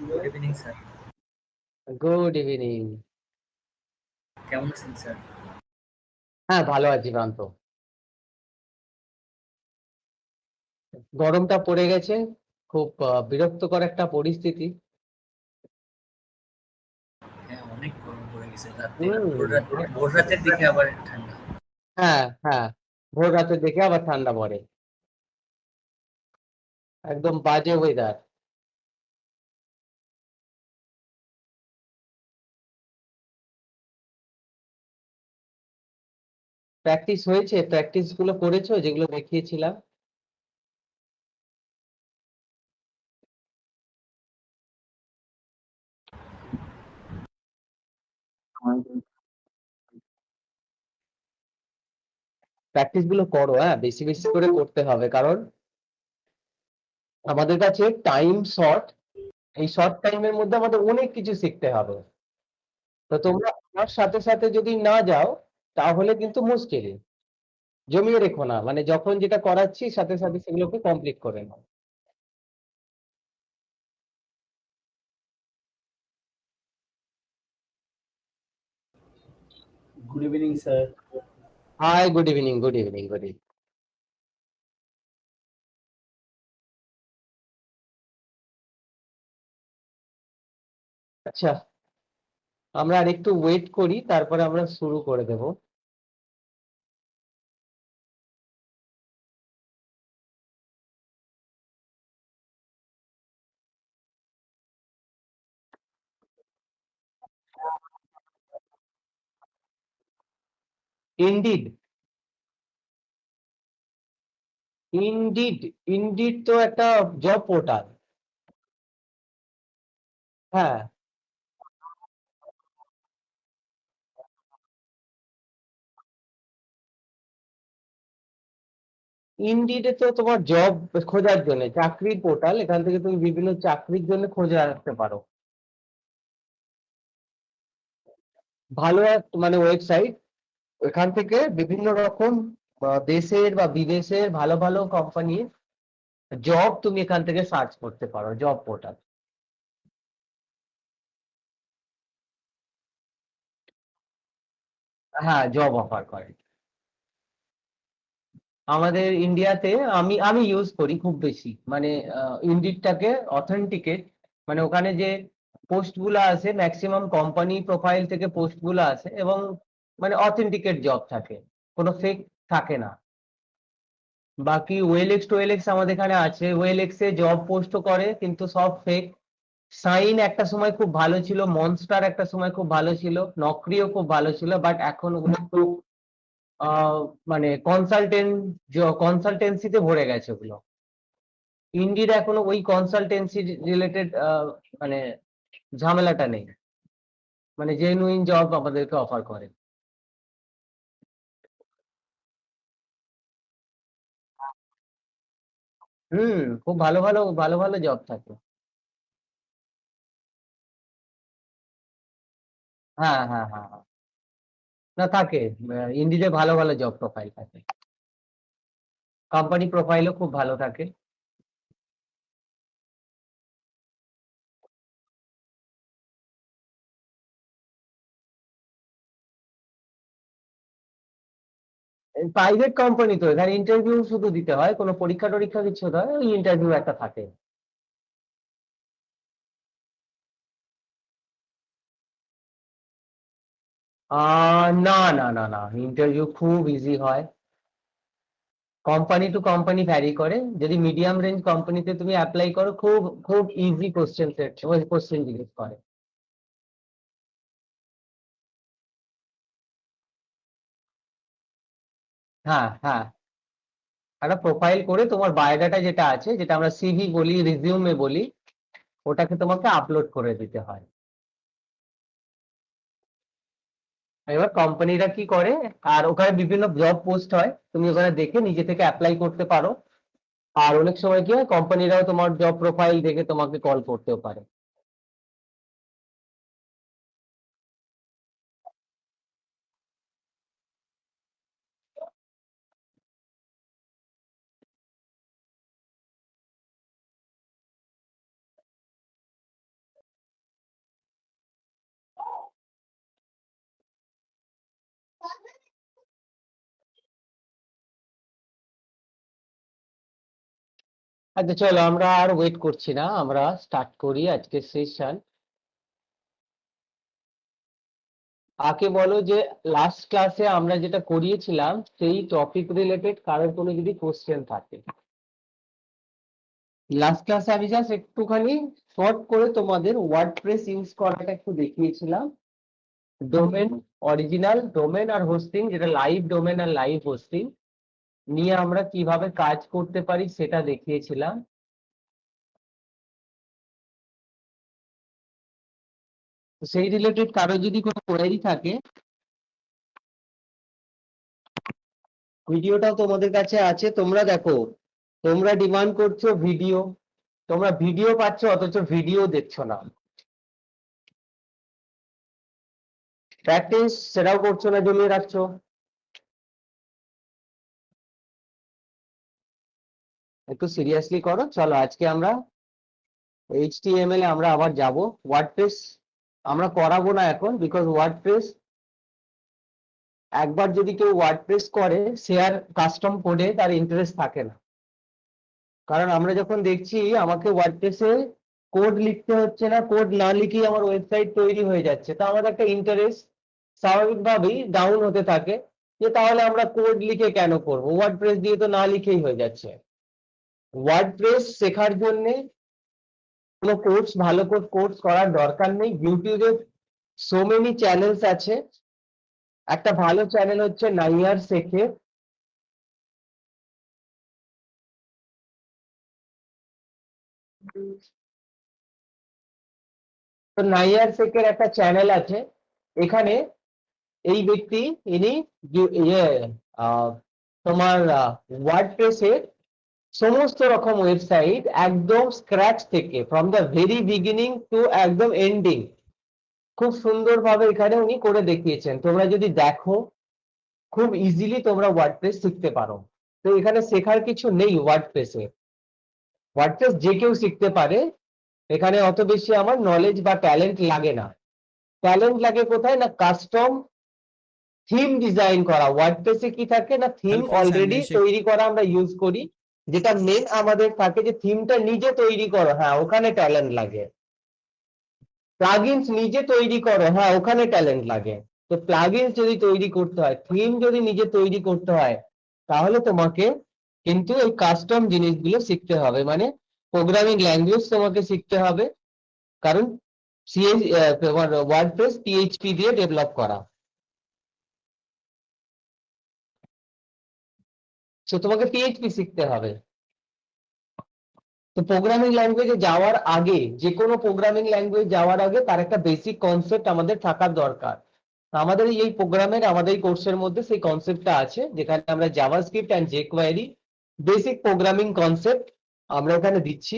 Good evening sir. Good evening. কেমন আছেন sir? হ্যাঁ, ভালো আছি প্রান্ত। গরমটা পড়ে গেছে। খুব বিরক্তকর একটা পরিস্থিতি। হ্যাঁ, অনেক গরম পড়ে গেছে রাতে। হুম। ভোর রাতের দিকে আবার ঠান্ডা। হ্যাঁ, হ্যাঁ। ভোর রাতের দিকে আবার ঠান্ডা পড়ে। একদম বাজে ওয়েদার। প্র্যাকটিস হয়েছে? প্র্যাকটিস গুলো করেছো যেগুলো দেখিয়েছিলাম? প্র্যাকটিস গুলো করো, হ্যাঁ, বেশি বেশি করে করতে হবে। কারণ আমাদের কাছে টাইম শর্ট। এই শর্ট টাইমের মধ্যে আমাদের অনেক কিছু শিখতে হবে। তো তোমরা আমার সাথে সাথে যদি না যাও তাহলে কিন্তু মুশকিল। জমিয়ে রেখো না। মানে যখন যেটা করাচ্ছি সাথে সাথে সেগুলোকে কমপ্লিট করে নাও। Good evening sir. Hi, good evening, good evening, good evening. আচ্ছা, আমরা আরেকটু ওয়েট করি, তারপরে আমরা শুরু করে দেব। ইনডিড। ইনডিড। ইনডিড তো একটা জব পোর্টাল। হ্যাঁ। ইনডিডে তো তোমার জব খোঁজার জন্য চাকরির পোর্টাল। এখান থেকে তুমি বিভিন্ন চাকরির জন্য খোঁজে রাখতে পারো। ভালো এক মানে ওয়েবসাইট। এখান থেকে বিভিন্ন রকম দেশের বা বিদেশের ভালো ভালো কোম্পানির জব তুমি এখান থেকে সার্চ করতে পারো, জব পোর্টাল। হ্যাঁ, জব অফার করে। আমাদের ইন্ডিয়াতে আমি ইউজ করি খুব বেশি। মানে ইন্ডিডটাকে অথেন্টিকেট, মানে ওখানে যে পোস্ট গুলো আসে ম্যাক্সিমাম কোম্পানি প্রোফাইল থেকে পোস্ট গুলো আসে এবং মানে অথেন্টিকেট জব থাকে, কোনো ফেক থাকে না। বাকি ওয়েলএক্স টোয়েলএক্স আমাদের এখানে আছে। ওয়েলএক্স এ জব পোস্টও করে কিন্তু সব ফেক। সাইন একটা সময় খুব ভালো ছিল, মনস্টার একটা সময় খুব ভালো ছিল, নকরিও খুব ভালো ছিল, বাট এখন ওগুলো একটু আহ, মানে কনসালটেন্সিতে ভরে গেছে ওগুলো। ইন্ডির এখনো ওই কনসালটেন্সি রিলেটেড মানে ঝামেলাটা নেই। মানে জেনুইন জব আমাদেরকে অফার করে। খুব ভালো ভালো ভালো ভালো জব থাকে। হ্যাঁ, হ্যাঁ, হ্যাঁ, হ্যাঁ। না, থাকে। ইন্ডিতে ভালো ভালো জব প্রোফাইল থাকে। কোম্পানি প্রোফাইলও খুব ভালো থাকে। প্রাইভেট কোম্পানি তো এখানে ইন্টারভিউ শুধু দিতে হয়, কোনো পরীক্ষা টরীক্ষা কিছু হতে হয়, ওই ইন্টারভিউ একটা থাকে। না, না, না, না, ইন্টারভিউ খুব ইজি হয়। কোম্পানি টু কোম্পানি ভ্যারি করে। যদি মিডিয়াম রেঞ্জ কোম্পানিতে তুমি অ্যাপ্লাই করো, খুব খুব ইজি কোশ্চেন সেট, ওই কোশ্চেন জিজ্ঞেস করে। হ্যাঁ, হ্যাঁ। একটা প্রোফাইল করে তোমার বায়োডাটা যেটা আছে, যেটা আমরা সিভি বলি, রিজিউমে বলি, ওটাকে তোমাকে আপলোড করে দিতে হয়। এবার কোম্পানিরা কি করে, আর ওখানে বিভিন্ন জব পোস্ট হয়, তুমি ওখানে দেখে নিজে থেকে অ্যাপ্লাই করতে পারো। আর অনেক সময় কি হয়, কোম্পানিরাও তোমার জব প্রোফাইল দেখে তোমাকে কল করতেও পারে। আচ্ছা চলো আমরা আর ওয়েট করছি না, আমরা স্টার্ট করি আজকের সেশন। আগে বলো যে লাস্ট ক্লাসে আমরা যেটা করিয়েছিলাম সেই টপিক রিলেটেড কারোর কোনো যদি কোশ্চেন থাকে। লাস্ট ক্লাসে আমি জাস্ট একটুখানি শর্ট করে তোমাদের ওয়ার্ডপ্রেস ইউজ করাটা একটু দেখিয়েছিলাম। ডোমেন, অরিজিনাল ডোমেন আর হোস্টিং, যেটা লাইভ ডোমেন আর লাইভ হোস্টিং নিয়ে আমরা কিভাবে কাজ করতে পারি সেটা দেখিয়েছিলাম। তো সেই রিলেটেড কারো যদি কোনো কোয়েরি থাকে, ভিডিওটাও তোমাদের কাছে আছে, তোমরা দেখো। তোমরা ডিমান্ড করছো ভিডিও, তোমরা ভিডিও পাচ্ছ অথচ ভিডিও দেখছো না, প্র্যাকটিস সেটাও করছো না, জমিয়ে রাখছো। একটু সিরিয়াসলি করো। চলো আজকে আমরা এইচটিএমএল এ আমরা আবার যাব। ওয়ার্ডপ্রেস আমরা করাবো না এখন, বিকজ ওয়ার্ডপ্রেস একবার যদি কেউ ওয়ার্ডপ্রেস করে সে আর কাস্টম কোডে তার ইন্টারেস্ট থাকে না। কারণ আমরা যখন দেখছি আমাকে ওয়ার্ডপ্রেসে কোড লিখতে হচ্ছে না, কোড না লিখেই আমার ওয়েবসাইট তৈরি হয়ে যাচ্ছে, তা আমাদের একটা ইন্টারেস্ট স্বাভাবিকভাবেই ডাউন হতে থাকে যে তাহলে আমরা কোড লিখে কেন করবো, ওয়ার্ডপ্রেস দিয়ে তো না লিখেই হয়ে যাচ্ছে। ওয়ার্ডপ্রেস শেখার জন্য কোনো কোর্স, ভালো করে কোর্স করার দরকার নেই। ইউটিউবে সো মেনি চ্যানেলস আছে। একটা ভালো চ্যানেল হচ্ছে নাইয়ার শেখে। তো নাইয়ার শেখের একটা চ্যানেল আছে, এখানে এই ব্যক্তি ইনি ইয়ে তোমার ওয়ার্ডপ্রেসের সমস্ত রকম ওয়েবসাইট একদম স্ক্র্যাচ থেকে from the very beginning to একদম এন্ডিং খুব সুন্দরভাবে এখানে উনি করে দেখিয়েছেন। তোমরা যদি দেখো খুব ইজিলি তোমরা ওয়ার্ডপ্রেস শিখতে পারো। তো এখানে শেখার কিছু নেই ওয়ার্ডপ্রেসে, ওয়ার্ডপ্রেস যে কেউ শিখতে পারে। এখানে অত বেশি আমার নলেজ বা ট্যালেন্ট লাগে না। ট্যালেন্ট লাগে কোথায় না, কাস্টম থিম ডিজাইন করা। ওয়ার্ডপ্রেসে কি থাকে না, theme Hello friends, I am already Nishik. তৈরি করা আমরা ইউজ করি। যেটা মেন আমাদের থাকে যে থিমটা নিজে তৈরি করো, হ্যাঁ ওখানে ট্যালেন্ট লাগে। প্লাগইনস নিজে তৈরি করো, হ্যাঁ ওখানে ট্যালেন্ট লাগে। তো প্লাগইনস যদি তৈরি করতে হয়, থিম যদি নিজে তৈরি করতে হয়, তাহলে তোমাকে কিন্তু এই কাস্টম জিনিসগুলো শিখতে হবে, মানে প্রোগ্রামিং ল্যাঙ্গুয়েজ তোমাকে শিখতে হবে। কারণ সিএস তোমার ওয়ার্ডপ্রেস পিএইচপি দিয়ে ডেভেলপ করা, সো তোমাকে পিএইচপি শিখতে হবে। তো প্রোগ্রামিং ল্যাঙ্গুয়েজে যাওয়ার আগে, যে কোনো প্রোগ্রামিং ল্যাঙ্গুয়েজ যাওয়ার আগে তার একটা বেসিক কনসেপ্ট আমাদের থাকার দরকার। আমাদের এই প্রোগ্রামের, আমাদের এই কোর্সের মধ্যে সেই কনসেপ্টটা আছে, যেখানে আমরা JavaScript and jQuery basic programming concept আমরা এখানে দিচ্ছি।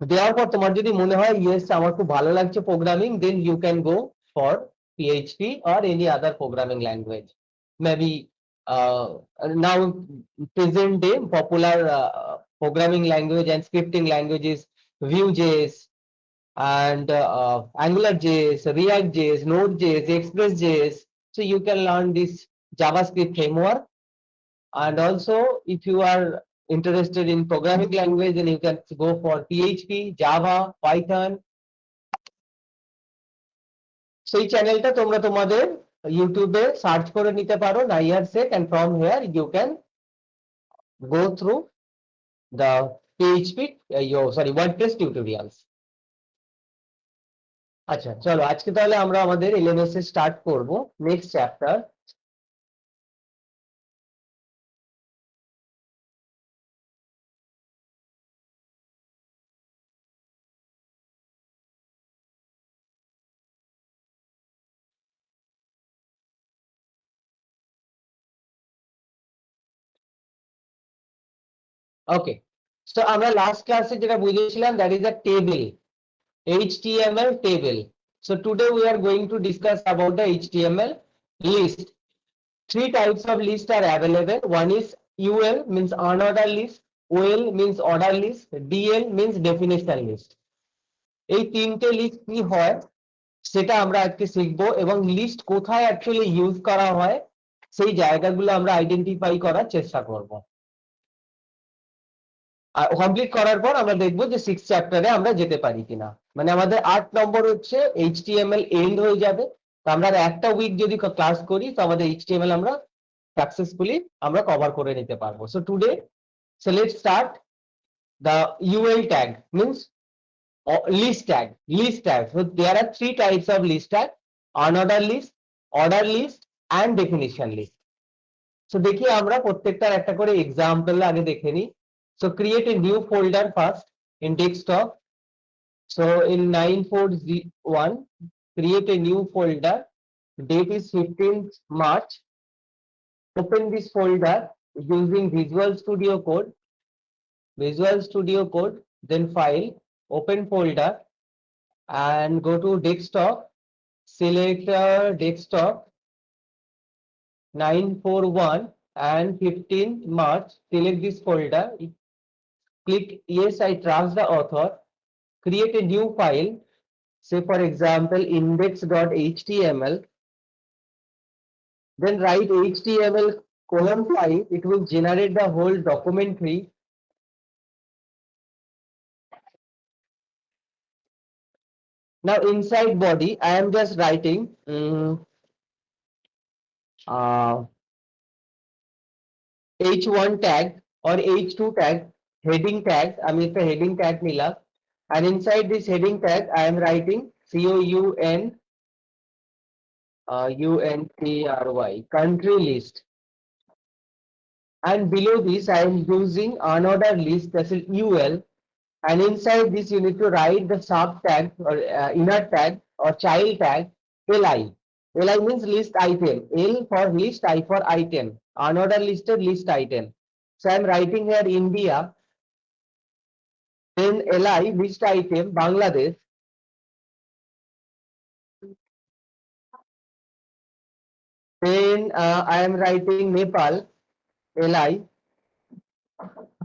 দেওয়ার পর তোমার যদি মনে হয় ইয়েস আমার খুব ভালো লাগছে programming, then you can go for PHP or any other programming language. Maybe now present day popular programming language and scripting languages Vue.js and AngularJS, React.js, Node.js, Express.js. So you can learn this JavaScript framework. And also, if you are interested in programming language, then you can go for PHP, Java, Python. সেই চ্যানেলটা তোমরা তোমাদের ইউটিউবে search করে নিতে পারো, Nayyar Sheikh, and from here you can go through the PHP, WordPress tutorials. আচ্ছা চলো আজকে তাহলে আমরা আমাদের এলএমএস এ স্টার্ট করব নেক্সট চ্যাপ্টার। ওকে, সো আমরা লাস্ট ক্লাসে যেটা বুঝেছিলাম that is a table, HTML table. So today we are going to discuss about the HTML list. Three types of list are available. One is UL means unordered list, OL means order list, DL means definition list. এই তিনটে list কি হয় সেটা আমরা আজকে শিখবো, এবং list কোথায় অ্যাকচুয়ালি ইউজ করা হয় সেই জায়গাগুলো আমরা আইডেন্টিফাই করার চেষ্টা করব। কমপ্লিট করার পর আমরা দেখবো যে 6 চ্যাপ্টারে আমরা যেতে পারি কিনা। মানে আমাদের 8 নম্বর হচ্ছে এইচটিএমএল এন্ড হয়ে যাবে। তো আমরা আর একটা উইক যদি ক্লাস করি তো আমাদের এইচটিএমএল আমরা সাকসেসফুলি আমরা কভার করে নিতে পারবো। So today, so let's start the UL tag, means list tag. List tag, so there are three types of list tag: unordered list, order list and definition list. So দেখি আমরা প্রত্যেকটার একটা করে example আগে দেখে নিই। So create a new folder first in desktop. So in 941, create a new folder. Date is 15th March. Open this folder using Visual Studio Code. Visual Studio Code, then file, open folder, and go to desktop. Select desktop 941 and 15th March. Select this folder. Click yes, I trust the author. Create a new file. Say for example index.html. Then write HTML:5. It will generate the whole document tree. Now inside body, I am just writing H1 tag or H2 tag, heading tag. আমি একটা heading tag নিলাম, and inside this heading tag I am writing COUNTRY, country list. And below this I am using unordered list, that is UL. And inside this you need to write the sub tag or inner tag or child tag LI. LI means list item. L for list, I for item. Unordered listed list item. So I am writing here India. Then LI list item Bangladesh. Then I am writing Nepal LI.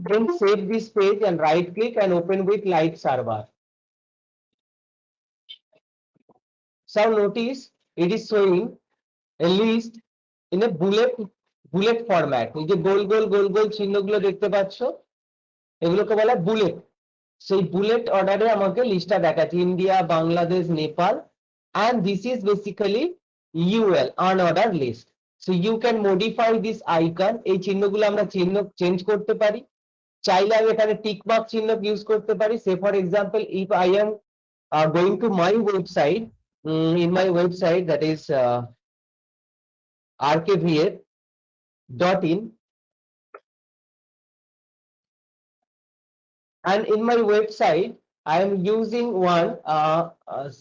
Then save this page and right click and open with Light Server. So notice it is showing a list in a bullet format. এই যে গোল গোল গোল গোল চিহ্নগুলো দেখতে পাচ্ছ, এগুলোকে বলা bullet. সেই bullet অর্ডারে আমাকে লিস্টটা দেখাচ্ছে India, Bangladesh, Nepal, and this is basically UL, unordered list. So you can modify this icon. এই চিহ্নগুলো আমরা চিহ্ন চেঞ্জ করতে পারি। চাইলে আমি এখানে টিক মার্ক চিহ্ন ইউজ করতে পারি। Say for example, if I am going to my website, in my website, that is rkvf.in, and in my website I am using one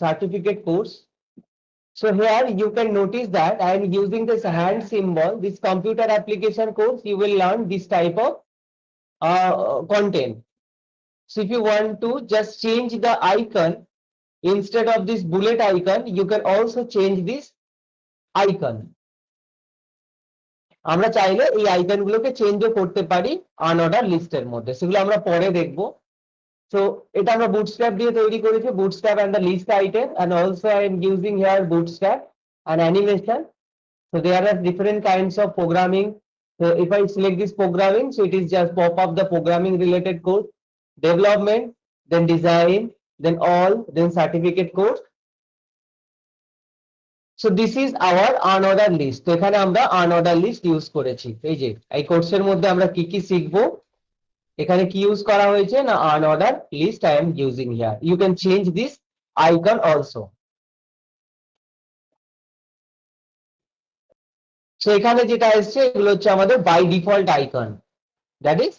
certificate course. So here you can notice that I am using this hand symbol, this computer application course. You will learn this type of content. So if you want to just change the icon, instead of this bullet icon you can also change this icon. আমরা চাইলে এই icon গুলোকে চেঞ্জও করতে পারি unorder লিস্টের মধ্যে, সেগুলো আমরা পরে দেখবো। So এটা আমরা bootstrap দিয়ে তৈরি করেছি, bootstrap and the list item, and also I am using here bootstrap and animation. So there are different kinds of programming. So if I select this programming, so it is just pop up the programming related code, development, then design, then all, then certificate course. So this is our unordered list. তো এখানে আমরা unordered list use করেছি। এই যে এই কোর্সের মধ্যে আমরা কি কি শিখবো, এখানে কি ইউজ করা হয়েছে না unordered list I am using here. You can change this icon also. So এখানে যেটা এসছে এগুলো হচ্ছে আমাদের by default icon, that is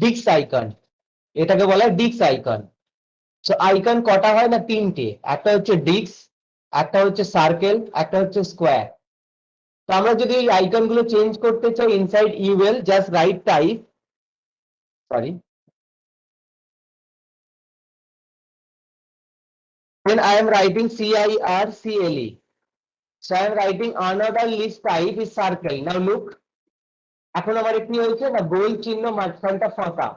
ডিক্স আইকন। এটাকে বলা হয় ডিক্স আইকন। সো আইকন কটা হয় না তিনটে, একটা হচ্ছে ডিক্স, একটা হচ্ছে সার্কেল, একটা হচ্ছে স্কোয়ার। তো আমরা যদি এই আইকন গুলো চেঞ্জ করতে চাই inside UL, just right type, sorry, then I am writing CIRCLE. So I am writing unordered list type is circle. Now look, এখন আমার কি হয়েছে না গোল চিহ্ন মাঝখানটা ফাঁকা।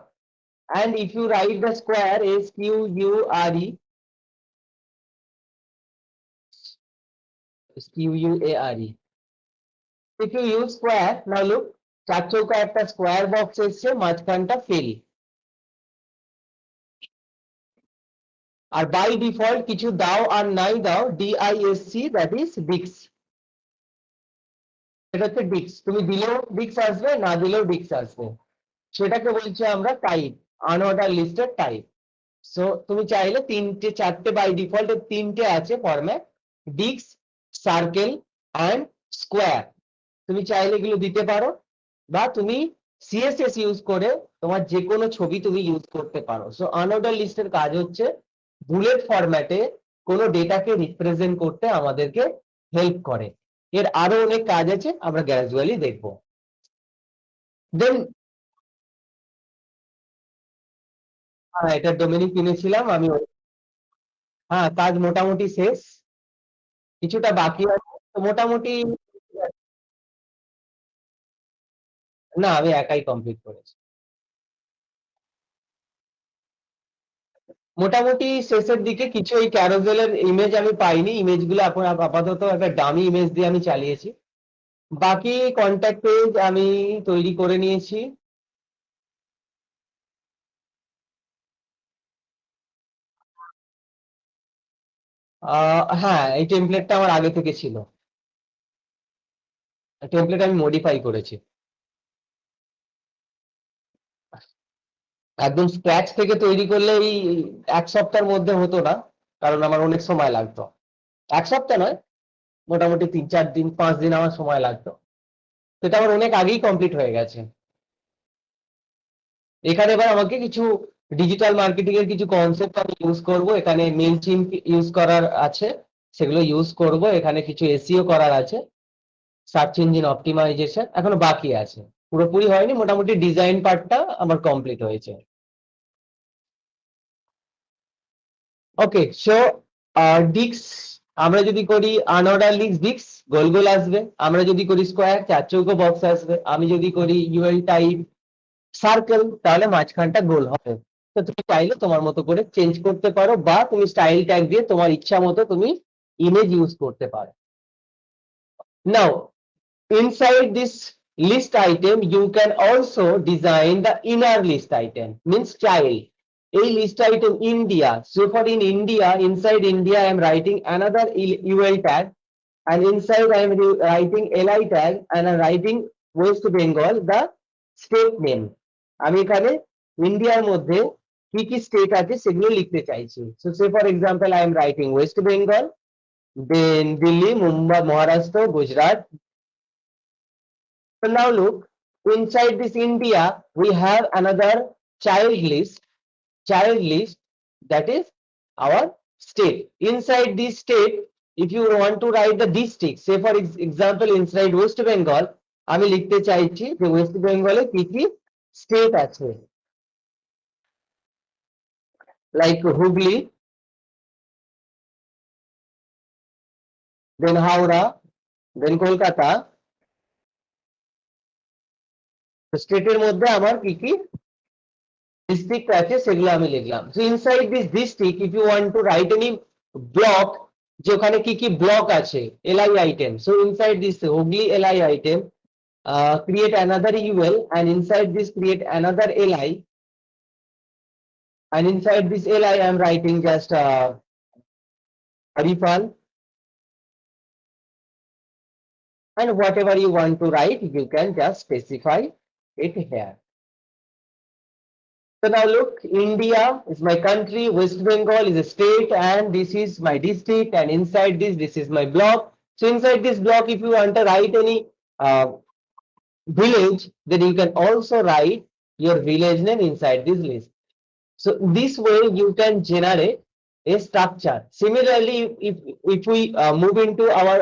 And if you write the square SQURE, if you use square, now look, চার চৌকা একটা স্কোয়ার বক্স এসছে, মাঝখানটা ফিল। আর বাই ডিফল্ট কিছু দাও আর নাই দাও, ডিআইএসসি, দ্যাট ইজ ডিক্স। এটা হচ্ছে ডিক্স, তুমি দিলেও ডিক্স আসবে, না দিলেও ডিক্স আসবে, সেটাকে বলছি আমরা টাইপ, আনঅর্ডার লিস্টের টাইপ। সো তুমি চাইলে তিনটে চারটে বাই ডিফল্ট তিনটে আছে ফরম্যাট, ডিক্স, সার্কেল অ্যান্ড স্কোয়ার। তুমি চাইলে এগুলো দিতে পারো, বা তুমি সিএসএস ইউজ করে তোমার যে কোনো ছবি তুমি ইউজ করতে পারো। সো আনঅর্ডার লিস্টের কাজ হচ্ছে বুলেট ফরম্যাটে কোনো ডেটাকে রিপ্রেজেন্ট করতে আমাদেরকে হেল্প করে। এর আরো অনেক কাজ আছে, আমরা গ্র্যাজুয়ালি দেখবো। দেন এটা ডোমেইন কিনেছিলাম আমি। হ্যাঁ, কাজ মোটামুটি শেষ, কিছুটা বাকি আছে তো মোটামুটি। না, আমি একাই কমপ্লিট করেছি। মোটামুটি শেষের দিকে কিছু এই ক্যারোজেলের ইমেজ আমি পাইনি, ইমেজগুলো এখন আপাতত একটা ডামি ইমেজ দিয়ে আমি চালিয়েছি। বাকি কন্ট্যাক্ট পেজ আমি তৈরি করে নিয়েছি। হ্যাঁ, এই টেমপ্লেটটা আমার আগে থেকে ছিল, টেমপ্লেট আমি মডিফাই করেছি। একদম স্ক্র্যাচ থেকে তৈরি করলে এই এক সপ্তাহের মধ্যে হতো না, কারণ আমার অনেক সময় লাগতো। এক সপ্তাহ নয়, মোটামুটি 3-4 দিন 5 দিন আমার সময় লাগতো। সেটা আমার অনেক আগেই কমপ্লিট হয়ে গেছে। এখানে এবার আমাকে কিছু ডিজিটাল মার্কেটিং এর কিছু কনসেপ্ট আমি ইউজ করব। এখানে মেইলচিম্প ইউজ করার আছে, সেগুলো ইউজ করব। এখানে কিছু এসইও করার আছে, সার্চ ইঞ্জিন অপটিমাইজেশন এখনো বাকি আছে, পুরোপুরি হয়নি। মোটামুটি ডিজাইন পার্টটা আমার কমপ্লিট হয়েছে। ওকে, সো ডিক্স আমরা যদি করি আনঅর্ডার লিস্ট, ডিক্স গোল গোল আসবে। আমরা যদি করি স্কোয়ার, চার চৌকো বক্স আসবে। আমি যদি করি ইউএল টাইপ সার্কেল, তাহলে মাঝখানটা গোল হবে। তো তুমি চাইলে তোমার মতো করে চেঞ্জ করতে পারো, বা তুমি স্টাইল ট্যাগ দিয়ে তোমার ইচ্ছা মতো তুমি ইমেজ ইউজ করতে পারো। নাও, inside this list item you can also design the inner list item, means child. A list item India, so for in India, inside India I am writing another UL tag, and inside I am writing LI tag, and I am writing West Bengal, the state name. আমি এখানে ইন্ডিয়ার মধ্যে কি কি state আছে সেগুলো লিখতে চাইছি। So say for example I am writing West Bengal, then Delhi, Mumbai, Maharashtra, Gujarat. So now look, inside this India, we have another child list, that is our state. Inside this state, if you want to write the district, say for example, inside West Bengal, আমি লিখতে চাইছি যে West বেঙ্গলে কি কি state আছে, like Hooghly, দেন হাওড়া, দেন কলকাতা। স্টেটের মধ্যে আমার কি কি district আছে সেগুলো আমি লিখলাম। So inside this district, if you want to write any block, যে ওখানে কি কি ব্লক আছে, li item, so inside this Hooghly li item, create another ul, and inside this create another li, and inside this li I am writing just Haripal, and whatever you want to write you can just specify it here. So now look, India is my country, West Bengal is a state, and this is my district, and inside this is my block. So inside this block, if you want to write any village, then you can also write your village name inside this list. So this way you can generate a structure. Similarly, if we move into our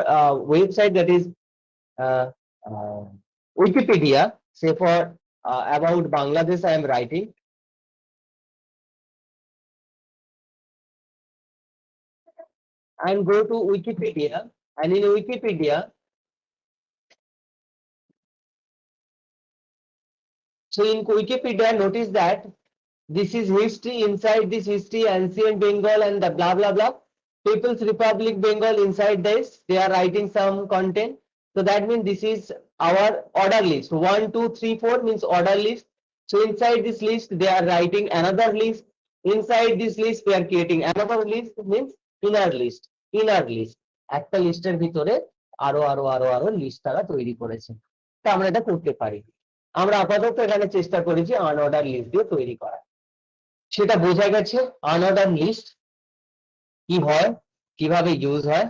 website, that is uh, uh, Wikipedia, say for about Bangladesh, I am writing. And go to Wikipedia, and in Wikipedia, so in Wikipedia, notice that this is history. Inside this history, ancient Bengal and the blah blah blah. People's Republic Bengal, inside this they are writing some content. So that means this is our order list. 1, 2, 3, 4 means order list. So inside this list they are writing another list. inside this list we are creating another list, means inner list. একটা লিস্টের ভিতরে আরো list তারা তৈরি করেছে। তা আমরা এটা করতে পারি। আমরা আপাতত এখানে চেষ্টা করেছি আনঅর্ডার লিস্ট দিয়ে তৈরি করা। সেটা বোঝা গেছে আনঅর্ডার লিস্ট কি হয়, কিভাবে ইউজ হয়।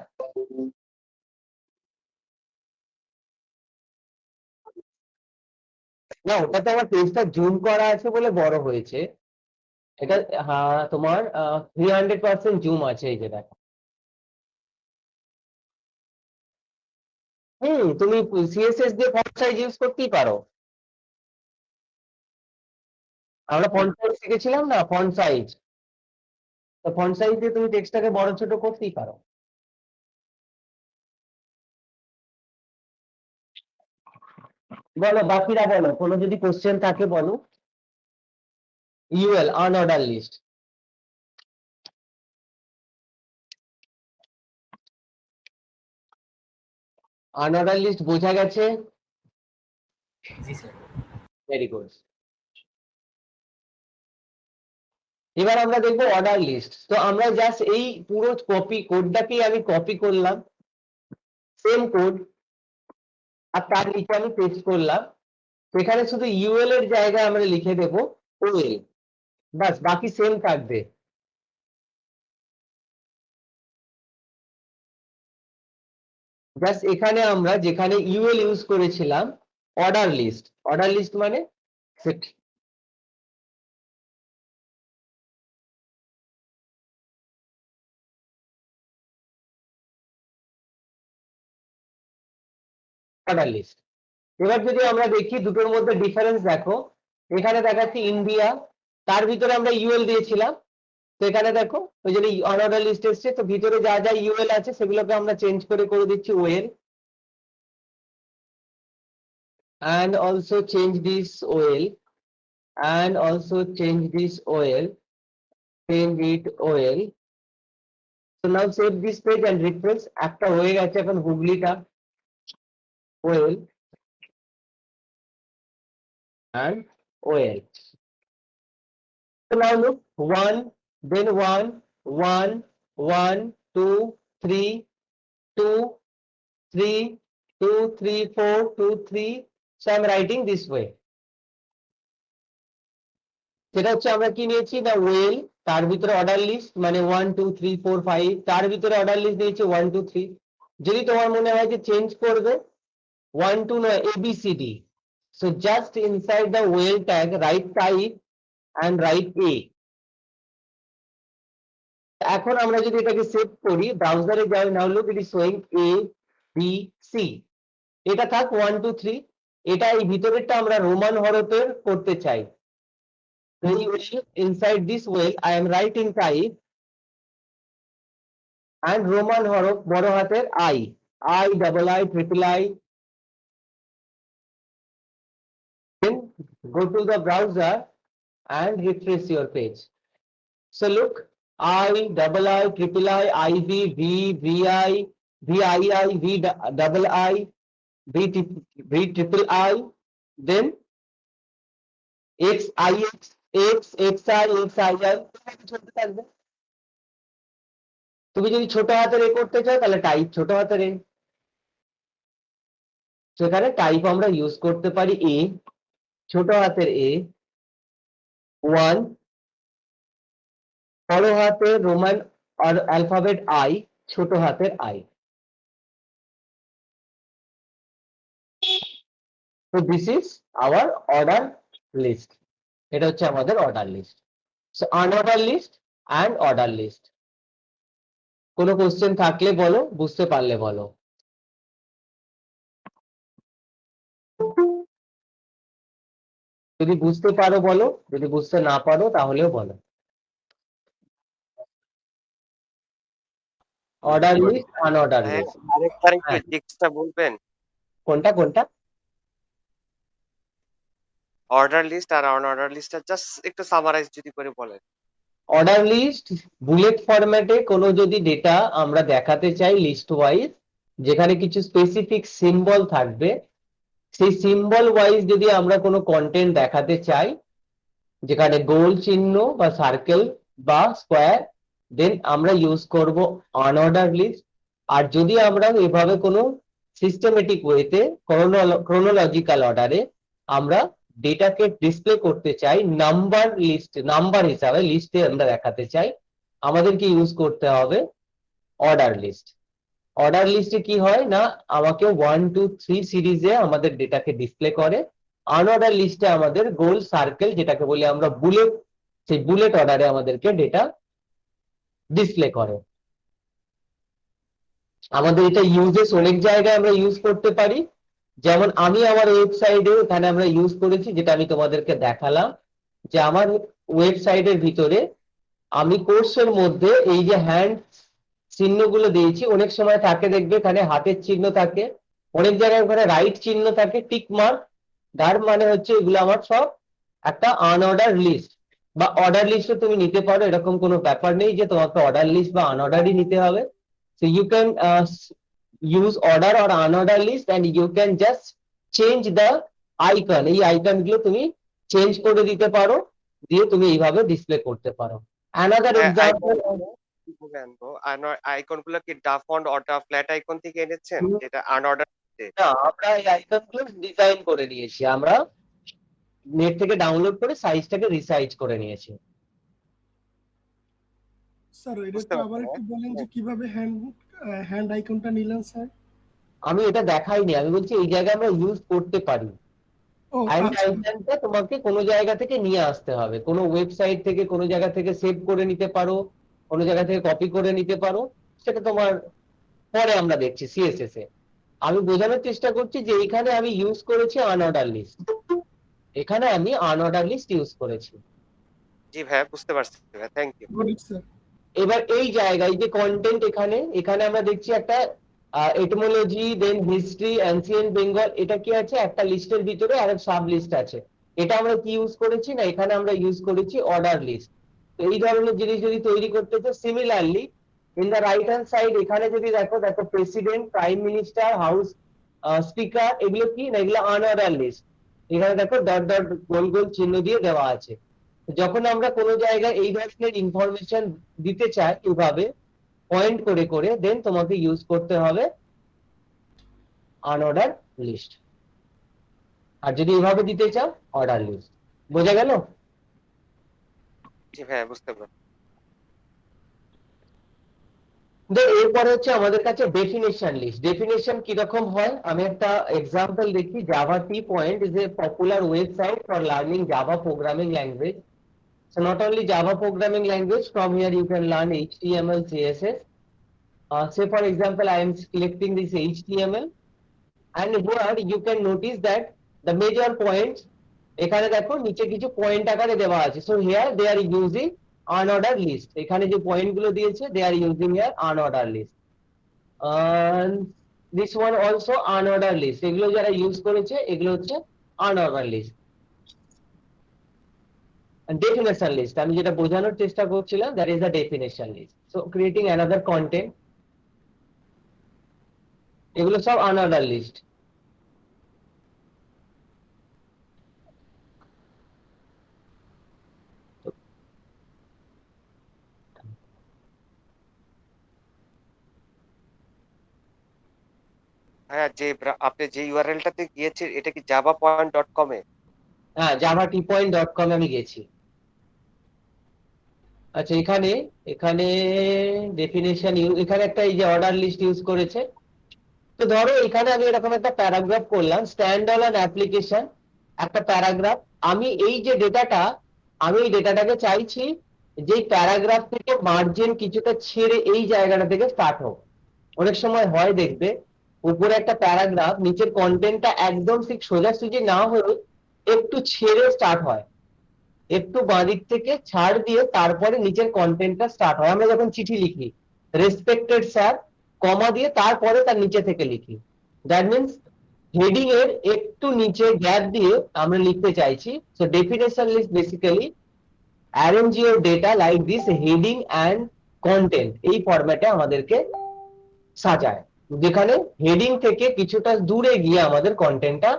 না, ওটাতে আমার পেজটা জুম করা আছে বলে বড় হয়েছে। এটা হ্যাঁ তোমার 300% জুম আছে, এই যে দেখো। তুমি সিএসএস দিয়ে ফন্ট সাইজ ইউজ করতেই পারো। আমরা ফন্ট সাইজ শিখেছিলাম না, ফন্ট সাইজ। তো ফন্ট সাইজ দিয়ে তুমি টেক্সটটাকে বড় ছোট করতেই পারো। বলো, বাকিরা বলো, কোনো যদি কোশ্চেন থাকে বলো। UL unorder list. Unorder list বোঝা গেছে? জি স্যার। Very good. এবার আমরা দেখবো অর্ডার লিস্ট। তো আমরা জাস্ট এই পুরো কোডটাকেই আমি কপি করলাম, সেম কোড, আর তার নিচে আমি পেস্ট করলাম। এখানে শুধু ইউএল এর জায়গায় আমরা লিখে দেবো ওএল, বাস, বাকি সেম থাকবে। জাস্ট এখানে আমরা যেখানে ইউএল ইউজ করেছিলাম অর্ডার লিস্ট মানে অর্ডার লিস্ট। এবার যদি আমরা দেখি দুটোর মধ্যে ডিফারেন্স দেখো, এখানে দেখাচ্ছি ইন্ডিয়া, তার ভিতরে আমরা ইউএল দিয়েছিলাম। তো এখানে দেখো ওই যে অর্ডার লিস্ট এসছে, তো ভিতরে যা যা ইউএল আছে সেগুলোকে আমরা চেঞ্জ করে দিচ্ছি OL, and also change this OL, and also change this OL, change it OL. So now save this page and refresh. একটা হয়ে গেছে এখন হুগলিটা OL and OL. So now look, 1, then 1, 1, 1, 2, 3, 2, 3, 2, 3, 4, 2, 3. So I'm writing this way. সেটা হচ্ছে আমরা কি নিয়েছি না ওয়েল, তার ভিতরে অর্ডার লিস্ট মানে 1 2 3 4 5, তার ভিতরে অর্ডার লিস্ট দিয়েছি 1 2 3। যদি তোমার মনে হয় যে চেঞ্জ করবে 1 2 নয় ABCD, so just inside the whale tag write type and write A. এখন আমরা যদি এটাকে সেভ করি, ব্রাউজারে যাই, now look it is showing A B C। এটা থাক 1 2 3, এটা এই ভিতরেরটা আমরা রোমান হরফের করতে চাই। Inside this whale I am writing type and Roman হরফ বড় হাতের I, double I, triple I. Then go to the browser and refresh your page. So look, I, double I, triple I, IV, V, VI, VII, V double I, V triple I, then XIX, X, XI, XII. তুমি যদি ছোট হাতের এ করতে চাও তাহলে type ছোট হাতের এ, সেখানে টাইপ আমরা ইউজ করতে পারি এ, ছোট হাতের এ, 1, বড় হাতের রোমান আর অ্যালফাবেট আই, ছোট হাতের আই। তো this is our order list. এটা হচ্ছে আমাদের order list. So unorder list and order list. কোনো কোশ্চেন থাকলে বলো, বুঝতে পারলে বলো। যদি বুঝতে পারো বলো, যদি বুঝতে না পারো তাহলেও বলো। Order list, unorder list. আরেকবার একটু টেক্সটটা বলবেন? কোনটা কোনটা? অর্ডার লিস্ট আর আনঅর্ডার লিস্টটা জাস্ট একটু সামারাইজ যদি করে বলেন। অর্ডার লিস্ট বুলেট ফরম্যাটে কোনো যদি ডেটা আমরা দেখাতে চাই লিস্ট ওয়াইজ, যেখানে কিছু স্পেসিফিক সিম্বল থাকবে, সেই সিম্বল ওয়াইজ যদি আমরা কোনো কন্টেন্ট দেখাতে চাই, যেখানে গোল চিহ্ন বা সার্কেল বা স্কোয়ার, দেন আমরা ইউজ করব আনঅর্ডার লিস্ট। আর যদি আমরা এভাবে কোনো সিস্টেমেটিক ওয়েতে ক্রোনোলজিক্যাল অর্ডারে আমরা ডেটাকে ডিসপ্লে করতে চাই, নাম্বার লিস্ট, নাম্বার হিসাবে লিস্টে আমরা দেখাতে চাই, আমাদেরকে ইউজ করতে হবে অর্ডার লিস্ট। অর্ডার লিস্টে কি হয় না, আমাকে 1 2 3 সিরিজে আমাদের ডেটাকে ডিসপ্লে করে। আনঅর্ডার লিস্টে আমাদের গোল সার্কেল, যেটাকে বলি আমরা বুলেট, সেই বুলেট অর্ডারে আমাদেরকে ডেটা ডিসপ্লে করে। আমাদের এটা ইউজেস অনেক জায়গায় আমরা ইউজ করতে পারি। যেমন আমি আমার ওয়েবসাইটে এখানে আমরা ইউজ করেছি, যেটা আমি তোমাদেরকে দেখালাম, যে আমার ওয়েবসাইটের ভিতরে আমি কোর্সের মধ্যে এই যে হ্যান্ড চিহ্নগুলো দিয়েছি, অনেক সময় থাকে দেখবে এখানে হাতের চিহ্ন থাকে, অনেক জায়গায় ওখানে রাইট চিহ্ন থাকে, টিক মার্ক। তার মানে হচ্ছে এগুলো আমার সব একটা আনঅর্ডার লিস্ট বা অর্ডার লিস্টও তুমি নিতে পারো, এরকম কোনো ব্যাপার নেই যে তোমাকে অর্ডার লিস্ট বা আনঅর্ডারই নিতে হবে। So you can use order or unorder list and you can just change the icon, এই আইকন গুলো তুমি চেঞ্জ করে দিতে পারো, দিয়ে তুমি এইভাবে ডিসপ্লে করতে পারো। another example, আনবো আইকন গুলো কি ডা ফন্ট অর ডা ফ্ল্যাট আইকন থেকে এনেছেন, যেটা আনঅর্ডার? না, আমরা এই আইকন গুলো ডিজাইন করে নিয়েছি, আমরা নেট থেকে ডাউনলোড করে সাইজটাকে রিসাইজ করে নিয়েছি। স্যার এটা বুঝতে একটু আবার পারছি। একটু বলেন যে কিভাবে হ্যান্ড আইকনটা নিলেন স্যার? আমি এটা দেখাইনি, আমি বলছি এই জায়গায় আমরা ইউজ করতে পারি। ও হ্যান্ড আচ্ছা আইকনটা তোমাকে কোনো জায়গা থেকে নিয়ে আসতে হবে, কোনো ওয়েবসাইট থেকে, কোনো জায়গা থেকে সেভ করে নিতে পারো, কোনো জায়গা থেকে কপি করে নিতে পারো, সেটা তোমার পরে আমরা দেখছি সিএসএস এ। আমি বোঝানোর চেষ্টা করছি যে এখানে আমি ইউজ করেছি আনঅর্ডার লিস্ট, এখানে আমি আনঅর্ডার লিস্ট ইউজ করেছি। জি ভাইয়া, বুঝতে পারছি ভাইয়া, থ্যাংক ইউ। Good sir. এবার এই জায়গায় যে কন্টেন্ট, এখানে এখানে আমরা দেখছি একটা এটিমোলজি, দেন হিস্ট্রি, অ্যানসিয়েন্ট বেঙ্গল, এটা কি আছে একটা লিস্টের ভিতরে আর সাব লিস্ট আছে। এটা আমরা কি ইউজ করেছি না, এখানে আমরা ইউজ করেছি অর্ডার লিস্ট। তো এই ধরনের জিনিস যদি তৈরি করতে চাই, similarly in the right hand side এখানে যদি দেখো, president, prime minister, house speaker, এগুলো কি না, এগুলো আনঅর্ডার লিস্ট। এখানে দেখো ডট ডট গোল গোল চিহ্ন দিয়ে দেওয়া আছে। যখন আমরা কোনো জায়গায় এই ধরনের ইনফরমেশন দিতে চাই এভাবে পয়েন্ট করে করে, দেন তোমাকে ইউজ করতে হবে আনঅর্ডার লিস্ট। আর যদি এভাবে দিতে চাও, অর্ডার লিস্ট। বোঝা গেল? জি ভাইয়া, বুঝতে পারছি। এরপরে হচ্ছে আমাদের কাছে ডেফিনেশন লিস্ট। ডেফিনেশন কিরকম হয়, আমি একটা এক্সাম্পল দেখি। Java T point is a popular website for learning Java programming language. So not only Java programming language, from here you can learn HTML, CSS. Say for example, I am selecting this HTML, and here you can notice that the major points, এখানে দেখো নিচে কিছু point আকারে দেওয়া আছে। So here they are using unordered list, এখানে যে point গুলো দিয়েছে they are using here unordered list, and this one also unordered list, এগুলো যারা ইউজ করেছে এগুলো হচ্ছে unordered list। ডেফিনেশন লিস্ট, আমি যেটা বোঝানোর চেষ্টা করছিলাম, that is the definition list. So creating another content, এগুলো সব আনঅর্ডার লিস্ট। হ্যাঁ, আপনি যে ইউআরএলটাতে গিয়েছেন, এটা কি javapoint.com এ? হ্যাঁ, জাভা টি.com আমি গেছি। আচ্ছা, এখানে এখানে ডেফিনেশন এখানে একটা এই যে অর্ডার লিস্ট ইউজ করেছে। তো ধরো এখানে আমি এরকম একটা প্যারাগ্রাফ করলাম, স্ট্যান্ড অ্যালোন অ্যাপ্লিকেশন, একটা প্যারাগ্রাফ। আমি এই যে ডেটাটা, আমি এই ডেটাটাকে চাইছি যে প্যারাগ্রাফ থেকে মার্জিন কিছুটা ছেড়ে এই জায়গাটা থেকে স্টার্ট হোক। অনেক সময় হয় দেখবে, উপরে একটা প্যারাগ্রাফ, নিচের কন্টেন্টটা একদম ঠিক সোজাসুজি না হয়ে একটু ছেড়ে স্টার্ট হয়, একটু বাঁদিক থেকে ছাড় দিয়ে তারপরে নিচের কন্টেন্টটা স্টার্ট হয়। আমরা যখন চিঠি লিখি, রেসপেক্টেড স্যার, কমা দিয়ে তারপরে তার নিচে থেকে লিখি। দ্যাট মিনস হেডিং এর একটু নিচে গ্যাপ দিয়ে আমরা লিখতে চাইছি। So definition list basically arrange your data like this, heading and content এই ফরম্যাটে আমাদেরকে সাজায়, যেখানে হেডিং থেকে কিছুটা দূরে গিয়ে আমাদের কন্টেন্টটা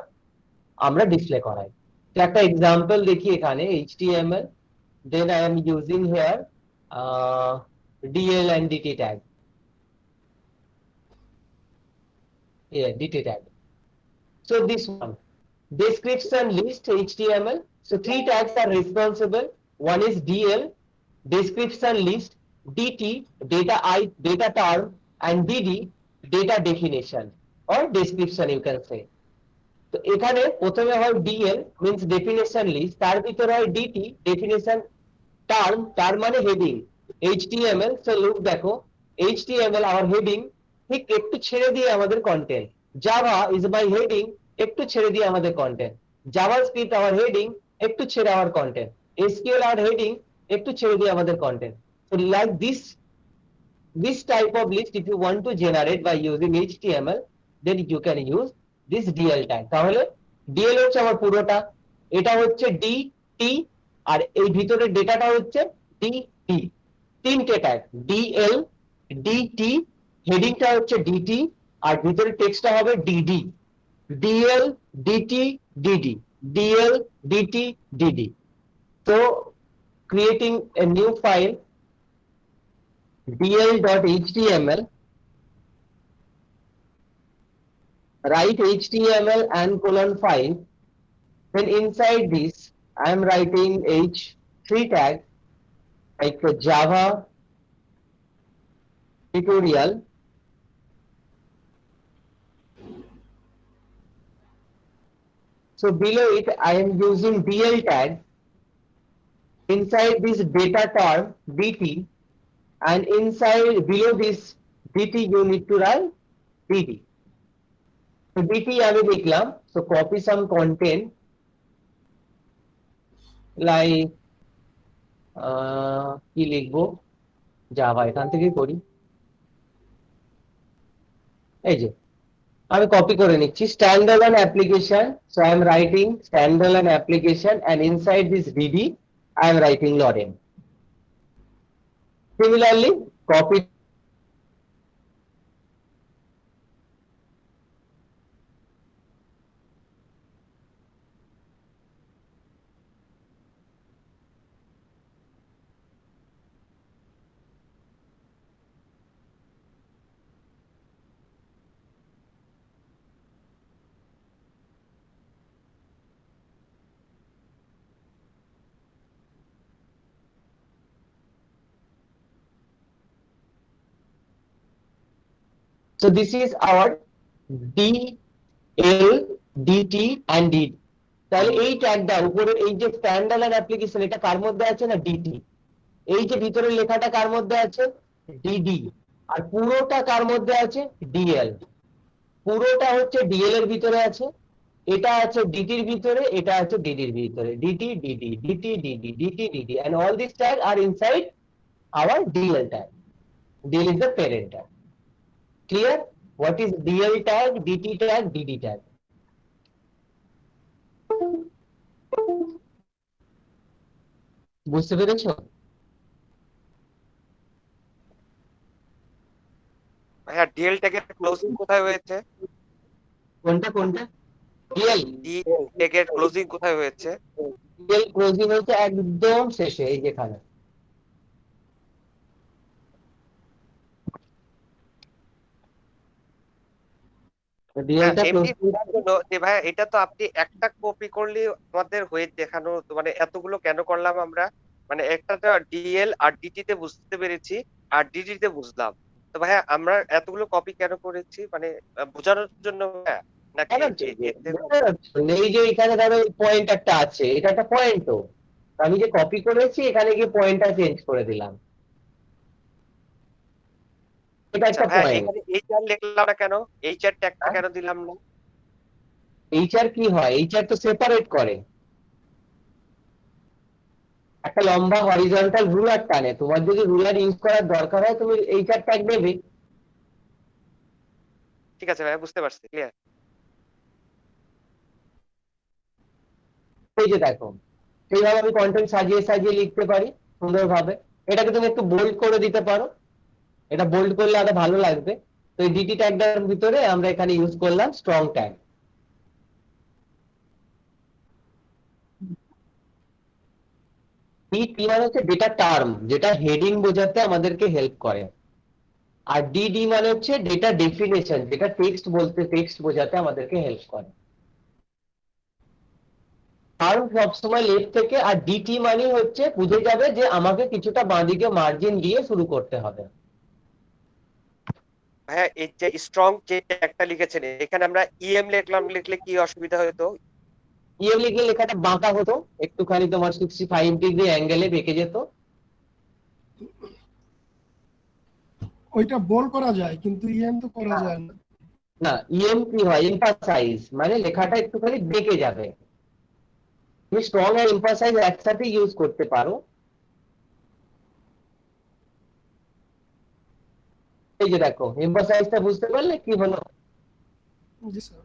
আমরা ডিসপ্লে করাই। তো একটা এক্সাম্পল দেখি এখানে, HTML, then I am using here DL and DT tag. Yeah, DT tag. So this one, description list HTML. So three tags are responsible. One is DL, description list, DT, data term, and DD, data definition or description you can say. তো এখানে প্রথমে হয় DL means definition list, তার ভিতরে হয় DT definition term, তার মানে heading, HTML. so look দেখো HTML our heading ঠিক একটু ছেড়ে দিয়ে আমাদের content, Java is my heading একটু ছেড়ে দিয়ে আমাদের content, JavaScript our heading একটু ছেড়ে our content, SQL our heading একটু ছেড়ে দিয়ে আমাদের content. So like this type of list if you want to generate by using HTML, then you can use this DL tag. তাহলে DL হচ্ছে আমার পুরোটা, এটা হচ্ছে DT আর এই ভিতরের ডেটাটা হচ্ছে DT, তিনটে ট্যাগ DL DT, হেডিংটা হচ্ছে DT আর ভিতরে টেক্সটটা হবে DD, DL DT DD, DL DT DD. So creating a new file dl.html, write HTML and :5, then inside this I am writing H3 tag like Java tutorial. So below it I am using DL tag, inside this data term DT, and inside below this DT you need to write DD. So DT আমি লিখলাম, so copy some content like কি লিখবো, Java এখান থেকে করি, এই যে আমি কপি করে নিচ্ছি standalone application. So I am writing standalone application and inside this DD I am writing Lorem. Similarly copy so this is our DL DT and DD. তাহলে এই ট্যাগটা উপরে এই যে স্ট্যান্ডার্ড অ্যাপ্লিকেশন এটা কার মধ্যে আছে না ডিটি, এই যে ভিতরের লেখাটা কার মধ্যে আছে ডিডি, আর পুরোটা কার মধ্যে আছে ডিএল, পুরোটা হচ্ছে ডিএল এর ভিতরে আছে, এটা আছে ডিটির ভিতরে, এটা আছে ডিডির ভিতরে, DT DD DT DD DT DD and all these tags are inside our DL tag. DL is the parent tag. Clear? What is DL tag, DT tag, DD tag? বুঝতে পেরেছো? হ্যাঁ, ডিএল ট্যাগের ক্লোজিং কোথায় হয়েছে? কোনটা কোনটা? DL ট্যাগের closing কোথায় হয়েছে? ডিএল ক্লোজিং হচ্ছে একদম শেষে এই যেখানে। ডিএলটা যে ভাই এটা তো আপনি একটা কপি করলে আমাদের হয়ে দেখানো, তো মানে এতগুলো কেন করলাম আমরা? মানে একটা ডিএল আর ডিটি তে বুঝতে পেরেছি আর ডিডি তে বুঝলাম, তো ভাইয়া আমরা এতগুলো কপি কেন করেছি? মানে বোঝানোর জন্য ভাইয়া নাকি? এই যে এখানে ধরো পয়েন্ট একটা আছে, এটা একটা পয়েন্ট, তো আমি যে কপি করেছি এখানে গিয়ে পয়েন্টটা চেঞ্জ করে দিলাম, এটা একটা পয়েন্ট। এইচআর লিখলাম না কেন? এইচআর ট্যাগটা কেন দিলাম না? এইচআর কি হয়? এইচআর তো সেপারেট করে, একটা লম্বা হরিজন্টাল রুলার টানে, তোমার যদি রুলার ইউজ করার দরকার হয় তুমি এইচআর ট্যাগ নেবে। ঠিক আছে ভাই, বুঝতে পারছি, ক্লিয়ার। এই যে দেখো সেইভাবে আমি কন্টেন্ট সাজিয়ে সাজিয়ে লিখতে পারি সুন্দরভাবে। এটাকে তুমি একটু বোল্ড করে দিতে পারো, এটা বোল্ড করলে আরো ভালো লাগবে। তো এই ডিটি ট্যাগটার ভিতরে আমরা এখানে ইউজ করলাম স্ট্রং ট্যাগ। DT মানে হচ্ছে ডেটা টার্ম, যেটা হেডিং বোঝাতে আমাদেরকে হেল্প করে। আর DD মানে হচ্ছে ডেটা ডেফিনেশন, যেটা টেক্সট বোঝাতে আমাদেরকে হেল্প করে। টার্ম সবসময় লেফট থেকে, আর DT মানে হচ্ছে বুঝে যাবে যে আমাকে কিছুটা বাঁদিকে মার্জিন দিয়ে শুরু করতে হবে। ভাইয়া এই যে স্ট্রং যে ট্যাগটা লিখেছেন এখানে আমরা ইএম লিখলে কি অসুবিধা হতো? ইএম লিখলে লেখাটা বাঁকা হতো, একটুখানি তোমার 65 ডিগ্রি অ্যাঙ্গেলে বেঁকে যেত। ওইটা বোল্ড করা যায় কিন্তু ইএম তো করা যায় না। না, ইএম কি হয়, এমফাসাইজ মানে লেখাটা একটুখানি বেঁকে যাবে। তুমি স্ট্রং আর এমফাসাইজ একসাথে ইউজ করতে পারো। এই যে দেখো, এমফাসাইজটা বুঝতে পারলে কি হলো, জি স্যার।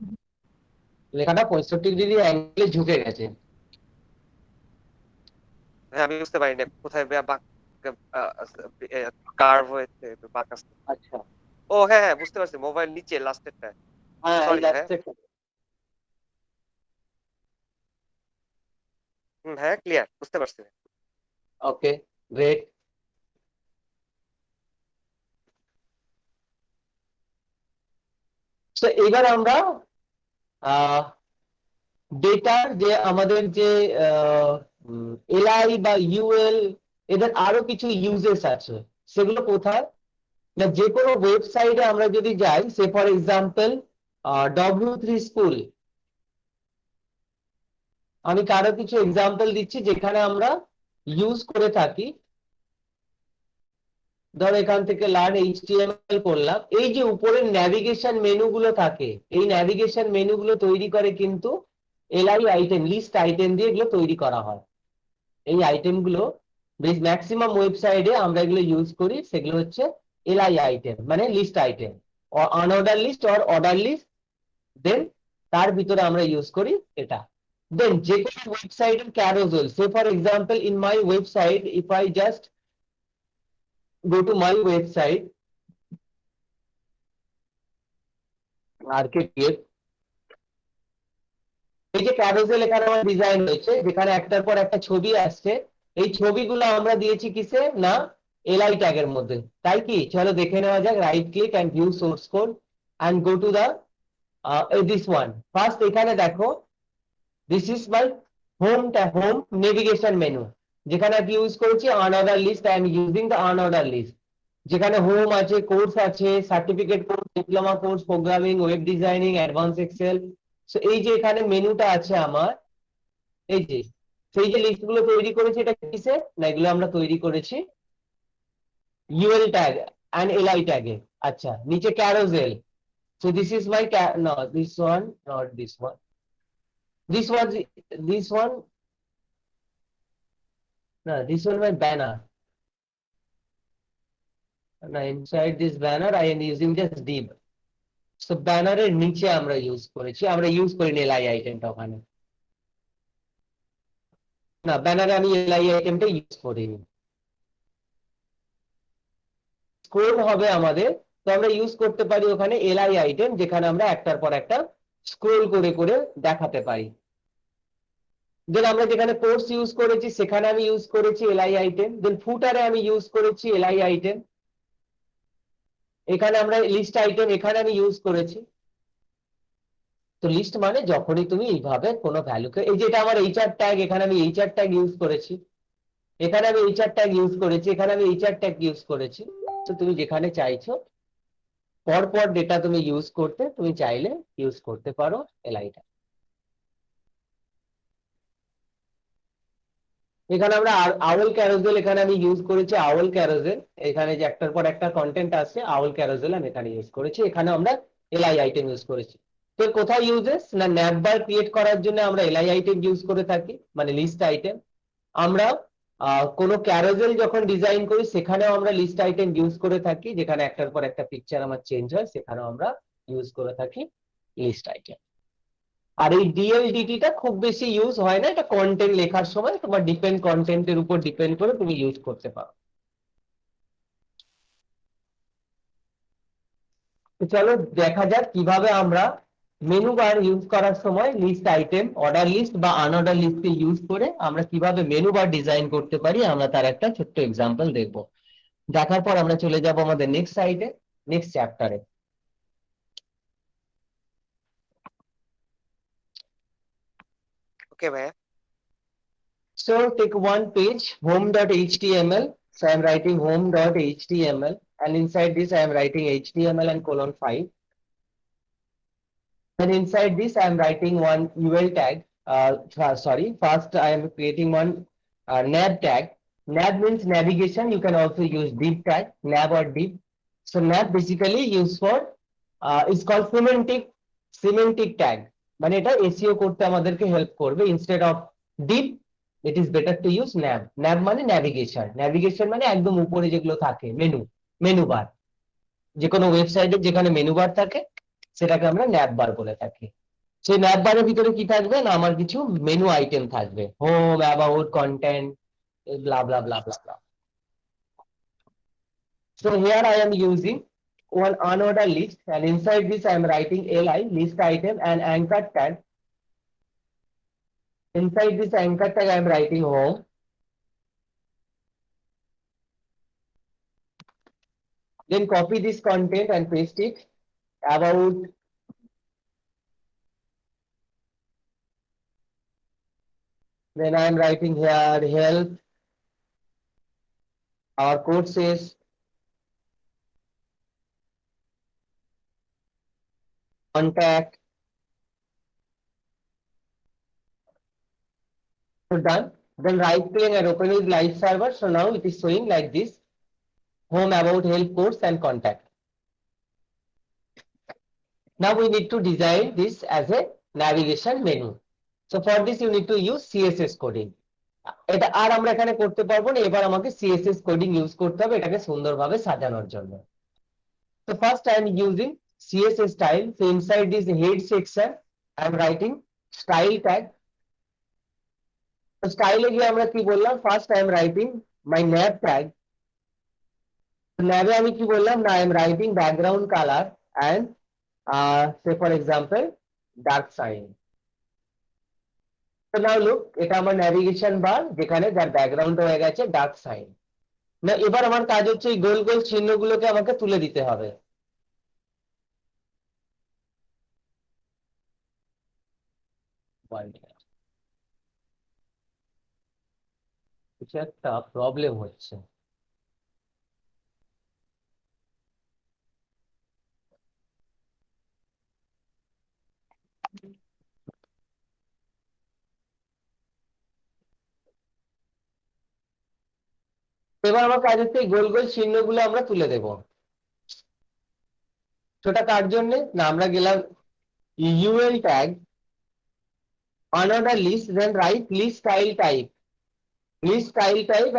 লেখাটা 65 ডিগ্রি অ্যাঙ্গেলে ঝুঁকে গেছে। হ্যাঁ আমি বুঝতে পারি না কোথায় কার্ভ হয়েছে বাঁকা। আচ্ছা, ও হ্যাঁ হ্যাঁ বুঝতে পারছি, মোবাইল নিচে লাস্টেরটা। হ্যাঁ এই সরি হ্যাঁ। লাস্টে। হ্যাঁ ক্লিয়ার বুঝতে পারছি। ওকে, গ্রেট। তো এবার আমরা ডেটার যে আমাদের যে এলআই বা ইউএল, এদের আরো কিছু ইউজেস আছে, সেগুলো কোথায় না, যে কোনো ওয়েবসাইটে আমরা যদি যাই, সে ফর এক্সাম্পল W3 স্কুল, আমি কারো কিছু এক্সাম্পল দিচ্ছি যেখানে আমরা ইউজ করে থাকি। ধরো এখান থেকে লার্ন HTML করলাম, এই যে উপরের ন্যাভিগেশন মেনুগুলো থাকে, এই ন্যাভিগেশন মেনুগুলো তৈরি করে কিন্তু এলআই আইটেম, লিস্ট আইটেম দিয়ে এগুলো তৈরি করা হয়। এই আইটেমগুলো বেশ ম্যাক্সিমাম ওয়েবসাইটে আমরা এগুলো ইউজ করি, সেগুলো হচ্ছে এলআই আইটেম মানে list item, unorder list or order list. Then তার ভিতরে আমরা ইউজ করি এটা। দেন যে কোনো ওয়েবসাইটের carousel, say for example in my website, if I just go to my website architect, এই যে ক্যারোজেল এখানে আমার ডিজাইন হয়েছে, যেখানে একটার পর একটা ছবি আসছে, এই ছবিগুলো আমরা দিয়েছি কিসে না, এলআই ট্যাগের মধ্যে। তাই কি, চলো দেখে নেওয়া যাক। Right click and view source code and go to the this one. First এখানে দেখো, this is my home navigation menu, যেখানে আমি ইউজ করেছি unorder list. I am using the unorder list, যেখানে হোম আছে, কোর্স আছে, certificate course, diploma course, programming, web designing, advance Excel. সো এই যে এখানে মেনুটা আছে আমার, এই যে সেই যে লিস্ট গুলো তৈরি করেছি, এটা কিসে না, এগুলো আমরা তৈরি করেছি ইউএল ট্যাগ এন্ড এলআই ট্যাগে। আচ্ছা, নিচে carousel, so this is my no this one, not this one, this one, this one, no, this one my banner. Now inside this banner I am using just div. So banner এর নিচে আমরা use করেছি, আমরা use করিনি LI আইটেমটা ওখানে। না, ব্যানারে আমি এলআই আইটেমটা ইউজ করিনি। স্ক্রোল হবে আমাদের, তো আমরা ইউজ করতে পারি ওখানে এলআই আইটেম, যেখানে আমরা একটার পর একটা স্ক্রোল করে করে দেখাতে পারি। দেন আমরা যেখানে কোর্স ইউজ করেছি সেখানে আমি ইউজ করেছি এলআই আইটেম। দেন ফুটারে আমি ইউজ করেছি এলআই আইটেম। এখানে আমরা লিস্ট আইটেম এখানে আমি ইউজ করেছি। তো লিস্ট মানে যখনই তুমি এইভাবে কোনো ভ্যালুকে, এই যে এটা আমার এইচআর ট্যাগ, এখানে আমি এইচআর ট্যাগ ইউজ করেছি, এখানে আমি এইচআর ট্যাগ ইউজ করেছি, এখানে আমি এইচআর ট্যাগ ইউজ করেছি। তো তুমি যেখানে চাইছো পরপর ডেটা তুমি ইউজ করতে, তুমি চাইলে ইউজ করতে পারো এলআইটা। এখানে আমরা আউল ক্যারোজেল, এখানে আমি ইউজ করেছি আউল ক্যারোজেল, এখানে যে একটার পর একটা কন্টেন্ট আসছে, আউল ক্যারোজেল আমি এখানে ইউজ করেছি, এখানে আমরা এলআই আইটেম ইউজ করেছি। তো কোথায় ইউজেস না, ন্যাভবার ক্রিয়েট করার জন্য আমরা এলআই আইটেম ইউজ করে থাকি, মানে লিস্ট আইটেম। আমরা কোনো ক্যারোজেল যখন ডিজাইন করি সেখানেও আমরা লিস্ট আইটেম ইউজ করে থাকি, যেখানে একটার পর একটা পিকচার আমার চেঞ্জ হয়, সেখানেও আমরা ইউজ করে থাকি লিস্ট আইটেম। আর এই ডিএলডিটিটা খুব বেশি ইউজ হয় না, এটা কন্টেন্ট লেখার সময় তোমার কন্টেন্টের উপর ডিপেন্ড করে তুমি ইউজ করতে পারো। তো চলো দেখা যাক কিভাবে আমরা মেনু বার ইউজ করার সময় লিস্ট আইটেম, অর্ডার লিস্ট বা আনঅর্ডার লিস্টকে ইউজ করে আমরা কিভাবে মেনু বার ডিজাইন করতে পারি আমরা তার একটা ছোট্ট এক্সাম্পল দেখব। দেখার পর আমরা চলে যাব আমাদের নেক্সট সাইডে, নেক্সট চ্যাপ্টারে। ওকে ভাইয়া। So take one page, home.html. So I am writing home.html, and inside this I am writing HTML and :5. And inside this I am writing one UL tag. Sorry, first I am creating one nav tag. Nav means navigation. You can also use div tag, nav or div. So nav basically used for is called semantic tag. মানে এটা SEO করতে আমাদেরকে help করবে। Instead of div it is better to use nav. Nav মানে navigation. Navigation মানে একদম উপরে যেগুলো থাকে মেনু বার। যে কোনো ওয়েবসাইটে যেখানে মেনু বার থাকে সেটাকে আমরা ন্যাব বার বলে থাকি। সেই ন্যাব বারের ভিতরে কি থাকবে না, আমার কিছু মেনু আইটেম থাকবে, home, about, content, blah blah blah blah blah. So here I am using one unordered list, and inside this I am writing li, list item, and anchor tag. Inside this anchor tag I am writing home. Then copy this content and paste it. About, then I am writing here help, our courses, contact. So done. Then right click and open with live server. So now it is showing like this: home, about, help, course, and contact. Now we need to design this as a navigation menu. So for this you need to use CSS coding. এটা আর আমরা এখানে করতে পারবো না, এবার আমাকে CSS coding use করতে হবে এটাকে সুন্দরভাবে সাজানোর জন্য। So first I am using CSS style. So inside this head section I am writing style tag. So style এ গিয়ে আমরা কি বললাম, first I am writing my nav tag. Nav এ আমি কি বললাম না, I am writing background color and say for example dark sign. So now look, এটা আমার navigation bar যেখানে যার ব্যাকগ্রাউন্ড হয়ে গেছে dark sign. না এবার আমার কাজ হচ্ছে এই গোল গোল চিহ্নগুলোকে আমাকে তুলে দিতে হবে। কিছু একটা প্রবলেম হচ্ছে। এবার আমার কাজ হচ্ছে এই গোল গোল চিহ্নগুলো আমরা তুলে দেব। সেটা কার জন্য না, আমরা গেলাম UL tag, another list, then write list style type,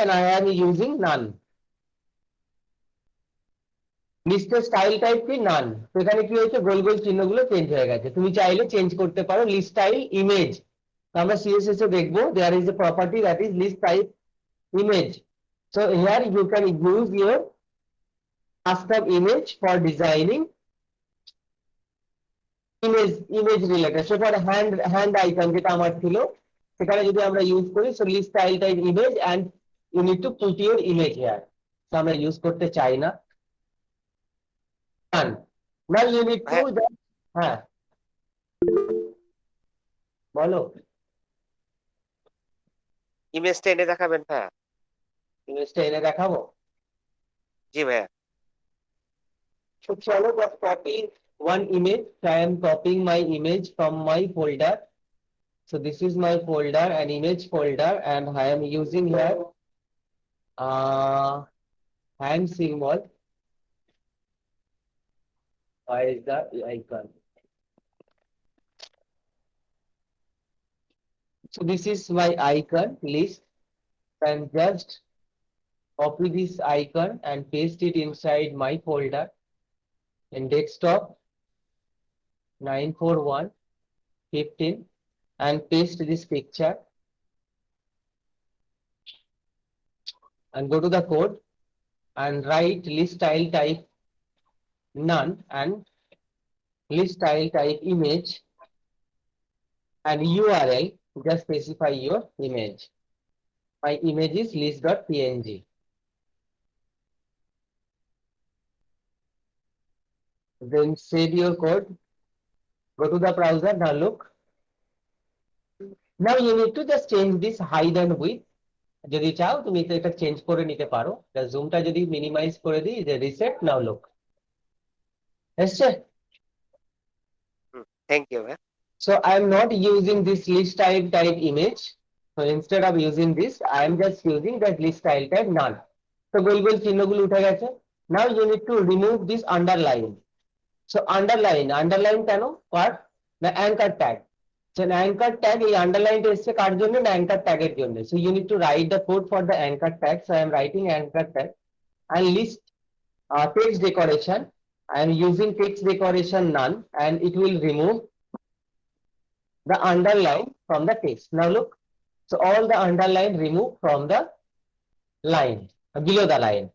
and I am using none. লিস্টের স্টাইল টাইপ কি নান। তো এখানে কি হয়েছে, গোল গোল চিহ্নগুলো চেঞ্জ হয়ে গেছে। তুমি চাইলে চেঞ্জ করতে পারো লিস্ট স্টাইল ইমেজ। আমরা CSS এ দেখবো there is a property that is list type image. So here you can use your custom image for designing image related. So for hand icon যেটা আমার ছিল সেখানে যদি আমরা ইউজ করি, so list style type image and you need to put your image here. So আমরা use করতে চাই না। Now you need to just, হ্যাঁ বলো। ইমেজটা এনে দেখাবেন ভাইয়া? ইমেজটা এনে দেখাবো? জি ভাইয়া। So chalo, just copy one image. So I am copying my image from my folder. So this is my folder, an image folder, and I am using here hand symbol. Why is the icon? So this is my icon list, and just copy this icon and paste it inside my folder in desktop 94115 and paste this picture and go to the code and write list style type none and list style type image and URL, just specify your image. My image is list.png. Then save your code. Go to the browser. Now look. Now you need to just change this height and width. যদি চাও তুমি এটা change করে নিতে পারো। জুমটা যদি minimise করে দিই, যে রিসেট, নাও লুক এসছে। থ্যাংক ইউ ভাই। So I am not using this list type image. So instead of using this, I am just using that list style type none. So গোলগোল চিহ্নগুলো উঠে গেছে। Now you need to remove this underline. So underline কেন? What? The anchor tag. So an anchor tag, এই underline এসছে কার জন্য? না anchor tag এর জন্য। So you need to write the code for the anchor tag. So I am writing anchor tag and list text decoration. I am using text decoration none, and it will remove the underline from the text. Now look, so all the underline removed from the line, below the line.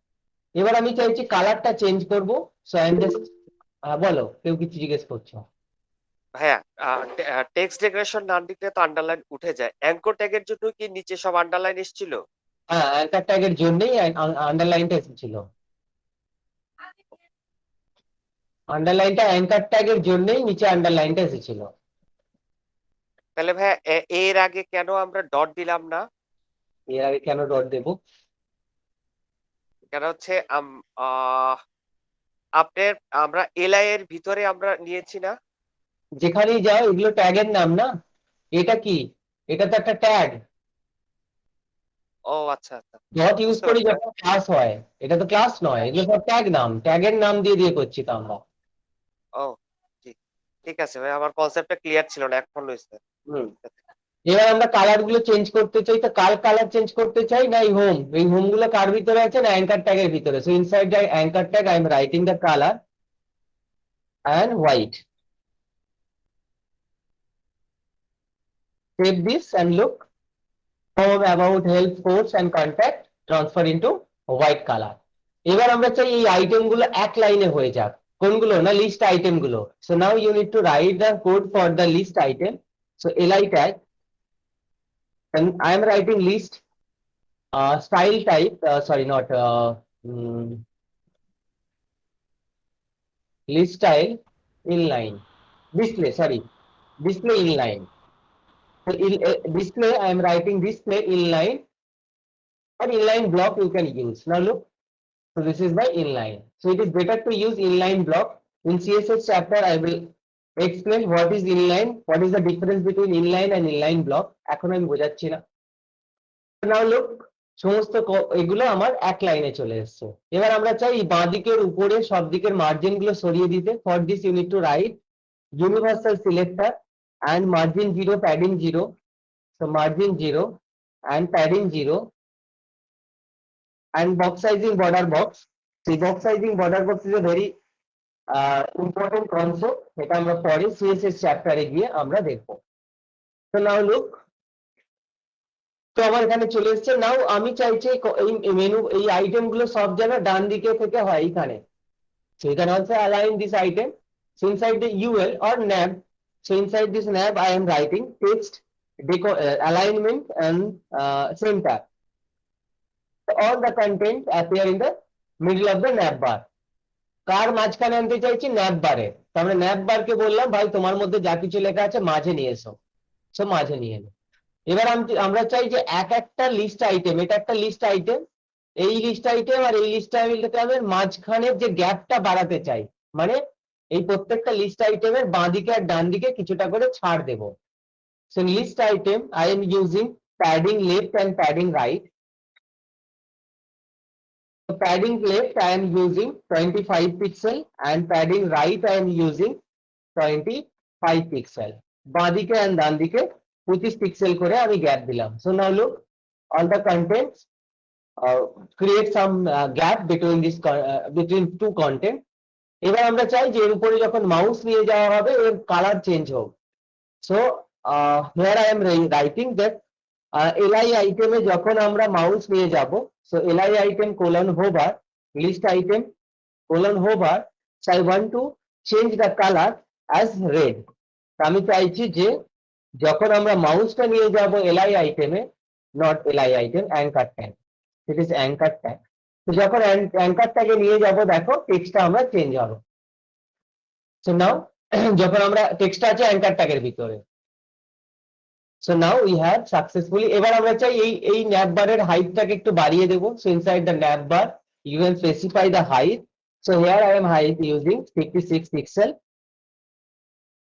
এবার আমি চাইছি কালারটা change করব। So I am just বলো, কেউ কিছু জিজ্ঞেস করছো? ভাইয়া টেক্সট ডেকোরেশন নাম দিলে তো আন্ডারলাইন উঠে যায়, অ্যাঙ্কর ট্যাগের জন্য কি নিচে সব আন্ডারলাইন এসেছিল? হ্যাঁ, অ্যাঙ্কার ট্যাগের জন্যই আন্ডারলাইনটা এসেছিল। আন্ডারলাইনটা অ্যাঙ্কার ট্যাগের জন্যই নিচে আন্ডারলাইনটা এসেছিল। তাহলে ভাইয়া এর আগে কেন আমরা ডট দিলাম না? এর আগে কেন ডট দেব? কেন হচ্ছে আপনার আমরা এলআই এর ভিতরে আমরা নিয়েছি না? যেখানেই যাও এগুলো ট্যাগের নাম না। এটা কি? এটা তো একটা ট্যাগ। ও আচ্ছা আচ্ছা, ডট ইউজ করি যখন ক্লাস হয়, এটা তো ক্লাস নয়, এগুলো সব ট্যাগ নাম, ট্যাগের নাম দিয়ে করছি তো আমরা। ও ঠিক আছে ভাই, আমার কনসেপ্টটা ক্লিয়ার ছিল না, এখন হয়েছে। এবার আমরা কালার গুলো চেঞ্জ করতে চাই, তো কালার চেঞ্জ করতে চাই না এই হোম গুলো কার ভিতরে আছে? না অ্যাঙ্কার ট্যাগের ভিতরে। So inside the anchor tag I am writing the colour and white. Save this and look. Home, about, help, course and contact transfer into white color. এবার আমরা চাই এই আইটেম গুলো এক লাইনে হয়ে যাক। কোনগুলো? না লিস্ট আইটেম গুলো। So now you need to write the code for the list item. So li tag, and I am writing list style type, sorry, not list style inline display, sorry, display inline. So display, I am writing display inline, or inline block you can use. Now look, so this is my inline. So it is better to use inline block. In CSS chapter I will explain what is inline, what is the difference between inline and inline block. এখন আমি বোঝাচ্ছি না। Now look, সমস্ত এগুলো আমার এক লাইনে চলে এসেছে। এবার আমরা চাই বাঁ দিকের উপরে সব দিকের মার্জিন গুলো সরিয়ে দিতে। For this you need to write universal selector and margin 0, padding 0. So margin 0 and padding 0 and box sizing border box. The box sizing border box is a very important concept. এটা আমরা পরে CSS চ্যাপ্টারে গিয়ে আমরা দেখব। So now look, তো আমার এখানে চলে এসেছে। নাও আমি চাইছি এই মেনু, এই আইটেম গুলো সব যেন ডান দিকে থেকে হয় এইখানে। So you can also align this item. So inside the UL or nav, so inside this nav I am writing text alignment and center. So all the content appear in the middle of the nav bar. কার মাঝখানে আনতে চাইছি? nav বারে। তাহলে nav বারকে বললাম ভাই তোমার মধ্যে যা কিছু লেখা আছে মাঝে নিয়ে এসো। সো মাঝে নিয়ে এলো। এবার আমরা চাই যে একটা লিস্ট আইটেম, এটা একটা লিস্ট আইটেম, এই লিস্ট আইটেম আর এই লিস্ট আইটেমের মাঝখানে যে গ্যাপটা বাড়াতে চাই, মানে এই প্রত্যেকটা লিস্ট আইটেমের বাঁ দিকে আর ডান দিকে কিছুটা করে ছাড় দেব। So list item I am using padding left and padding right. Padding left I am using 25 pixel and padding right I am using 25 pixel. বাঁ দিকে and ডান দিকে 25 পিক্সেল করে আমি গ্যাপ দিলাম। So now look, all the contents create some gap between this between two content. এবার আমরা চাই যে এর উপরে যখন মাউস নিয়ে যাওয়া হবে এর কালার চেঞ্জ হোক। So here I am writing that li আইটেমে যখন আমরা মাউস নিয়ে যাব, so li item colon hover, list item colon hover, so I want to change the color as red. আমি চাইছি যে যখন আমরা মাউসটা নিয়ে যাব এলআই আইটেমে, not LI item, anchor tag, it is anchor tag. তো যখন অ্যাঙ্কার ট্যাগে নিয়ে যাব দেখো টেক্সটটা আমরা চেঞ্জ হবে। সো নাও যখন আমরা টেক্সটটা আছে অ্যাঙ্কার ট্যাগের ভিতরে, so now we have successfully, এবার আমরা চাই এই ন্যাপ বারের হাইটটাকে একটু বাড়িয়ে দেবো। So inside the nap bar you can specify the height. So here I am height using 56 pixel.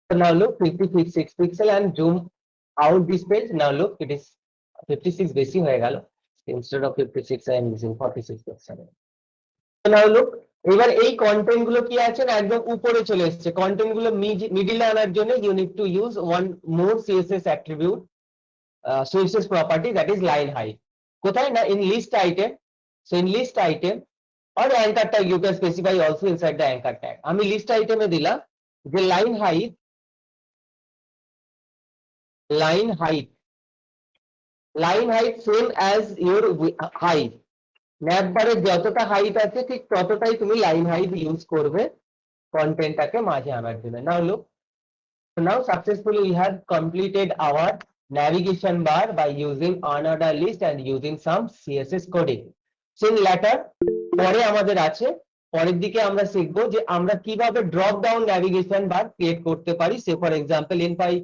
So now look 56 pixel and zoom out this page. Now look, it is 56 বেশি হয়ে গেল, instead of 56 I am using 46 pixel. So now look, এবার এই content গুলো কি আছে না একদম উপরে চলে এসেছে। কন্টেন্ট গুলো মিডিলে আনার জন্য you need to use one more CSS attribute, CSS property, that is line height. কোথায় না in list item. So in list item or anchor tag you can specify also inside the anchor tag. আমি list item এ দিলাম যে line height same as your height. Nap বারে যতটা height আছে ঠিক ততটাই তুমি লাইন হাইট ইউজ করবে কন্টেন্টটাকে মাঝে আনার জন্য। নাও look, now successfully we have completed our navigation bar by using unordered list and using some CSS coding. Sin later পরে আমাদের আছে, পরের দিকে আমরা শিখবো যে আমরা কিভাবে drop down navigation bar create করতে পারি। Say for example in my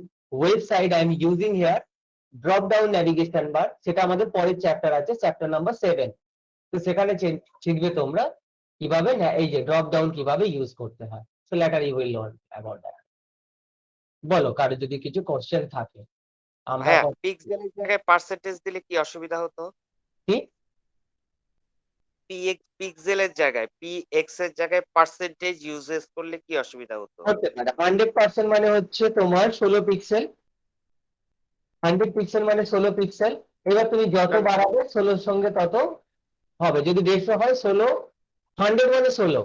website I am using here drop down navigation bar, সেটা আমাদের পরের চ্যাপ্টার আছে, চ্যাপ্টার নাম্বার 7। তো সেখানে শিখবে তোমরা কিভাবে এই যে ড্রপ ডাউন কিভাবে ইউজ করতে হয়। So later you will learn about that. বলো কারো যদি কিছু কোশ্চেন থাকে। আমরা হ্যাঁ, পিক্সেলের জায়গায় পার্সেন্টেজ দিলে কি অসুবিধা হতো? কি পিক্সেলের জায়গায় পিএক্স এর জায়গায় পার্সেন্টেজ ইউজেস করলে কি অসুবিধা হতো? হতে পারে 100% মানে হচ্ছে তোমার 16 পিক্সেল, 100 পিক্সেল মানে 16 পিক্সেল। এবার তুমি যত বাড়াবে 16 এর সঙ্গে তত হবে। যদি 150 হয় 16, 100 মানে 16।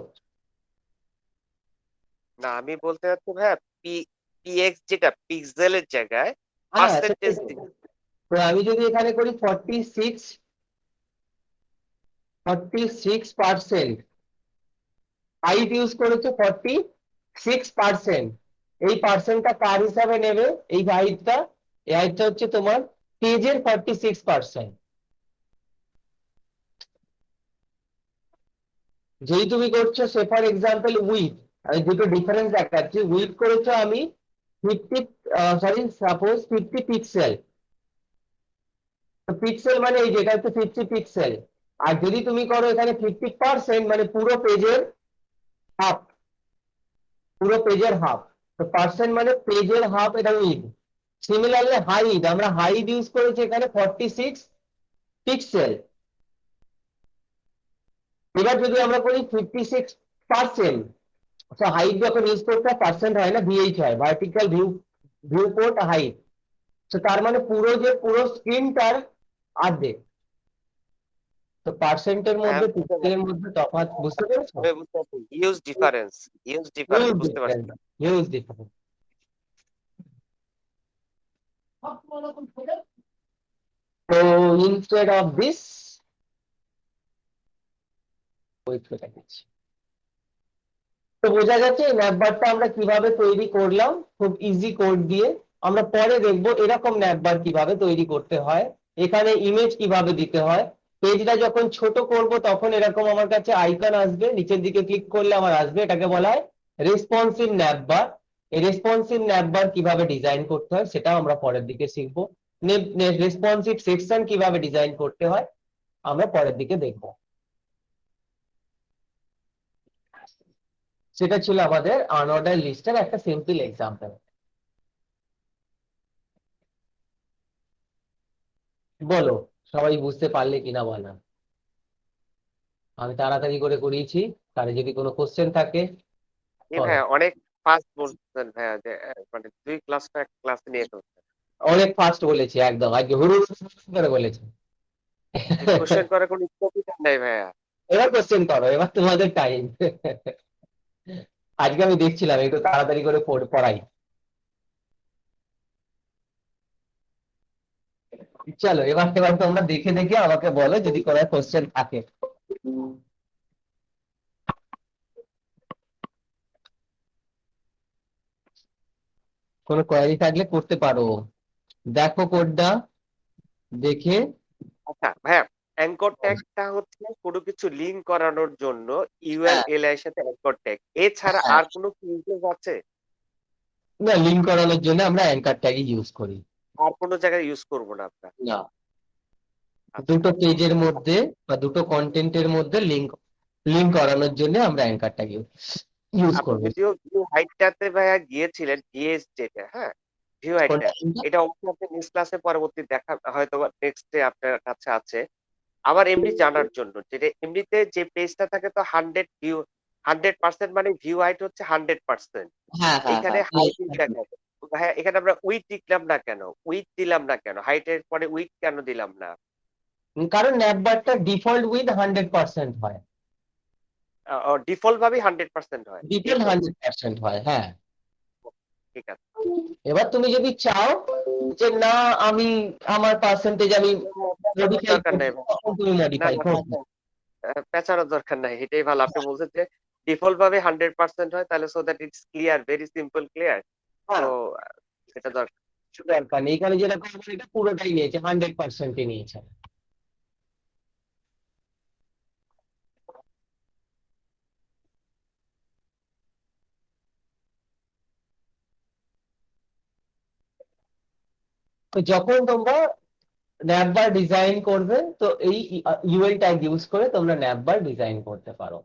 না, আমি বলতে চাচ্ছি ভাইয়া পিএক্স যেটা পিক্সেলের জায়গায় হ্যাঁ, পার্সেন্টেজ দিলে তো আমি যদি এখানে করি 46% হাইট ইউজ করেছে 46%। এই পার্সেন্টটা কার হিসাবে নেবে? এই হাইটটা, এই হাইটটা হচ্ছে তোমার পেজের 46%। যেই তুমি করছো সে ফর এক্সাম্পল উইথ, আমি দুটো ডিফারেন্স দেখাচ্ছি। উইথ করেছো আমি 50 পিক্সেল, পিক্সেল মানে এই যেটা হচ্ছে 50 পিক্সেল। আর যদি তুমি করো এখানে 50% মানে পুরো পেজের হাফ, পুরো পেজের হাফ। তো পার্সেন্ট মানে পেজের হাফ, এটা উইথ। সিমিলারলি হাইট, আমরা হাইট ইউজ করেছি এখানে 46 পিক্সেল। এবার যদি আমরা করি 56%, হাইট যখন ইউজ করতে হয় পার্সেন্ট হয় না, ভিএইচ হয়, ভার্টিক্যাল ভিউ পোর্ট হাইট। তো তার মানে পুরো স্ক্রিনটার অর্ধেক। তো পার্সেন্টের মধ্যে পিক্সেলের মধ্যে তফাৎ বুঝতে পেরেছো? ইউজ ডিফারেন্স বুঝতে পারছি। Huge difference. তো ইনস্টেড অফ দিস তো বোঝা যাচ্ছে এই ন্যাপবারটা আমরা কিভাবে তৈরি করলাম, খুব ইজি কোড দিয়ে। আমরা পরে দেখবো এরকম ন্যাপবার কিভাবে তৈরি করতে হয়, এখানে ইমেজ কিভাবে দিতে হয়। পেজটা যখন ছোট করব তখন এরকম আমার কাছে আইকন আসবে, নিচের দিকে ক্লিক করলে আমার আসবে, এটাকে বলা হয় রেসপন্সিভ ন্যাপবার। এই রেসপন্সিভ ন্যাপবার কিভাবে ডিজাইন করতে হয় সেটাও আমরা পরের দিকে শিখবো। রেসপন্সিভ সেকশন কিভাবে ডিজাইন করতে হয় আমরা পরের দিকে দেখবো। সেটা ছিল আমাদের আনঅর্ডার লিস্টের একটা সিম্পল এক্সাম্পল। বলো সবাই বুঝতে পারলে কিনা বলো। আমি তাড়াতাড়ি করে করিয়েছি, তাহলে যদি কোনো কোশ্চেন থাকে। হ্যাঁ, অনেক ফাস্ট বলছেন ভাইয়া, যে মানে 2 ক্লাসটা এক ক্লাসে নিয়ে ফেলছেন। অনেক ফাস্ট বলেছি, একদম আজকে হুড় করে বলেছি। কোশ্চেন করার কোনো স্কোপই নাই ভাইয়া। এবার কোশ্চেন করো, এবার তোমাদের টাইম। আজকে আমি দেখছিলাম একটু তাড়াতাড়ি করে পড়াই। চলো এবার তোমরা দেখে দেখে আমাকে বলো যদি কোনো কোশ্চেন থাকে। কোনো কোয়ারি থাকলে করতে পারো। দেখো কোডটা দেখে। আচ্ছা ভাইয়া, অ্যাঙ্কর ট্যাগটা হচ্ছে কোনো কিছু লিঙ্ক করানোর জন্য ইউএল হ্যাঁ, এলআই এর সাথে অ্যাঙ্কর ট্যাগ, এছাড়া হ্যাঁ। আর কোনো কি ইউজেস আছে? না, লিঙ্ক করানোর জন্য আমরা অ্যাঙ্কার ট্যাগই ইউজ করি। আর কোনো জায়গায় ইউজ করব না আমরা? না, আচ্ছা দুটো পেজের মধ্যে বা দুটো কন্টেন্টের মধ্যে লিঙ্ক লিঙ্ক করানোর জন্য আমরা অ্যাঙ্কার ট্যাগ ইউজ আপনি করব। যদিও ভিউ হাইটটাতে ভাইয়া গিয়েছিলেন, ভিএস যেটা, হ্যাঁ, ভিউ হাইটটা, কোনটা কোনটা? এটা অবশ্যই আপনি নেক্সট ক্লাসে পরবর্তী দেখা হয়তো নেক্সট ডে আপনার কাছে আছে। আমার এমনি জানার জন্য যেটা এমনিতে যে পেজটা থাকে তো 100% মানে ভিউ হাইট হচ্ছে 100%। হ্যাঁ, হ্যাঁ, এইখানে হ্যাঁ, হাইটিং দেখেন। ভাইয়া এখানে আমরা উইডথ দিলাম না কেন? উইডথ দিলাম না কেন? হাইটের পরে উইডথ কেন দিলাম না? কারণ ন্যাপবারটা ডিফল্ট উইথ 100% হয়। ডিফল্ট ভাবেই 100% হয়। এই ডিফল্ট তো? 100% হয়, হ্যাঁ। ঠিক আছে। এবার তুমি যদি চাও যে না, আমি আমার পার্সেন্টেজ আমি পেঁচানোর মডিফাই দরকার করবো, নাই ভাই। তখন তুমি না, মডিফাই না, করবে। পেঁচানোর দরকার নাই। এটাই ভালো। আপনি বলছেন যে ডিফল্ট ভাবে 100% হয়, তাহলে so that it's clear, very simple clear. তো হ্যাঁ, এটা দরকার। দরকার নেই। এখানে যেটা করবেন এটা পুরোটাই নিয়েছে, 100% নিয়েছে। তো যখন তোমরা ন্যাপবার ডিজাইন করবে, তো এই ইউএল ট্যাগ ইউজ করে তোমরা ন্যাপবার ডিজাইন করতে পারো।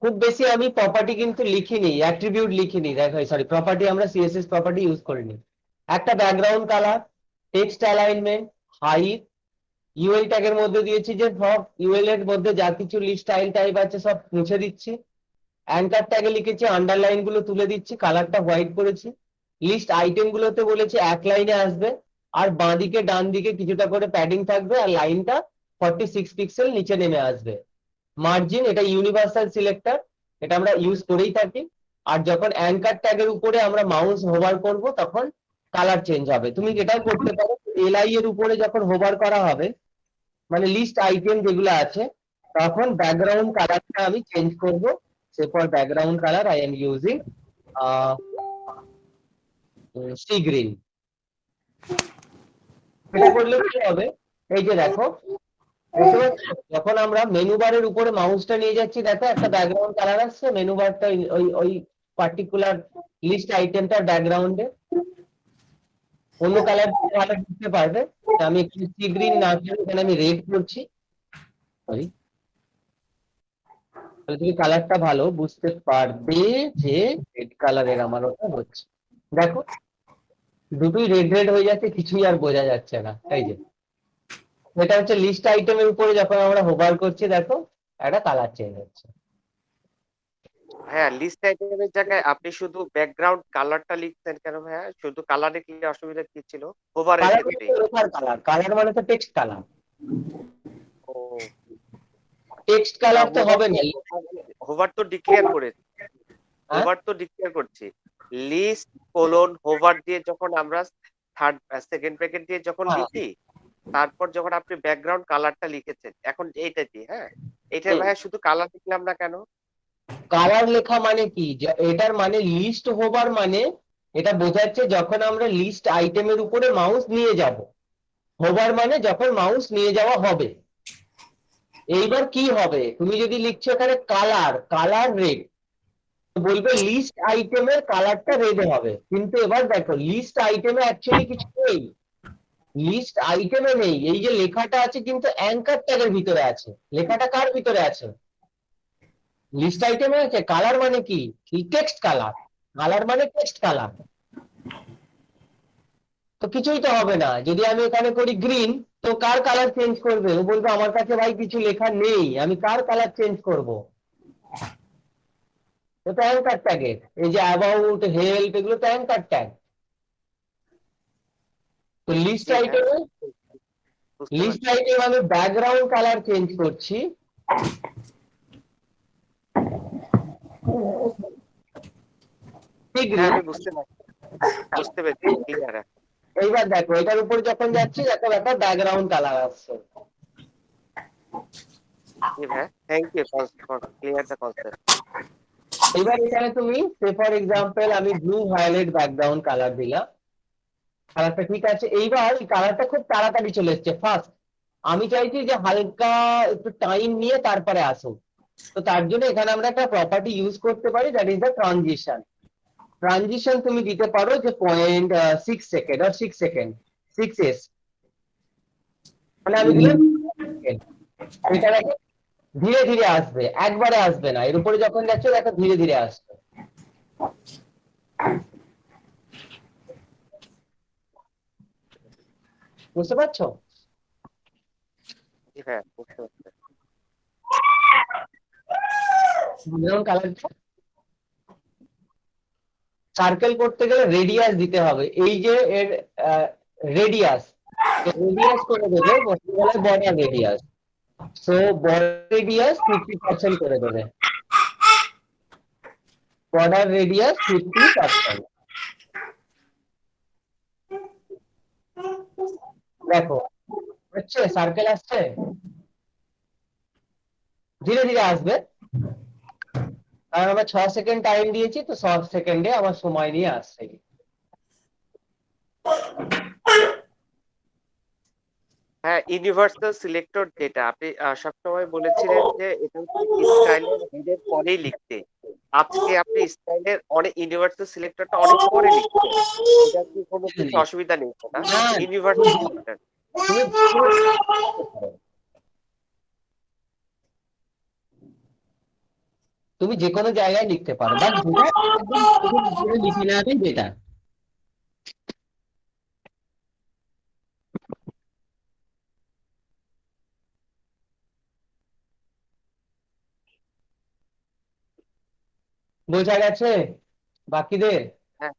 খুব বেশি আমি প্রপার্টি কিন্তু লিখিনি, অ্যাট্রিবিউট লিখিনি। দেখো, সরি, প্রপার্টি আমরা সিএসএস প্রপার্টি ইউজ করিনি। একটা background colour, text alignment, height, UL ট্যাগের মধ্যে দিয়েছি যে সব ইউএল এর মধ্যে যা কিছু লিস্ট স্টাইল টাইপ আছে সব মুছে দিচ্ছি। অ্যাঙ্কার ট্যাগে লিখেছি, আন্ডারলাইন গুলো তুলে দিচ্ছি, কালারটা হোয়াইট করেছি। লিস্ট আইটেম গুলোতে বলেছি এক লাইনে আসবে, আর বাঁদিকে ডান দিকে কিছুটা করে প্যাডিং থাকবে, আর লাইনটা 46 পিক্সেল নিচে নেমে আসবে। মার্জিন, এটা ইউনিভার্সাল সিলেক্টর, এটা আমরা ইউজ করেই থাকি। আর যখন অ্যাঙ্কার ট্যাগের উপরে আমরা মাউস হোভার করব তখন কালার চেঞ্জ হবে। তুমি এটাও করতে পারো, এলআই এর উপরে যখন হোভার করা হবে, মানে লিস্ট আইটেম যেগুলো আছে, তখন ব্যাকগ্রাউন্ড কালারটা আমি চেঞ্জ করব। Say for background colour I am using sea green. এটা করলে কি হবে, এই যে দেখো, বুঝতে পারছো? যখন আমরা মেনু বারের উপরে মাউসটা নিয়ে যাচ্ছি, দেখো একটা ব্যাকগ্রাউন্ড কালার আসছে মেনু বারটা, ওই ওই পার্টিকুলার লিস্ট আইটেমটার ব্যাকগ্রাউন্ডে অন্য কালার ভালো বুঝতে পারবে। আমি একটু সি গ্রিন না করে এখানে আমি রেড করছি, সরি। তাহলে তুমি কালারটা ভালো বুঝতে পারবে যে রেড কালারের আমার ওটা হচ্ছে। দেখো, দুটোই রেড রেড হয়ে যাচ্ছে, কিছুই আর বোঝা যাচ্ছে না। এই যে এটা হচ্ছে লিস্ট আইটেমের উপরে যখন আমরা হোভার করছি, দেখো একটা কালার চেঞ্জ হচ্ছে। হ্যাঁ, লিস্ট আইটেমের জায়গায় আপনি শুধু ব্যাকগ্রাউন্ড কালারটা লিখছেন কেন ভাইয়া? শুধু কালার লিখলে অসুবিধা কি ছিল? ওভারের কালার মানে ক্ষেত্রে। তো লেখার কালার, কালার মানে তো টেক্সট কালার। ও, টেক্সট না, কালার তো হোভার হবে তো না। হোভার তো ডিক্লেয়ার করেছি। হ্যাঁ, হোভার তো ডিক্লেয়ার করছি। লিস্ট কোলন হোভার দিয়ে যখন আমরা থার্ড সেকেন্ড ব্র্যাকেট দিয়ে যখন হ্যাঁ। লিখি, তারপর যখন আপনি ব্যাকগ্রাউন্ড কালারটা লিখেছেন, এখন এইটা দিয়ে, হ্যাঁ, এটা ভাইয়া শুধু কালার লিখলাম না কেন? কালার লেখা মানে কি, এটার মানে লিস্ট হোভার মানে এটা বোঝাচ্ছে যখন আমরা লিস্ট আইটেমের উপরে মাউস নিয়ে যাব। হোভার মানে যখন মাউস নিয়ে যাওয়া হবে। এইবার কি হবে, তুমি যদি লিখছো এখানে কালার, কালার রেড, বলবে লিস্ট আইটেমের কালারটা রেড হবে। কিন্তু এবার দেখো, লিস্ট আইটেমে অ্যাকচুয়ালি কিছু নেই, লিস্ট আইটেমে নেই। এই যে লেখাটা আছে কিন্তু অ্যাঙ্কার ট্যাগের ভিতরে আছে। লেখাটা কার ভিতরে আছে? লিস্ট আইটেমে আছে। কালার মানে কি, টেক্সট কালার। কালার মানে টেক্সট কালার। তো কিছুই তো হবে না যদি আমি এখানে করি গ্রিন। তো কার কালার চেঞ্জ করবে? ও বলবে আমার কাছে ভাই কিছু লেখা নেই, আমি কার কালার চেঞ্জ করব? এটা অ্যাঙ্কার ট্যাগের। এই যে অ্যাবাউট, হেল্প, এগুলো তো অ্যাঙ্কার ট্যাগ। তো লিস্ট জি হ্যাঁ, আইটেমে, বুঝতে লিস্ট পারছি। আইটেম আমি ব্যাকগ্রাউন্ড কালার চেঞ্জ করছি। ঠিক হ্যাঁ, গ্রিন। আমি বুঝতে পেরেছি ক্লিয়ার। এইবার দেখো, এটার উপর যখন যাচ্ছি দেখো একটা ব্যাকগ্রাউন্ড কালার আসছে। জি ভাইয়া, thank you for clear the concept. এবার এখানে তুমি সে ফর এক্সাম্পল আমি ব্লু ভায়োলেট ব্যাকগ্রাউন্ড কালার দিলাম, কালারটা ঠিক আছে। এইবার এই কালারটা খুব তাড়াতাড়ি চলে এসছে ফার্স্ট, আমি চাইছি যে হালকা একটু টাইম নিয়ে তারপরে আসুক। তো তার জন্য এখানে আমরা একটা প্রপার্টি ইউজ করতে পারি, that is the transition. Transition তুমি দিতে পারো যে 0.6 সেকেন্ড আর 6 সেকেন্ড 6s, মানে আমি দিলাম 6 সেকেন্ড। এটা দেখো ধীরে ধীরে আসবে, একবারে আসবে না, এর উপরে যখন যাচ্ছে দেখো ধীরে ধীরে আসবে। বুঝতে পারছো? জি ভাইয়া, বুঝতে পারছি। যেমন কালারটা সার্কেল করতে গেলে রেডিয়াস দিতে হবে, এই যে এর রেডিয়াস, রেডিয়াস করে দেবে border radius. So border radius 50% করে দেবে, বর্ডার রেডিয়াস 50%। দেখো হচ্ছে সার্কেল আসছে, ধীরে ধীরে আসবে, কারণ আমরা 6 সেকেন্ড টাইম দিয়েছি, তো 6 সেকেন্ডে আমার সময় নিয়ে আসছে। হ্যাঁ, ইউনিভার্সাল সিলেক্টর যেটা আপনি সবসময় বলেছিলেন যে এটা হচ্ছে স্টাইলের হেডের পরেই লিখতে। আজকে আপনি স্টাইলের অনেক ইউনিভার্সাল সিলেক্টরটা অনেক পরে লিখছেন। এটা কি কোনো কিছু অসুবিধা নেই তো না? না, ইউনিভার্সাল সিলেক্টর। তুমি তুমি যে কোনো জায়গায় লিখতে পারো, বাট যেটা একদম লিখে নেওয়াটাই বেটার। বোঝা গেছে বাকিদের? হ্যাঁ,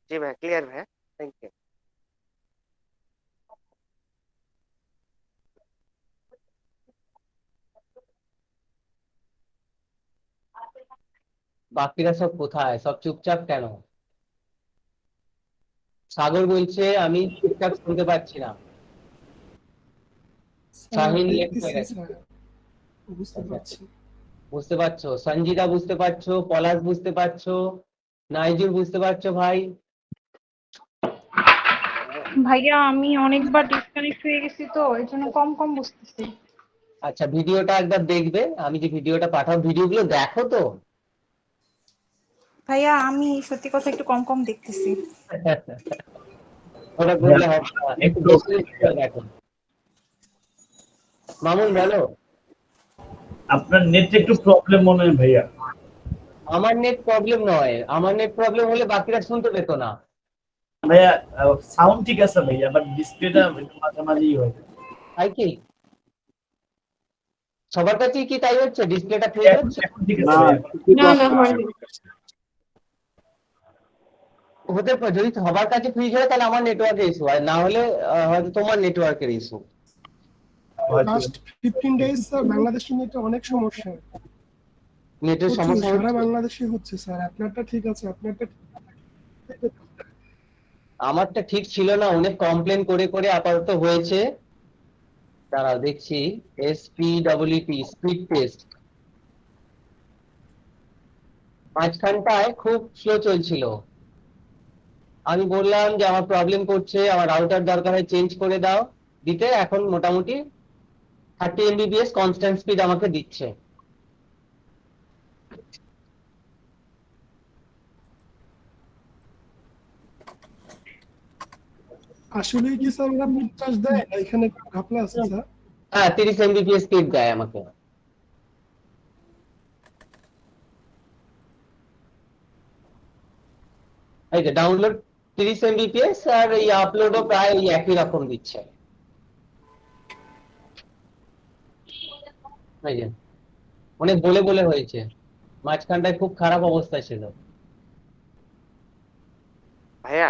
জি ভাই, ক্লিয়ার ভাই। Thank you. বাকিরা সব কোথায়, সব চুপচাপ কেন? সাগর বলছে আমি ঠিকঠাক শুনতে পাচ্ছি না। স্যার শাহিন লেট হয়ে দেখতেছি গেছে। স্যার, বুঝতে পারছি। বুঝতে পারছো? সঞ্জিতা বুঝতে পারছো, পলাশ বুঝতে পারছো, নাইজুর বুঝতে পারছো ভাই? ভাইয়া আমি অনেকবার ডিসকানেক্ট হয়ে গেছি তো এই জন্য কম কম বুঝতেছি। আচ্ছা ভিডিওটা একবার দেখবে, আমি যে ভিডিওটা পাঠাবো ভিডিওগুলো দেখো তো। ভাইয়া আমি সত্যি কথা একটু কম কম দেখতেছি। ওটা বললে হবে না, একটু বেশি বেশি করে দেখো। মামুন বলো। আপনার নেট একটু প্রবলেম মনে হয় ভাইয়া। আমার নেট প্রবলেম নয়, আমার নেট প্রবলেম হলে বাকিরা শুনতে পেতো না। ভাইয়া সাউন্ড ঠিক আছে ভাইয়া, বাট ডিসপ্লেটা মাঝামাঝি হয়। তাই কি সবার কাছেই কি তাই হচ্ছে, ডিসপ্লেটা ফ্রিজ হচ্ছে? এখন ঠিক আছে ভাইয়া। না না হয়নি। হতে পারে, যদি সবার কাছে ফ্রিজ হয় তাহলে আমার নেটওয়ার্কের ইস্যু, আর না হলে হয়তো তোমার নেটওয়ার্কের ইস্যু। লাস্ট 15 ডেজ স্যার বাংলাদেশে নেটে অনেক সমস্যা, নেটের প্রচুর, সমস্যা সারা হচ্ছে। বাংলাদেশে হচ্ছে স্যার। আপনারটা ঠিক আছে, আপনারটা আমারটা ঠিক ছিল না, অনেক কমপ্লেন করে করে আপাতত হয়েছে। দাঁড়াও দেখছি, SPWT স্পিড টেস্ট মাঝখানটায় খুব স্লো চলছিল, আমি বললাম যে আমার প্রবলেম করছে, আমার রাউটার দরকার হয় চেঞ্জ করে দাও, দিতে এখন মোটামুটি 30 MBPS কনস্ট্যান্ট স্পিড আমাকে দিচ্ছে। আসলে কি স্যার ওরা মিড দেয় না, এখানে ঘাপলা আছে স্যার। হ্যাঁ 30 MBPS স্পিড দেয় আমাকে। এই যে ডাউনলোড 30 MBPS আর এই আপলোডও প্রায় ওই একই রকম দিচ্ছে। এই যে অনেক বলে বলে হয়েছে, মাঝখানটায় খুব খারাপ অবস্থা ছিল। ভাইয়া,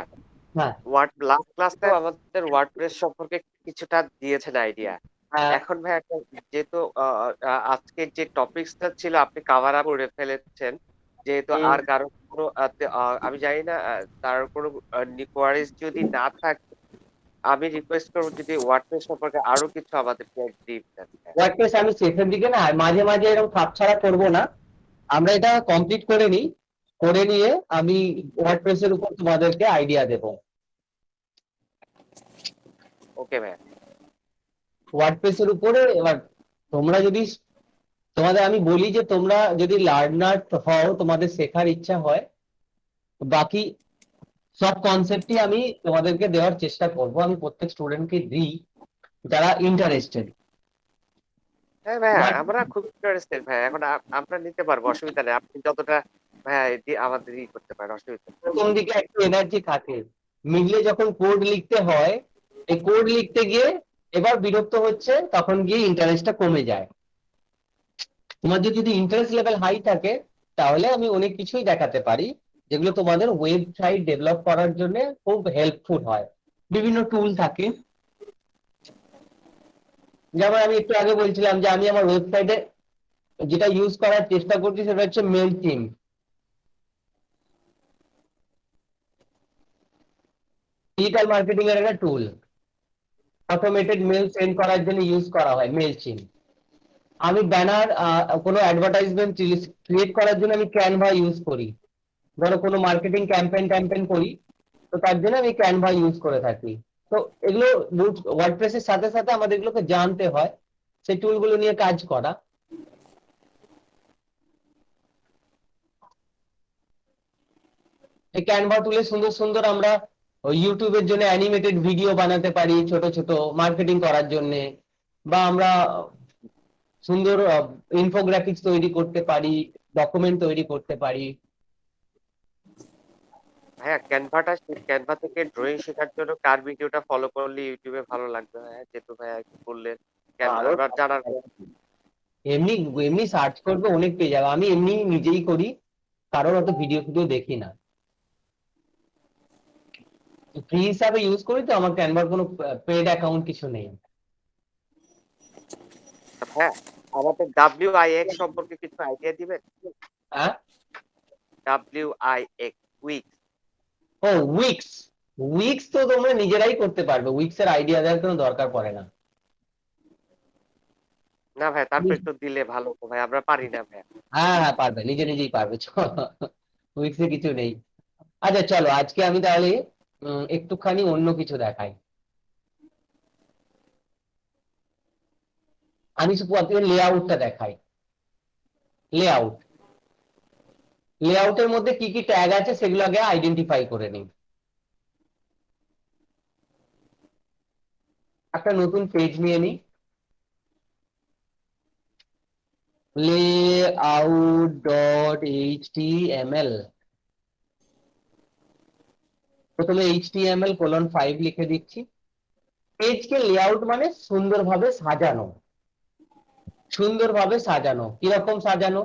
হ্যাঁ লাস্ট ক্লাসে আমাদের ওয়ার্ডপ্রেস সম্পর্কে কিছুটা দিয়েছেন আইডিয়া। হ্যাঁ এখন ভাই একটা, যেহেতু আজকের যে টপিকসটা ছিল আপনি কাভার আপ করে ফেলেছেন, যেহেতু হুম। আর কারো কোনো আমি জানি না তার কোনো কোয়ারিজ যদি না থাকে, আমি রিকোয়েস্ট করবো যদি ওয়ার্ডপ্রেস সম্পর্কে আরো কিছু আমাদেরকে ব্রিফ দেন। ওয়ার্ডপ্রেস আমি শেষের দিকে না, মাঝে মাঝে এরকম খাপ ছাড়া করবো না, আমরা এটা কমপ্লিট করে নিই, করে নিয়ে আমি ওয়ার্ডপ্রেসের উপর তোমাদেরকে আইডিয়া দেব। ওকে ভাইয়া। ওয়ার্ডপ্রেসের উপরে এবার তোমরা যদি তোমাদের আমি বলি যে তোমরা যদি লার্নার হও, তোমাদের শেখার ইচ্ছা হয়, বাকি সব কনসেপ্টই আমি তোমাদেরকে দেওয়ার চেষ্টা করব। আমি প্রত্যেক স্টুডেন্টকে দিই যারা ইন্টারেস্টেড। হ্যাঁ ভাইয়া, আমরা খুব ইন্টারেস্টেড ভাইয়া। এখন আমরা নিতে পারবো, অসুবিধা নেই। আপনি যতটা ভাইয়া আমাদের করতে পারেন, অসুবিধা নেই। প্রথম দিকে একটু এনার্জি থাকে, মিডলে যখন কোড লিখতে হয়, এই কোড লিখতে গিয়ে এবার বিরক্ত হচ্ছে, তখন গিয়ে ইন্টারেস্টটা কমে যায়। তোমার যদি ইন্টারেস্ট লেভেল হাই থাকে, তাহলে আমি অনেক কিছুই দেখাতে পারি যেগুলো তোমাদের ওয়েবসাইট ডেভেলপ করার জন্য খুব হেল্পফুল হয়। বিভিন্ন টুল থাকে, যেমন আমি একটু আগে বলছিলাম যে আমি আমার ওয়েবসাইটে যেটা ইউজ করার চেষ্টা করছি সেটা হচ্ছে মেইলচিম্প। ডিজিটাল মার্কেটিং এর একটা টুল, অটোমেটেড মেল সেন্ড করার জন্য ইউজ করা হয় মেইলচিম্প। আমি ব্যানার কোনো অ্যাডভার্টাইজমেন্ট ক্রিয়েট করার জন্য আমি ক্যানভা ইউজ করি। ধরো কোনো মার্কেটিং ক্যাম্পেইন করি, তো তার জন্য আমি ক্যানভা ইউজ করে থাকি। তো এগুলো ওয়ার্ডপ্রেসের সাথে সাথে আমাদের এগুলোকে জানতে হয়, সেই টুলগুলো নিয়ে কাজ করা। এই ক্যানভা টুলে সুন্দর সুন্দর আমরা ইউটিউবের জন্য অ্যানিমেটেড ভিডিও বানাতে পারি, ছোট ছোট মার্কেটিং করার জন্য, বা আমরা সুন্দর ইনফোগ্রাফিক্স তৈরি করতে পারি, ডকুমেন্ট তৈরি করতে পারি। হ্যাঁ, ক্যানভা থেকে ড্রয়িং শেখার জন্য কার ভিডিওটা ফলো করলে ইউটিউবে ভালো লাগবে ভাইয়া, যেহেতু ভাইয়া একটু বললেন ক্যানভা জানার। এমনি এমনি সার্চ করবে, অনেক পেয়ে যাবে। আমি এমনি নিজেই করি, কারোর অত ভিডিও দেখি না, ফ্রি হিসাবে ইউজ করি। তো আমার ক্যানভার কোনো পেড অ্যাকাউন্ট কিছু নেই। হ্যাঁ, আমাদের WIX সম্পর্কে কিছু আইডিয়া দিবেন? হ্যাঁ, WIX, উইক্স। ও উইক্স। উইক্স তো তোমরা নিজেরাই করতে পারবে, উইক্স এর আইডিয়া দেওয়ার কোনো দরকার পড়ে না। না ভাই, তারপর একটু দিলে ভালো হতো ভাই, আমরা পারি না ভাই। হ্যাঁ হ্যাঁ, পারবে, নিজেই পারবে। উইক্স এ কিছু নেই। আচ্ছা চলো, আজকে আমি তাহলে একটুখানি অন্য কিছু দেখাই। আমি লেআউটটা দেখাই। লেআউট, লেআউটের মধ্যে কি কি ট্যাগ আছে সেগুলো আগে আইডেন্টিফাই করে নিই। একটা নতুন পেজ নিয়ে নিই, layout.html। প্রথমে HTML:5 লিখে দিচ্ছি। পেজকে লেআউট মানে সুন্দরভাবে সাজানো। সুন্দরভাবে সাজানো কিরকম সাজানো?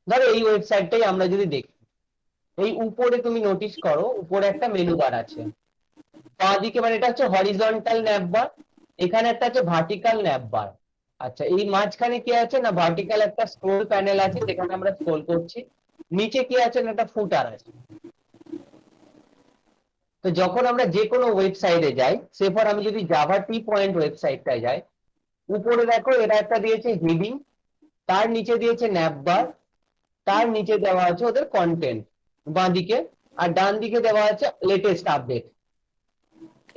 ধরো এই ওয়েবসাইটটাই আমরা যদি দেখি, এই উপরে তুমি নোটিস করো, উপরে একটা মেনু বার আছে, বাঁ দিকে, মানে এটা হচ্ছে হরিজন্টাল ন্যাপ বার, এখানে একটা আছে ভার্টিক্যাল ন্যাপ বার। আচ্ছা, এই মাঝখানে কি আছে না, ভার্টিক্যাল একটা স্ক্রোল প্যানেল আছে যেখানে আমরা স্ক্রোল করছি। নিচে কি আছে না, একটা ফুটার আছে। তো যখন আমরা যে কোনো ওয়েবসাইটে যাই, সেফর আমি যদি জাভা টি পয়েন্ট ওয়েবসাইটটায় যাই, উপরে দেখো এটা একটা দিয়েছে হেডিং, তার নিচে দিয়েছে ন্যাপ বার, তার নিচে দেওয়া আছে ওদের কন্টেন্ট বাঁ দিকে, আর ডান দিকে দেওয়া আছে লেটেস্ট আপডেট।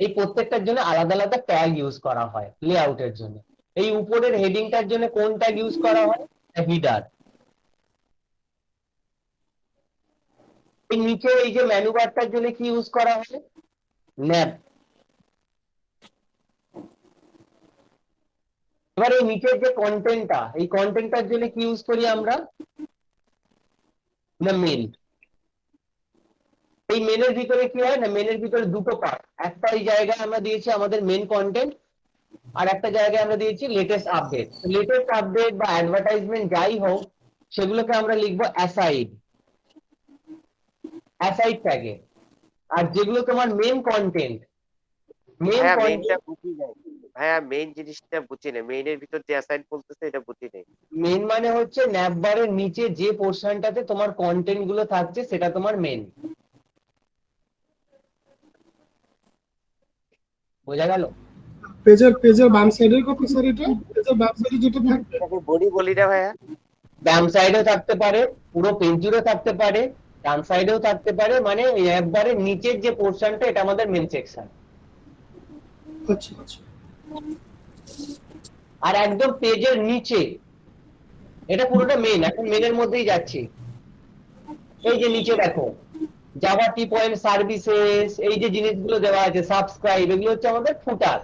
এই প্রত্যেকটার জন্য আলাদা আলাদা ট্যাগ ইউজ করা হয় লেআউটের জন্য। এই উপরের হেডিংটার জন্য কোন ট্যাগ ইউজ করা হয়? হিডার। এই নিচে এই যে মেনু বারটার জন্য কি ইউজ করা হয়? ন্যাপ। এবার এই নিচের যে কন্টেন্টটা, এই কন্টেন্টটার জন্য কি ইউজ করি আমরা? না মেন। এই মেনের ভিতরে কি হয় না, মেনের ভিতরে দুটো পার্ট, একটা এই জায়গায় আমরা দিয়েছি আমাদের মেন কন্টেন্ট, আর একটা জায়গায় আমরা দিয়েছি লেটেস্ট আপডেট। লেটেস্ট আপডেট বা অ্যাডভার্টাইজমেন্ট যাই হোক, সেগুলোকে আমরা লিখবো অ্যাসাইড, অ্যাসাইড ট্যাগে। আর যেগুলো তোমার মেন কন্টেন্ট, মেন ভাইয়া মেইনটা কন্টেন্ট, বুঝি নাই ভাইয়া, মেইন জিনিসটা বুঝি নাই, মেইনের ভিতর যে অ্যাসাইন বলতেছে এটা বুঝি নাই। মেন মানে হচ্ছে ন্যাপ বারের নিচে যে পোর্শনটাতে তোমার কন্টেন্ট গুলো থাকছে সেটা তোমার মেন। বোঝা গেল? পেজের বাম সাইডের কপি স্যার, এটা পেজের বাম সাইডে যেটা থাকবে এটাকে বডি বলি না ভাইয়া? বাম সাইডেও থাকতে পারে, পুরো পেজ জুড়ে থাকতে পারে, ডান সাইডেও থাকতে পারে, মানে একবারে নিচের যে পোর্শনটা এটা আমাদের মেন সেকশন। আচ্ছা আচ্ছা। আর একদম পেজের নিচে এটা পুরোটা মেন, এখন মেনের মধ্যেই যাচ্ছি। এই যে নিচে দেখো জাভা টি পয়েন্ট সার্ভিসেস, এই যে জিনিসগুলো দেওয়া আছে, সাবস্ক্রাইব, এগুলো হচ্ছে আমাদের ফুটার।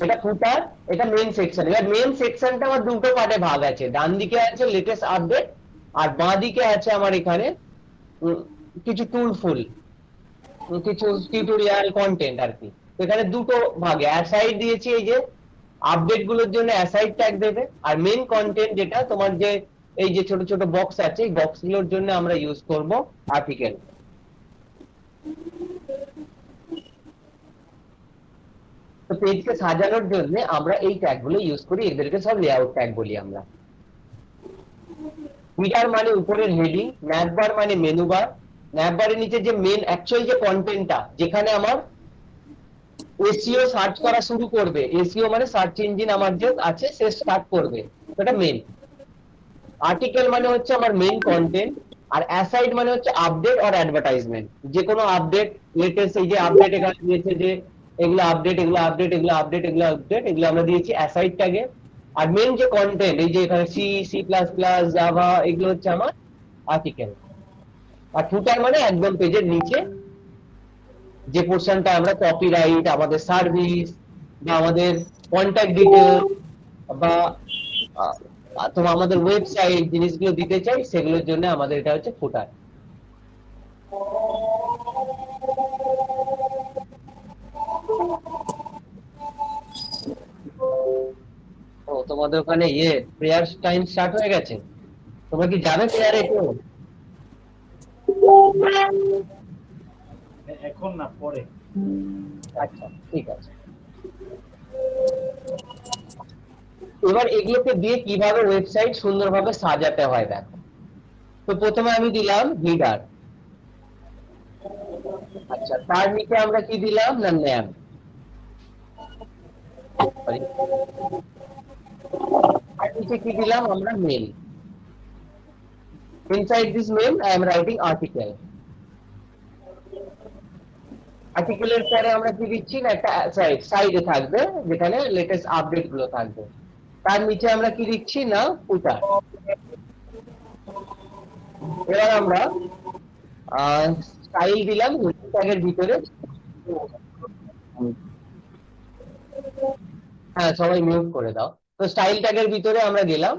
এটা ফুটার, এটা মেন সেকশন। এবার মেন সেকশনটা আমার দুটো পার্টে ভাগ আছে, ডান দিকে আছে লেটেস্ট আপডেট, আর বাঁ দিকে আছে আমার এখানে কিছু টুলফুল, কিছু টিউটোরিয়াল কন্টেন্ট আর কি। এখানে দুটো ভাগে অ্যাসাইড দিয়েছি, এই যে আপডেট গুলোর জন্য অ্যাসাইড ট্যাগ দেবে, আর মেন কন্টেন্ট যেটা তোমার যে এই যে ছোট ছোট বক্স আছে, এই বক্স গুলোর জন্য আমরা ইউজ করব আর্টিকেল। তো পেজকে সাজানোর জন্য আমরা এই ট্যাগ গুলো ইউজ করি, এদেরকে সব লেআউট ট্যাগ বলি আমরা। হিডার মানে উপরের হেডিং, ন্যাভবার মানে মেনু বার, ন্যাভবারের নিচে যে মেন অ্যাকচুয়াল যে কন্টেন্টটা, যেখানে আমার এসইও সার্চ করা শুরু করবে, এসইও মানে সার্চ ইঞ্জিন আমার যে আছে সে স্টার্ট করবে, এটা মেন। আর্টিকেল মানে হচ্ছে আমার মেন কন্টেন্ট, আর অ্যাসাইড মানে হচ্ছে আপডেট আর অ্যাডভার্টাইজমেন্ট, যে কোনো আপডেট, লেটেস্ট এই যে আপডেট এখানে দিয়েছে যে এগুলো আপডেট, এগুলো আপডেট, এগুলো আপডেট, এগুলো আপডেট, এগুলো আমরা দিয়েছি অ্যাসাইড ট্যাগে। আর মেন যে কন্টেন্ট, এই যে এখানে C, C plus plus, Java, এগুলো হচ্ছে আমার আর্টিকেল। আর ফুটার মানে একদম পেজের নিচে যে পোর্শনটা আমরা কপিরাইট, আমাদের সার্ভিস বা আমাদের কন্ট্যাক্ট ডিটেল বা তোমার আমাদের ওয়েবসাইট জিনিসগুলো দিতে চাই, সেগুলোর জন্য আমাদের এটা হচ্ছে ফুটার। ও তোমাদের ওখানে প্রেয়ার টাইম স্টার্ট হয়ে গেছে, তোমরা কি যাবে প্রেয়ারে কেউ? এখন না, পরে। আচ্ছা ঠিক আছে। এবার এগুলোকে দিয়ে কিভাবে ওয়েবসাইট সুন্দরভাবে সাজাতে হয় দেখো। তো প্রথমে আমি দিলাম হিডার, আচ্ছা তার নিচে আমরা কি দিলাম না ন্যাম, আর নিচে কি দিলাম আমরা main. Inside this main I am writing article. আর্টিকেলের পরে আমরা কি দিচ্ছি না একটা সাইডে থাকবে যেখানে লেটেস্ট আপডেট গুলো থাকবে, তার নিচে আমরা কি দিচ্ছি না ফুটার। এবার আমরা স্টাইল দিলাম ট্যাগের ভিতরে। হ্যাঁ সবাই মিউট করে দাও। তো স্টাইল ট্যাগের ভিতরে আমরা গেলাম,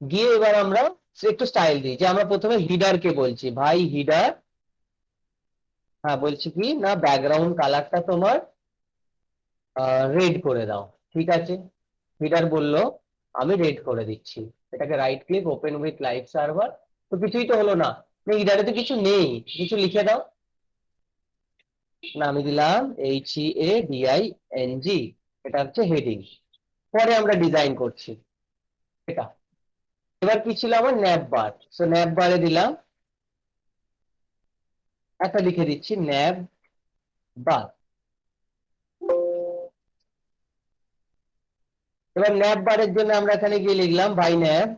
গিয়ে এবার আমরা একটু স্টাইল দিই, যে আমরা প্রথমে হিডার কে বলছি ভাই হিডার, হ্যাঁ বলছি কি না ব্যাকগ্রাউন্ড কালারটা তোমার রেড করে দাও, ঠিক আছে। হিডার বললো আমি রেড করে দিচ্ছি, এটাকে right click open with live server. তো কিছুই তো হলো না, হিডারে তো কিছু নেই, কিছু লিখে দাও না। আমি দিলাম HEADING, এটা হচ্ছে হেডিং। পরে আমরা ডিজাইন করছি এটা। এবার কি ছিল আমার ন্যাপ বার, সো ন্যাপ বারে দিলাম একটা লিখে দিচ্ছি ন্যাপ বার। এবার ন্যাপ বারের জন্য আমরা এখানে গিয়ে লিখলাম ভাই ন্যাপ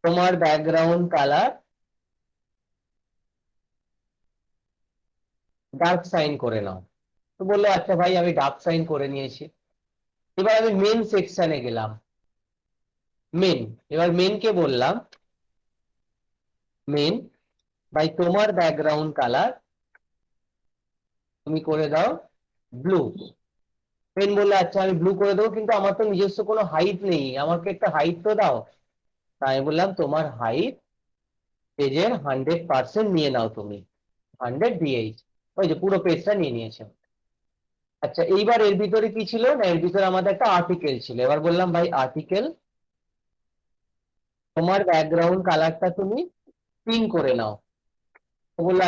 তোমার ব্যাকগ্রাউন্ড কালার ডার্ক সাইন করে নাও। তো বললো আচ্ছা ভাই আমি ডার্ক সাইন করে নিয়েছি। এবার আমি মেন সেকশনে গেলাম, মেন, এবার মেন কে বললাম মেন ভাই তোমার ব্যাকগ্রাউন্ড কালার তুমি করে দাও ব্লু। মেন বললো আচ্ছা আমি ব্লু করে দেবো, কিন্তু আমার তো নিজস্ব কোনো হাইট নেই, আমাকে একটা হাইট তো দাও। তাই আমি বললাম তোমার হাইট পেজের 100% নিয়ে নাও তুমি, 100 DH, ওই যে পুরো পেজটা নিয়ে নিয়েছে। আচ্ছা এইবার এর ভিতরে কি ছিল না, এর ভিতরে আমাদের একটা আর্টিকেল ছিল। এবার বললাম ভাই আর্টিকেল তোমার ব্যাকগ্রাউন্ড কালারটা তুমি পিঙ্ক করে নাও। তো বললো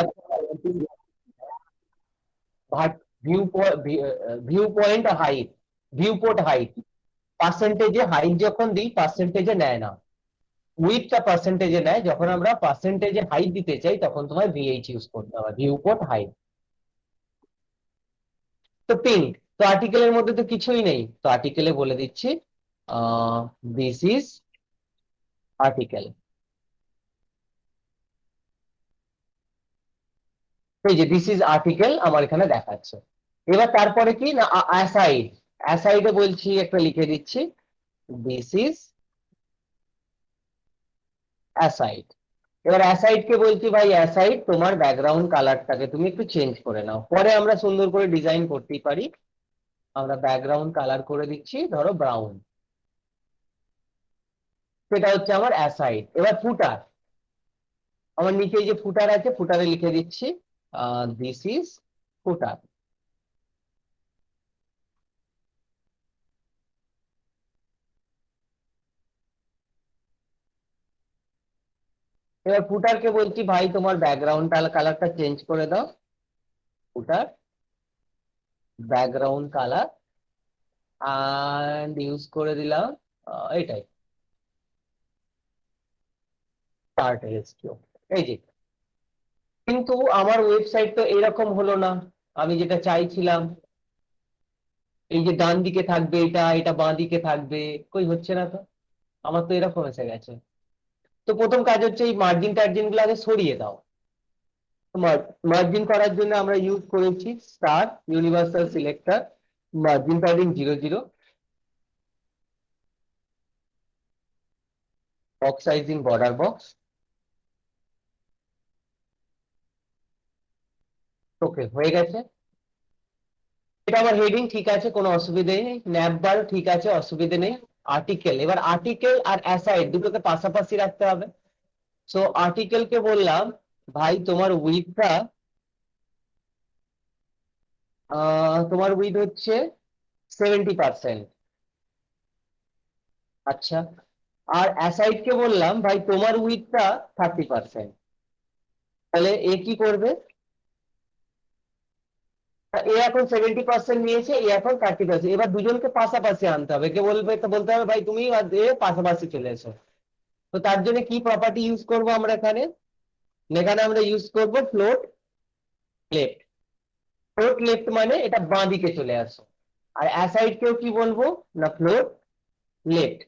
view point height, viewport height, পার্সেন্টেজে হাইট যখন দিই পার্সেন্টেজে নেয় না, উইথটা পার্সেন্টেজে নেয়। যখন আমরা পার্সেন্টেজে হাইট দিতে চাই তখন তোমার VH ইউজ করতে হবে, ভিউপোর্ট হাইট। তো পিঙ্ক, তো আর্টিকেলের মধ্যে তো কিছুই নেই, তো আর্টিকেলে বলে দিচ্ছি দিস ইজ আর্টিকেল। এই যে দিস ইজ আর্টিকেল আমার এখানে দেখাচ্ছে। এবার তারপরে কি না অ্যাসাইড, অ্যাসাইডে বলছি একটা লিখে দিচ্ছি দিস ইজ অ্যাসাইড। এবার অ্যাসাইড কে বলছি ভাই অ্যাসাইড তোমার ব্যাকগ্রাউন্ড কালারটাকে তুমি একটু চেঞ্জ করে নাও, পরে আমরা সুন্দর করে ডিজাইন করতেই পারি। আমরা ব্যাকগ্রাউন্ড কালার করে দিচ্ছি ধরো ব্রাউন, সেটা হচ্ছে আমার অ্যাসাইড। এবার ফুটার, আমার নিচে যে ফুটার আছে ফুটারে লিখে দিচ্ছি দিস ইজ ফুটার। এবার ফুটারকে বলছি ভাই তোমার ব্যাকগ্রাউন্ড কালারটা চেঞ্জ করে দাও, ফুটার ব্যাকগ্রাউন্ড কালার এন্ড ইউজ করে দিলাম এটাই স্টার্ট এসকিউ। এই যে, কিন্তু আমার ওয়েবসাইট তো এরকম হলো না, আমি যেটা চাইছিলাম এই যে ডান দিকে থাকবে এটা, এটা বাঁ দিকে থাকবে, কই হচ্ছে না তো, আমার তো এরকম এসে গেছে। তো প্রথম কাজ হচ্ছে এই মার্জিন টার্জিন গুলো আগে সরিয়ে দাও। মার্জিন করার জন্য আমরা ইউজ করেছি star universal selector, margin padding 00, box sizing border box. Okay হয়ে গেছে, এটা আমার হেডিং ঠিক আছে, কোনো অসুবিধে নেই, ন্যাপ বার ঠিক আছে, অসুবিধে নেই। আর্টিকেল, এবার আর্টিকেল আর অ্যাসাইড দুটোকে পাশাপাশি রাখতে হবে। সো আর্টিকেল কে বললাম ভাই তোমার উইডথটা তোমার উইড হচ্ছে 70%। আচ্ছা, আর অ্যাসাইড কে বললাম ভাই তোমার উইডথটা 30%। তাহলে এ কি করবে, এ এখন 70% নিয়েছে, এ এখন 30%। এবার দুজনকে পাশাপাশি আনতে হবে, কে বলবে, তো বলতে হবে ভাই তুমি আর এ পাশাপাশি চলে এসো। তো তার জন্য কি প্রপার্টি ইউজ করব আমরা এখানে, এখানে আমরা ইউজ করব ফ্লোট লেফট। ফ্লোট লেফট মানে এটা বাঁ দিকে চলে আসো। আর অ্যাসাইড কেও কি বলবো না ফ্লোট লেফট,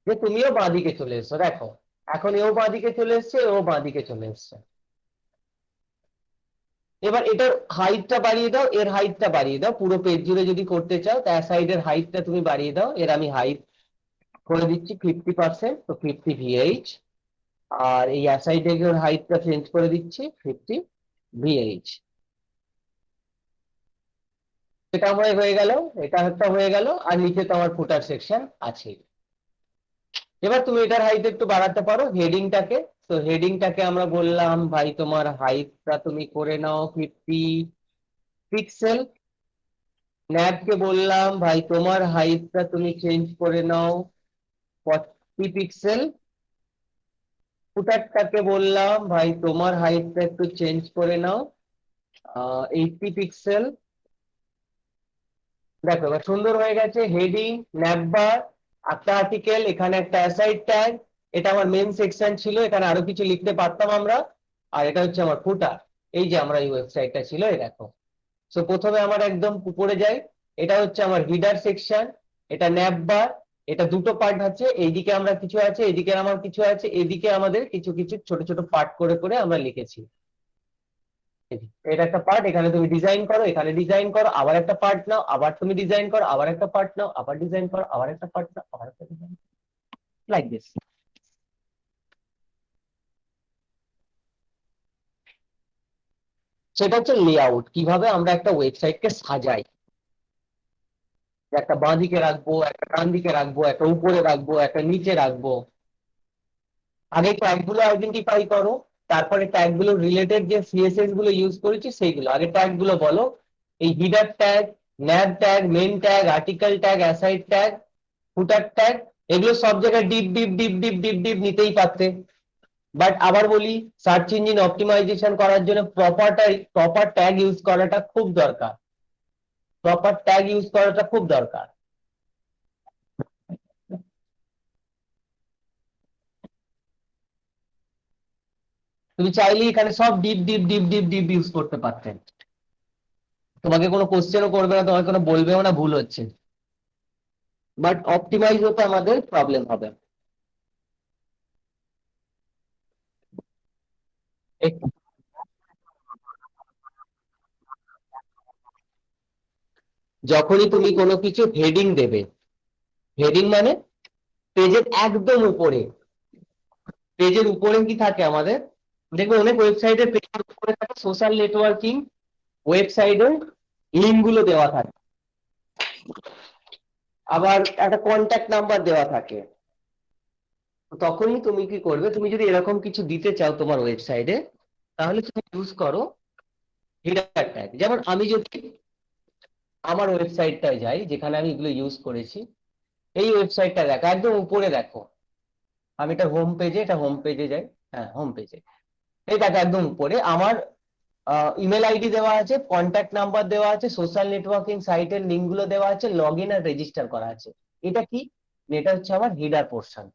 যে তুমিও বাঁ দিকে চলে এসো। দেখো এখন এও বাঁ দিকে চলে এসছে, এও বাঁ দিকে চলে এসছে। এবার এটার হাইটটা বাড়িয়ে দাও, এর হাইটটা বাড়িয়ে দাও, পুরো পেজ জুড়ে যদি করতে চাও তা সাইডের হাইটটা তুমি বাড়িয়ে দাও। এর আমি হাইট করে দিচ্ছি 50%, তো 50 VH। আর এই অ্যাসাইডের হাইটটা চেঞ্জ করে দিচ্ছি 50 VH। এটা আমার হয়ে গেল, এটা একটা হয়ে গেল, আর নিচে তো আমার ফুটার সেকশন আছে। এবার তুমি এটার হাইট একটু বাড়াতে পারো হেডিংটাকে। তো হেডিংটাকে আমরা বললাম ভাই তোমার হাইটটা তুমি করে নাও 50 পিক্সেল। ন্যাবকে বললাম ভাই তোমার হাইটটা তুমি চেঞ্জ করে নাও 40 পিক্সেল। ফুটারটাকে বললাম ভাই তোমার হাইটটা একটু চেঞ্জ করে নাও 80 পিক্সেল। দেখো এবার সুন্দর হয়ে গেছে, হেডিং, ন্যাববার, একটা আর্টিকেল, এখানে একটা অ্যাসাইড ট্যাগ। এটা আমার মেন সেকশন ছিল, এখানে আরো কিছু লিখতে পারতাম আমরা। আর এটা হচ্ছে আমার ফুটার, এই যে আমরা এই ওয়েবসাইটটা ছিল এই দেখো। সো প্রথমে আমার একদম উপরে যাই, এটা হচ্ছে আমার হিডার সেকশন, এটা ন্যাববার, এটা দুটো পার্ট আছে, এইদিকে আমরা কিছু আছে, এদিকে আমার কিছু আছে, এদিকে আমাদের কিছু কিছু ছোট ছোট পার্ট করে করে আমরা লিখেছি। এটা একটা পার্ট, এখানে তুমি ডিজাইন করো, এখানে ডিজাইন করো, আবার একটা পার্ট নাও, আবার তুমি ডিজাইন করো, আবার একটা পার্ট নাও, আবার ডিজাইন করো, আবার একটা পার্ট নাও, আবার একটা ডিজাইন, লাইক দিস। সেটা হচ্ছে লেআউট, কিভাবে আমরা একটা ওয়েবসাইটকে সাজাই, একটা বাঁ দিকে রাখবো, একটা ডান দিকে রাখবো, একটা উপরে রাখবো, একটা নিচে রাখবো। আগে ট্যাগ গুলো আইডেন্টিফাই করো, তারপরে ট্যাগ গুলো রিলেটেড যে সিএসএস গুলো ইউজ করেছি সেইগুলো আগে ট্যাগ গুলো বলো। এই header tag, nav tag, main tag, article tag, aside tag, footer tag, এগুলো সব জায়গায় div div div div div div নিতেই পারতে। বাট আবার বলি, সার্চ ইঞ্জিন অপটিমাইজেশন করার জন্য প্রপার ট্যাগ ইউজ করাটা খুব দরকার, প্রপার ট্যাগ ইউজ করাটা খুব দরকার। তুমি চাইলে এখানে সব deep div div div deep use করতে পারতেন। তোমাকে কোনো কোশ্চেনও করবে না, তোমাকে কোনো বলবেও না ভুল হচ্ছে, বাট অপটিমাইজ হতে আমাদের প্রবলেম হবে। একটু- যখনই তুমি কোনো কিছু হেডিং দেবে, হেডিং মানে পেজের একদম উপরে, পেজের উপরে কি থাকে আমাদের, দেখবে অনেক ওয়েবসাইটের পেজের উপরে থাকে সোশ্যাল নেটওয়ার্কিং, ওয়েবসাইটের লিঙ্ক গুলো দেওয়া থাকে, আবার একটা কন্ট্যাক্ট নাম্বার দেওয়া থাকে। তো তখনই তুমি কি করবে, তুমি যদি এরকম কিছু দিতে চাও তোমার ওয়েবসাইটে, তাহলে তুমি ইউজ করো হেডার ট্যাগ। যেমন আমি যদি আমার ওয়েবসাইটটায় যাই যেখানে আমি এগুলো ইউজ করেছি, এই ওয়েবসাইটটা দেখো একদম উপরে দেখো, আমি এটা হোম পেজে, এটা হোম পেজে যাই, হ্যাঁ হোম পেজে, এই দেখো একদম উপরে আমার ইমেল আইডি দেওয়া আছে, কন্ট্যাক্ট নাম্বার দেওয়া আছে, সোশ্যাল নেটওয়ার্কিং সাইটের লিঙ্ক গুলো দেওয়া আছে, লগ ইন আর রেজিস্টার করা আছে। এটা কি, এটা হচ্ছে আমার হেডার পোর্শন।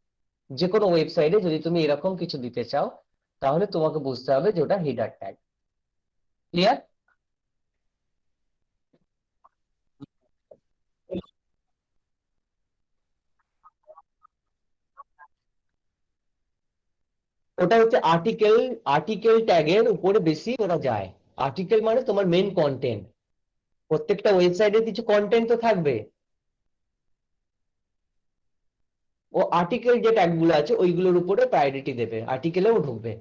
যে কোনো ওয়েবসাইটে যদি তুমি এরকম কিছু দিতে চাও, তাহলে তোমাকে বুঝতে হবে যে ওটা হেডার ট্যাগ। ক্লিয়ার? ওটা হচ্ছে আর্টিকেল, আর্টিকেল ট্যাগের উপরে বেশি ওরা যায়। আর্টিকেল মানে তোমার মেইন কন্টেন্ট, প্রত্যেকটা ওয়েবসাইটে কিছু কন্টেন্ট তো থাকবে, ও আর্টিকেল যে ট্যাগ গুলো আছে ওইগুলোর উপরে প্রায়োরিটি দেবে, আর্টিকেলেও ঢুকবে।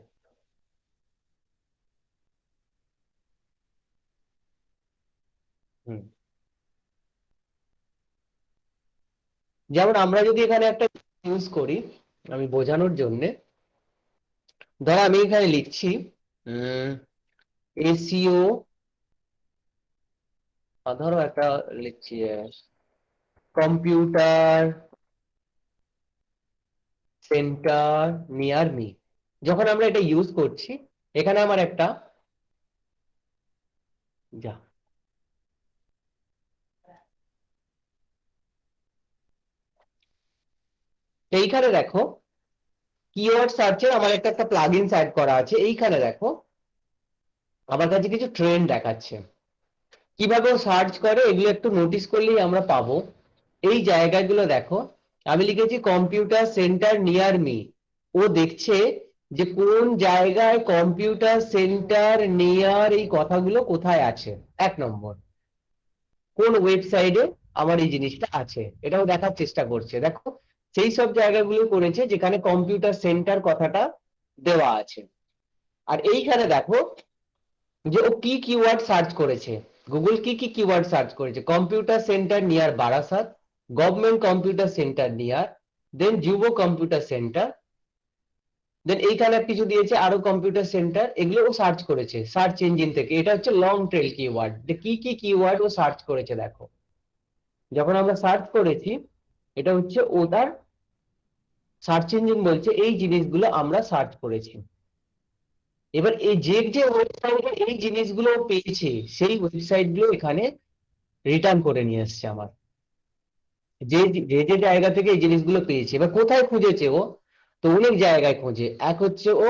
হুম। যেমন আমরা যদি এখানে একটা ইউজ করি, আমি বোঝানোর জন্য, ধরো আমি এখানে লিখছি এসিও, ধরো একটা লিখছি কম্পিউটার সেন্টার নিয়ার মি। যখন আমরা এটা ইউজ করছি, এখানে আমার একটা, যা, এইখানে দেখো কিওয়ার্ড সার্চের আমার একটা প্লাগইন অ্যাড করা আছে। এইখানে দেখো আমার কাছে কিছু ট্রেন্ড দেখাচ্ছে, কিভাবে ও সার্চ করে এগুলো একটু নোটিস করলেই আমরা পাবো। এই জায়গাগুলো দেখো, আমি লিখেছি কম্পিউটার সেন্টার নিয়ার মি, ও দেখছে যে কোন জায়গায় কম্পিউটার সেন্টার নিয়ার এই কথাগুলো কোথায় আছে। এক নম্বর, কোন ওয়েবসাইটে আমার এই জিনিসটা আছে এটাও দেখার চেষ্টা করছে। দেখো সেই সব জায়গাগুলো করেছে যেখানে কম্পিউটার সেন্টার কথাটা দেওয়া আছে। আর এইখানে দেখো যে ও কি কিওয়ার্ড সার্চ করেছে, গুগল কি কি কিওয়ার্ড সার্চ করেছে, computer centre near Barasat, government computer centre near, then যুব কম্পিউটার সেন্টার, দেন এইখানে কিছু দিয়েছে আরো কম্পিউটার সেন্টার, এগুলো ও সার্চ করেছে সার্চ ইঞ্জিন থেকে। এটা হচ্ছে লং ট্রেল কিওয়ার্ড, কি কি কিওয়ার্ড ও সার্চ করেছে দেখো। যখন আমরা সার্চ করেছি, এটা হচ্ছে ওটার সার্চ ইঞ্জিন বলছে এই জিনিসগুলো আমরা সার্চ করেছি। এবার এই যে যে ওয়েবসাইটে এই জিনিসগুলো পেয়েছে, সেই ওয়েবসাইট গুলো এখানে রিটার্ন করে নিয়ে এসছে আমার, যে যে যে জায়গা থেকে এই জিনিসগুলো পেয়েছে। এবার কোথায় খুঁজেছে ও, তো অনেক জায়গায় খোঁজে। এক হচ্ছে ও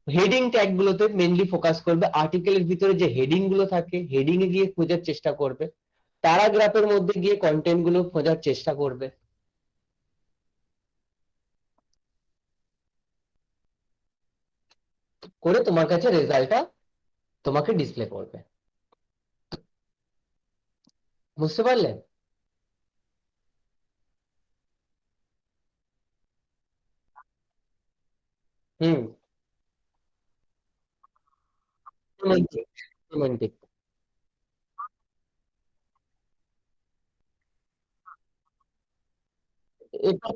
হেডিং ট্যাগ গুলোতে মেনলি ফোকাস করবে, আর্টিকেলের ভিতরে যে হেডিং গুলো থাকে হেডিং এ গিয়ে খোঁজার চেষ্টা করবে, প্যারাগ্রাফের মধ্যে গিয়ে কন্টেন্ট গুলো খোঁজার চেষ্টা করবে, করে তোমার কাছে রেজাল্টটা তোমাকে ডিসপ্লে করবে। বুঝতে পারলে? হুম। Romantic, romantic. এটা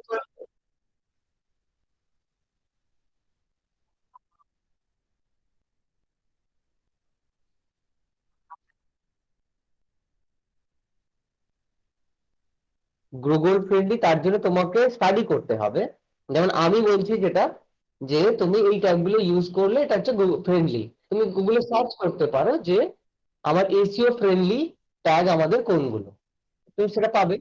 গুগল ফ্রেন্ডলি, তার জন্য তোমাকে স্টাডি করতে হবে। যেমন আমি বলছি যেটা, যে তুমি এই ট্যাগগুলো ইউজ করলে এটা হচ্ছে ফ্রেন্ডলি, তুমি গুগলে সার্চ করতে পারো যে আমার এসিও ফ্রেন্ডলি ট্যাগ আমাদের কোনগুলো, তুমি সেটা পাবে।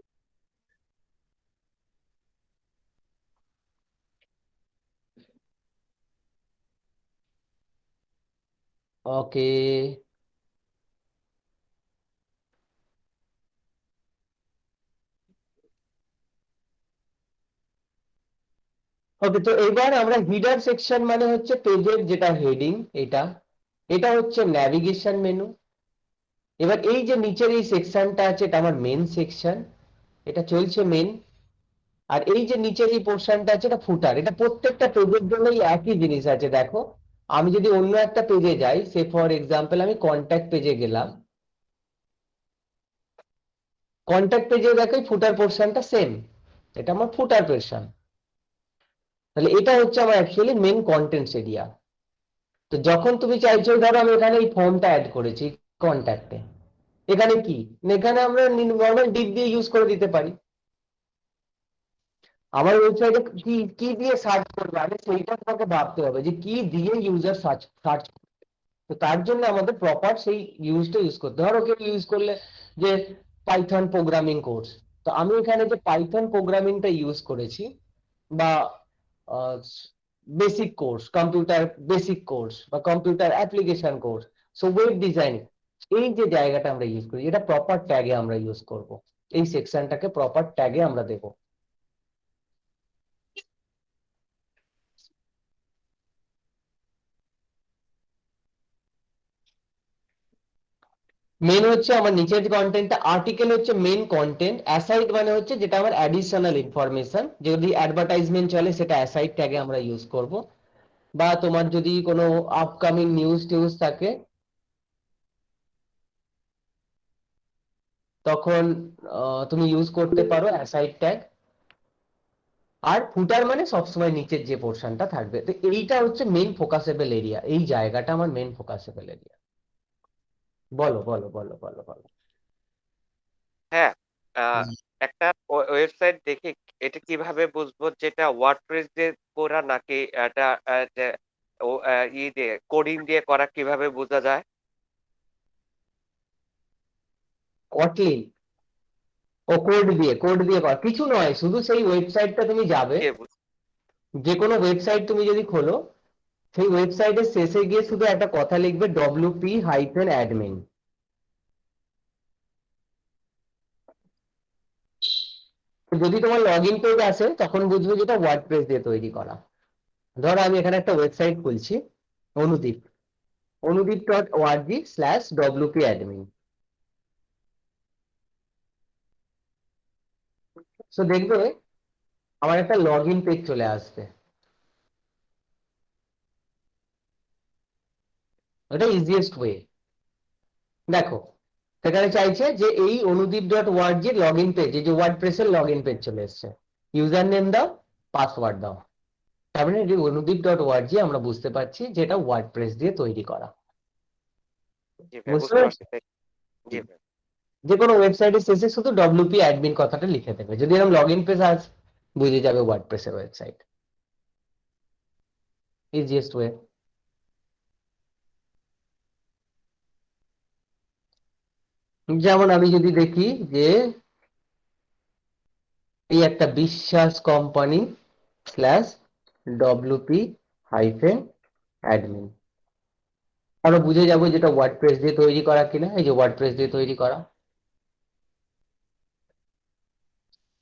ওকে। ওকে, তো এবার আমরা হিডার সেকশন মানে হচ্ছে পেজের যেটা হেডিং, এটা এটা হচ্ছে ন্যাভিগেশন মেনু। এবার এই যে নিচের এই সেকশনটা আছে এটা আমার মেন সেকশন, এটা চলছে মেন। আর এই যে নিচের এই পোর্শনটা আছে এটা ফুটার। এটা প্রত্যেকটা পেজের জন্যই একই জিনিস আছে। দেখো আমি যদি অন্য একটা পেজে যাই, সে ফর এক্সাম্পল আমি কন্ট্যাক্ট পেজে গেলাম, কন্ট্যাক্ট পেজে দেখো ফুটার পোর্শনটা সেম, এটা আমার ফুটার পোর্শন। তাহলে এটা হচ্ছে আমার অ্যাকচুয়ালি মেন কন্টেন্টস এরিয়া। তো যখন তুমি চাইছো, ধরো আমি এখানে এই ফর্মটা অ্যাড করেছি কন্ট্যাক্টে, এখানে কি, এখানে আমরা নর্মাল ডিপ দিয়ে ইউজ করে দিতে পারি। আমার ওয়েবসাইটে কি কি দিয়ে সার্চ করবে আগে সেইটা তোমাকে ভাবতে হবে যে কি দিয়ে ইউজার সার্চ সার্চ। তো তার জন্য আমাদের প্রপার সেই ইউজটা ইউজ করতে হয়। ধরো কেউ ইউজ করলে যে পাইথন প্রোগ্রামিং কোর্স, তো আমি এখানে যে পাইথন প্রোগ্রামিংটা ইউজ করেছি, বা basic course, computer basic course বা computer application course, so web design, এই যে জায়গাটা আমরা ইউজ করি এটা প্রপার ট্যাগে আমরা ইউজ করব। এই সেকশনটাকে প্রপার ট্যাগে আমরা দেবো। মেন হচ্ছে আমার নিচের যে কন্টেন্টটা, আর্টিকেল হচ্ছে মেন কন্টেন্ট, অ্যাসাইড মানে হচ্ছে যেটা আমার অ্যাডিশনাল ইনফরমেশন, যদি অ্যাডভার্টাইজমেন্ট চলে সেটা অ্যাসাইড ট্যাগে আমরা ইউজ করব। বা তোমার যদি কোনো আপকামিং নিউজ টিউজ থাকে তখন তুমি ইউজ করতে পারো অ্যাসাইড ট্যাগ। আর ফুটার মানে সবসময় নিচের যে পোর্শনটা থাকবে। তো এইটা হচ্ছে মেন ফোকাসেবল এরিয়া, এই জায়গাটা আমার মেন ফোকাসেবল এরিয়া। বলো বলো বলো বলো বলো। হ্যাঁ, একটা ওয়েবসাইট দেখে এটা কিভাবে বুঝবো যেটা ওয়ার্ডপ্রেস দিয়ে করা নাকি এটা যে ই দিয়ে কোডিং দিয়ে করা, কিভাবে বোঝা যায়? কটলিন ও কোড দিয়ে করা কিছু নয়, শুধু সেই ওয়েবসাইটটা তুমি যাবে, কে বুঝ- যে কোনো ওয়েবসাইট তুমি যদি খোলো সেই ওয়েবসাইটের শেষে গিয়ে শুধু একটা কথা লিখবে wp-admin। যদি তোমার লগ ইন পেজ আসে তখন বুঝবে যেটা ওয়ার্ডপ্রেস দিয়ে তৈরি করা। ধরো আমি এখানে একটা ওয়েবসাইট খুলছি, অনুদীপ, অনুদীপ.org/wp-admin। সো দেখবে আমার একটা লগ ইন পেজ চলে আসবে, এটা ইজিয়েস্ট ওয়ে। দেখো সেখানে চাইছে যে এই অনুদীপ.org এর লগ ইন পেজ, যে ওয়ার্ডপ্রেসের লগ ইন পেজ চলে এসছে, ইউজার নেম দাও, পাসওয়ার্ড দাও। তার মানে এটি অনুদীপ.org, আমরা বুঝতে পারছি যে এটা ওয়ার্ডপ্রেস দিয়ে তৈরি করা। জি ভাই, বুঝতে বুঝতে পারছি? পারছি। জি ভাই। যে কোনো ওয়েবসাইটের শেষে শুধু wp-admin কথাটা লিখে দেবে, যদি এরকম লগ ইন পেজ আস বুঝে যাবে ওয়ার্ডপ্রেসের ওয়েবসাইট। Easiest way. যেমন আমি যদি দেখি যে এই একটা বিশ্বাস কোম্পানি /wp-admin, আমরা বুঝে যাবো যেটা ওয়ার্ডপ্রেস দিয়ে তৈরি করা কিনা। এই যে ওয়ার্ডপ্রেস দিয়ে তৈরি করা।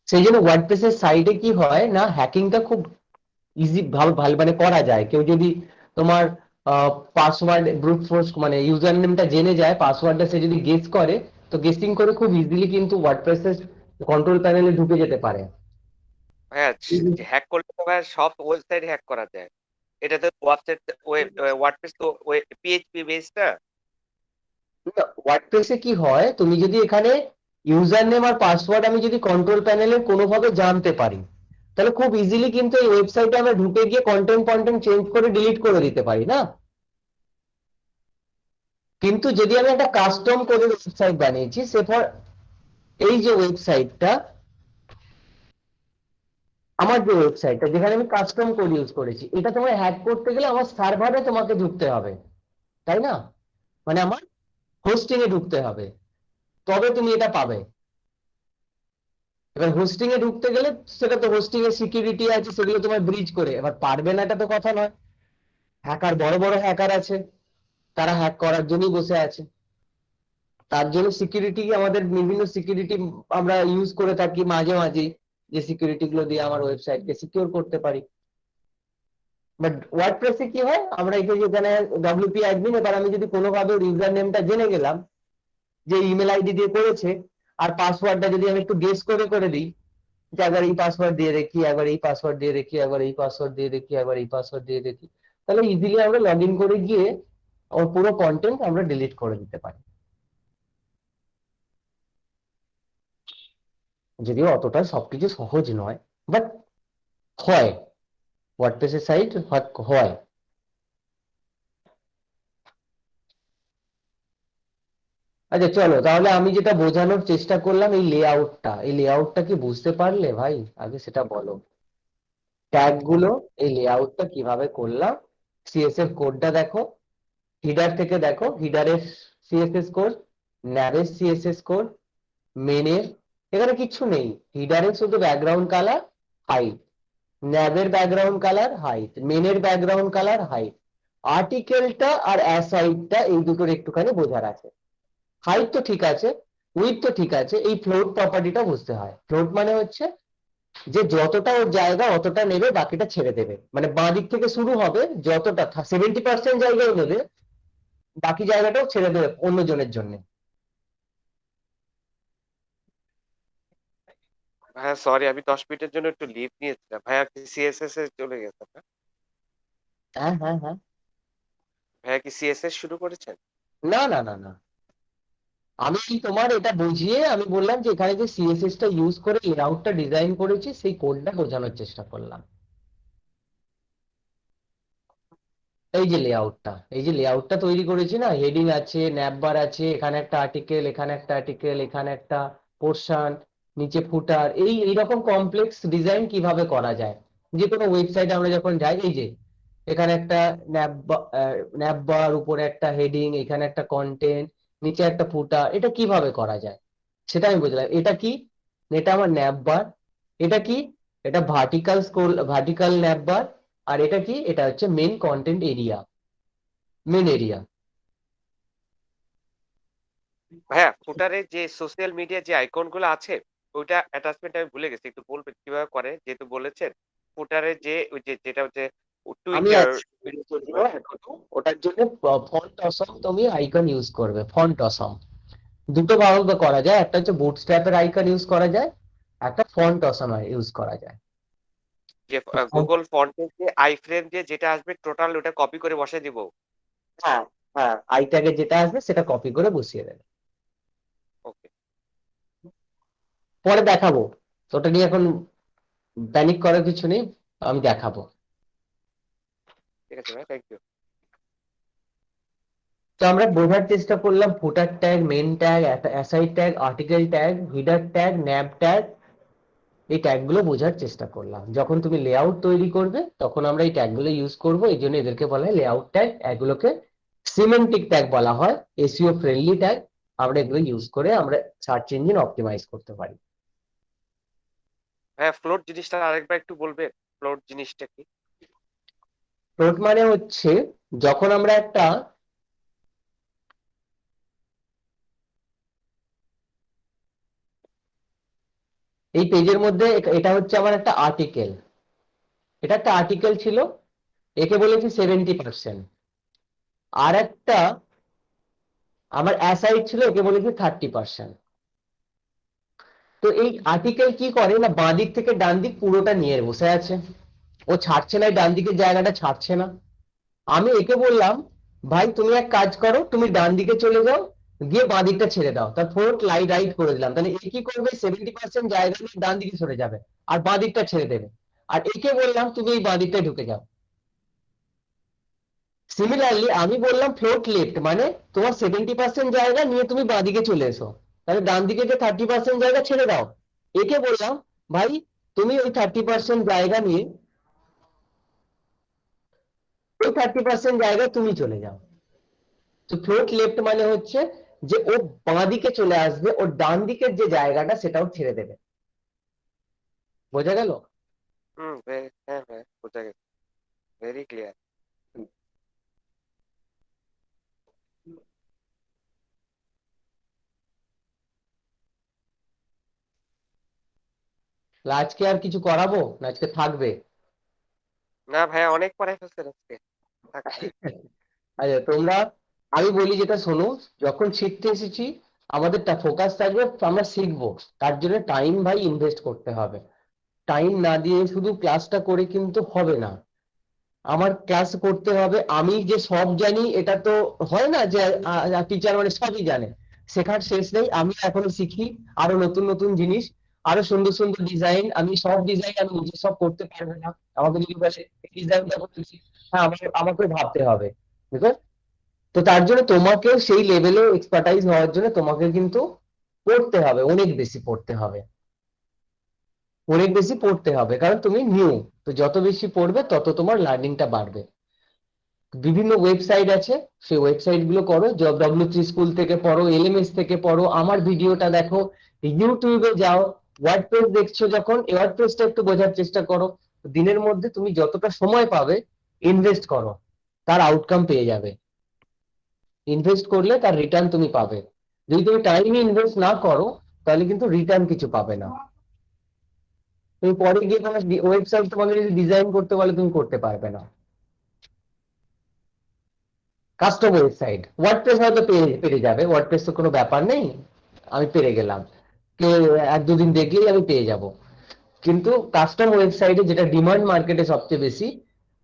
সেই জন্য ওয়ার্ডপ্রেসের সাইডে কি হয় না, হ্যাকিংটা খুব ইজি ভালো ভালো মানে করা যায়। কেউ যদি তোমার পাসওয়ার্ড ব্রুট ফোর্স মানে ইউজার নেমটা জেনে যায়, পাসওয়ার্ডটা সে যদি গেস করে, তো গেসিং করে খুব ইজিলি কিন্তু ওয়ার্ডপ্রেসের কন্ট্রোল প্যানেলে ঢুকে যেতে পারে। হ্যাঁ, হ্যাক করলে তো ভাই সব ওয়েবসাইট হ্যাক করা যায়। এটা তো ওয়েবসাইট ওয়ার্ডপ্রেস তো পিএইচপি বেস না। ওয়ার্ডপ্রেসে কি হয়, তুমি যদি এখানে ইউজার নেম আর পাসওয়ার্ড আমি যদি কন্ট্রোল প্যানেলে কোনোভাবে জানতে পারি, তাহলে খুব ইজিলি কিন্তু এই ওয়েবসাইটে আমরা ঢুকে গিয়ে কন্টেন্ট চেঞ্জ করে ডিলিট করে দিতে পারি না। কিন্তু যদি আমি একটা কাস্টম করে ওয়েবসাইট বানিয়েছি, সে ফর এই যে ওয়েবসাইটটা, আমার যে ওয়েবসাইটটা যেখানে আমি কাস্টম কোড ইউজ করেছি, এটা তোমার হ্যাক করতে গেলে আমার সার্ভারে তোমাকে ঢুকতে হবে, তাই না? মানে আমার হোস্টিং এ ঢুকতে হবে, তবে তুমি এটা পাবে। এবার হোস্টিং এ ঢুকতে গেলে সেটা তো হোস্টিং এর সিকিউরিটি আছে, সেগুলো তোমার ব্রিজ করে এবার পারবে না, এটা তো কথা নয়। হ্যাকার, বড় বড় হ্যাকার আছে, তারা হ্যাক করার জন্যই বসে আছে। তার জন্য সিকিউরিটি, আমাদের বিভিন্ন সিকিউরিটি আমরা ইউজ করে থাকি মাঝে মাঝে, যে সিকিউরিটি গুলো দিয়ে আমার ওয়েবসাইটকে সিকিউর করতে পারি। বাট ওয়ার্ডপ্রেসে কি হয়, আমরা এখানে ডব্লিউপি অ্যাডমিন, এবার আমি যদি কোনোভাবে ওর ইউজার নেমটা জেনে গেলাম যে ইমেল আইডি দিয়ে করেছে, আর পাসওয়ার্ডটা যদি আমি একটু গেস করে দিই যে একবার এই পাসওয়ার্ড দিয়ে দেখি, একবার এই পাসওয়ার্ড দিয়ে দেখি, একবার এই পাসওয়ার্ড দিয়ে দেখি, একবার এই পাসওয়ার্ড দিয়ে দেখি, তাহলে ইজিলি আমরা লগ ইন করে গিয়ে ওর পুরো কন্টেন্ট আমরা ডিলিট করে দিতে পারি। যদিও অতটা সবকিছু সহজ নয়, বাট হয়, ওয়ার্ডপ্রেসের সাইট হয়। আচ্ছা চলো, তাহলে আমি যেটা বোঝানোর চেষ্টা করলাম, এই লেআউটটা কি বুঝতে পারলে ভাই? আগে সেটা বলো। ট্যাগ গুলো, এই লেআউটটা কিভাবে করলাম, সিএসএস কোডটা দেখো, হিডার থেকে দেখো, হিডারের সিএসএস কোড, ন্যাবের সিএসএস কোড, মেনের, এখানে কিছু নেই। হিডারের শুধু ব্যাকগ্রাউন্ড কালার, হাইট, ন্যাবের ব্যাকগ্রাউন্ড কালার, হাইট, মেনের ব্যাকগ্রাউন্ড কালার, হাইট, আর্টিকেলটা আর অ্যাসাইডটা এই দুটোর একটুখানি বোঝার আছে। হাইট তো ঠিক আছে, উইথ তো ঠিক আছে, এই ফ্লোট প্রপার্টিটা বুঝতে হয়। ফ্লোট মানে হচ্ছে যে যতটা ওর জায়গা অতটা নেবে, বাকিটা ছেড়ে দেবে, মানে বাঁ দিক থেকে শুরু হবে, যতটা 70% জায়গাও নেবে, বাকি জায়গাটাও ছেড়ে দেবে অন্য জনের জন্য। হ্যাঁ সরি, আমি 10 মিনিটের জন্য একটু লিভ নিয়েছিলাম ভাইয়া। কি সিএসএস এ চলে গেছে না? হ্যাঁ হ্যাঁ হ্যাঁ। ভাইয়া কি সিএসএস শুরু করেছেন? না না না না, আমি তোমার এটা বুঝিয়ে আমি বললাম যে এখানে যে সিএসএস টা ইউজ করে লেআউটটা ডিজাইন করেছি, সেই কোডটা বোঝানোর চেষ্টা করলাম। এই যে লেআউটটা তৈরি করেছি না, হেডিং আছে, ন্যাববার আছে, এখানে একটা আর্টিকেল, এখানে একটা আর্টিকেল, এখানে একটা পোর্শন, নিচে ফুটার, এইরকম কমপ্লেক্স ডিজাইন কিভাবে করা যায়। যে কোনো ওয়েবসাইটে আমরা যখন যাই, এই যে এখানে একটা ন্যাববার, উপরে একটা হেডিং, এখানে একটা কন্টেন্ট, নিচে একটা ফুটার, এটা কিভাবে করা যায় সেটা আমি বুঝলাম। এটা কি? এটা আমার ন্যাববার। এটা কি? এটা ভার্টিক্যাল স্ক্রোল, ভার্টিক্যাল ন্যাববার। আর এটা কি? এটা হচ্ছে main content area, main area. ভাইয়া ফুটারে যে সোশ্যাল মিডিয়া যে আইকন গুলো আছে, ওইটা অ্যাটাচমেন্ট আমি ভুলে গেছি, একটু বলবেন কিভাবে করে? যেহেতু বলেছেন ফুটারে যে ওই যে যেটা হচ্ছে আমি টুইটার। আছি, যদিও এখনো ওটার জন্য ফন্ট অসম তুমি আইকন ইউজ করবে, ফন্ট অসম। দুটো ভাবে করা যায়, একটা হচ্ছে বুটস্ট্র্যাপের আইকন ইউজ করা যায়, একটা ফন্ট অসম ইউজ করা যায়। যে তো গুগল ফন্টের যে আই ফ্রেম দিয়ে যেটা আসবে টোটাল ওটা কপি করে বসাই দিব। হ্যাঁ হ্যাঁ, আই ট্যাগে যেটা আসবে সেটা কপি করে বসিয়ে দেবে। ওকে, পরে দেখাবো, তো ওটা নিয়ে এখন প্যানিক করার কিছু নেই, আমি দেখাবো। ঠিক আছে ভাই, থ্যাংক ইউ। তো আমরা বোঝার চেষ্টা করলাম footer tag, main tag, aside tag, article tag, header tag, nav tag, এই ট্যাগগুলো বোঝার চেষ্টা করলাম। যখন তুমি লেআউট তৈরি করবে তখন আমরা এই ট্যাগগুলো ইউজ করব, এই জন্য এদেরকে বলা হয় লেআউট ট্যাগ। এগুলোকে সিমেন্টিক ট্যাগ বলা হয়, এসইও ফ্রেন্ডলি ট্যাগ। আমরা এগুলো ইউজ করে আমরা সার্চ ইঞ্জিন অপটিমাইজ করতে পারি। হ্যাঁ, ফ্লোট জিনিসটা আরেকবার একটু বলবেন, ফ্লোট জিনিসটা কি? ফ্লোট মানে হচ্ছে যখন আমরা একটা এই পেজের মধ্যে, এটা হচ্ছে আমার একটা আর্টিকেল, এটা একটা আর্টিকেল ছিল, একে বলেছি 70%। আর একটা আমার অ্যাসাইড ছিল, একে বলেছি 30%। তো এই আর্টিকেল কি করে না, বাঁ দিক থেকে ডান দিক পুরোটা নিয়ে বসে আছে, ও ছাড়ছে না, এই ডান দিকের জায়গাটা ছাড়ছে না। আমি একে বললাম ভাই তুমি এক কাজ করো, তুমি ডান দিকে চলে যাও, গিয়ে বাঁ দিকটা ছেড়ে দাও, তার ফ্লোট রাইট করে দিলাম। তাহলে এ কি করবে, 70% জায়গা নিয়ে ডান দিকে সরে যাবে আর বাঁ দিকটা ছেড়ে দেবে। আর একে বললাম তুমি এই বাঁ দিকটায় ঢুকে যাও। সিমিলারলি আমি বললাম ফ্লোট লেফট, মানে তোমার 70% জায়গা নিয়ে তুমি বাঁ দিকে চলে এসো, তাহলে ডান দিকে যে 30% জায়গা ছেড়ে দাও। একে বললাম ভাই তুমি ওই 30% জায়গা নিয়ে ওই 30% জায়গায় তুমি চলে যাও। তো ফ্লোট লেফট মানে হচ্ছে যে ও বাঁ দিকে চলে আসবে, ওর ডান দিকের যে জায়গাটা সেটাও ছেড়ে দেবে। বোঝা গেল? হ্যাঁ হ্যাঁ, বোঝা গেছে, ভেরি ক্লিয়ার। আজকে আর কিছু করাবো না, আজকে থাকবে? না ভাইয়া, অনেক পড়াই ফেলছেন আজকে। থাক ভাইয়া। আচ্ছা তোমরা, আমি বলি যেটা শোনো, যখন শিখতে এসেছি আমাদের ফোকাস থাকবে আমরা শিখবো, তার জন্য টাইম ভাই ইনভেস্ট করতে হবে। টাইম না দিয়ে শুধু ক্লাসটা করে কিন্তু হবে না, আমার ক্লাস করতে হবে। আমি যে সব জানি এটা তো হয় না যে টিচার মানে সবই জানে, শেখার শেষ নেই। আমি এখনো শিখি আরো নতুন নতুন জিনিস, আরো সুন্দর সুন্দর ডিজাইন। আমি সব ডিজাইন আমি নিজে সব করতে পারবো না, আমাকে যদি বলে ডিজাইনটা করতেছি, হ্যাঁ আমাকে আমাকে ভাবতে হবে, বুঝলে? তো তার জন্য তোমাকেও সেই লেভেলে এক্সপার্টাইজ হওয়ার জন্য তোমাকে কিন্তু পড়তে হবে, অনেক বেশি পড়তে হবে, অনেক বেশি পড়তে হবে, কারণ তুমি নিউ। তো যত বেশি পড়বে তত তোমার লার্নিংটা বাড়বে। বিভিন্ন ওয়েবসাইট আছে, সেই ওয়েবসাইট গুলো করো, W3 স্কুল থেকে পড়ো, LMS থেকে পড়ো, আমার ভিডিওটা দেখো, ইউটিউবে যাও, ওয়ার্ডপ্রেস দেখছো যখন ওয়ার্ডপ্রেসটা একটু বোঝার চেষ্টা করো। দিনের মধ্যে তুমি যতটা সময় পাবে ইনভেস্ট করো, তার আউটকাম পেয়ে যাবে। ইনভেস্ট করলে তার রিটার্ন তুমি পাবে। যদি তুমি টাইম ইনভেস্ট না করো তাহলে কিন্তু রিটার্ন কিছু পাবে না। তুমি পরে গিয়ে তোমার ওয়েবসাইট তোমাকে যদি ডিজাইন করতে বলে তুমি করতে পারবে না। কাস্টম ওয়েবসাইট ওয়ার্ডপ্রেস হয়তো পেরে যাবে, ওয়ার্ডপ্রেস তো কোনো ব্যাপার নেই, আমি পেরে গেলাম, কেউ এক দুদিন দেখলেই আমি পেয়ে যাব। কিন্তু কাস্টম ওয়েবসাইটে যেটা ডিমান্ড মার্কেটে সবচেয়ে বেশি,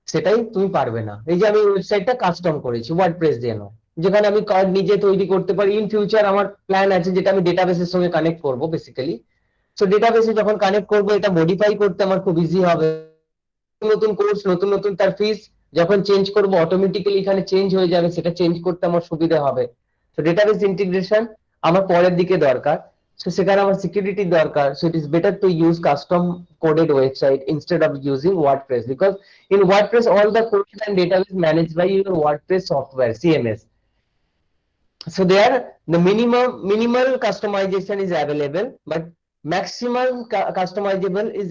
সেটাই তুমি পারবে না। এই যে আমি ওয়েবসাইটটা কাস্টম করেছি ওয়ার্ডপ্রেস দিয়ে নয়, যেখানে আমি কার্ড নিজে তৈরি করতে পারি। ইন ফিউচার আমার প্ল্যান আছে যেটা আমি ডেটাবেসের সঙ্গে কানেক্ট করব বেসিক্যালি। সো ডেটাবেসে যখন কানেক্ট করবো এটা মডিফাই করতে আমার খুব ইজি হবে। নতুন কোর্স, নতুন নতুন তার ফিস যখন চেঞ্জ করব অটোমেটিক্যালি এখানে চেঞ্জ হয়ে যাবে, সেটা চেঞ্জ করতে আমার সুবিধা হবে। তো ডেটাবেস ইন্টিগ্রেশন আমার পরের দিকে দরকার, তো সেখানে আমার সিকিউরিটি দরকার। So it is better to use custom coded website instead of using WordPress, because in WordPress all the code and database managed by your WordPress software CMS. So there the minimal customization is available, but maximum customizable is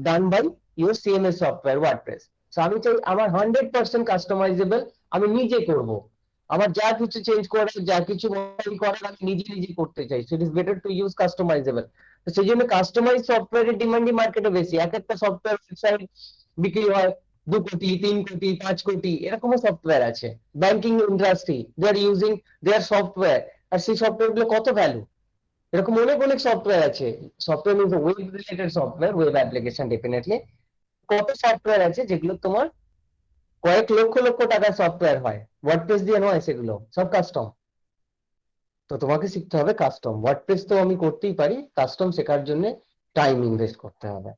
done by your CMS software WordPress. So আমি চাই আমার 100% customizable আমি নিজে করব, আমার যা কিছু change করার যা কিছু modify করার আমি নিজে নিজে করতে চাই। So it is better to use customizable. তো সেই জন্য কাস্টমাইজ সফটওয়্যারের ডিমান্ডই মার্কেটে বেশি। এক একটা সফটওয়্যার ওয়েবসাইট বিক্রি হয় 2 কোটি 3 কোটি 5 কোটি, এরকমও সফটওয়্যার আছে। Banking industry they are using their software, আর সেই সফটওয়্যার গুলো কত ভ্যালু। এরকম অনেক অনেক সফটওয়্যার আছে। Software means web related software, web application definitely. কত সফটওয়্যার আছে যেগুলো তোমার কয়েক লক্ষ লক্ষ টাকার সফটওয়্যার হয়, ওয়ার্ডপ্রেস দিয়ে নয়, সেগুলো সব কাস্টম। তো তোমাকে শিখতে হবে কাস্টম। ওয়ার্ডপ্রেস তো আমি করতেই পারি, কাস্টম শেখার জন্য টাইম ইনভেস্ট করতে হবে।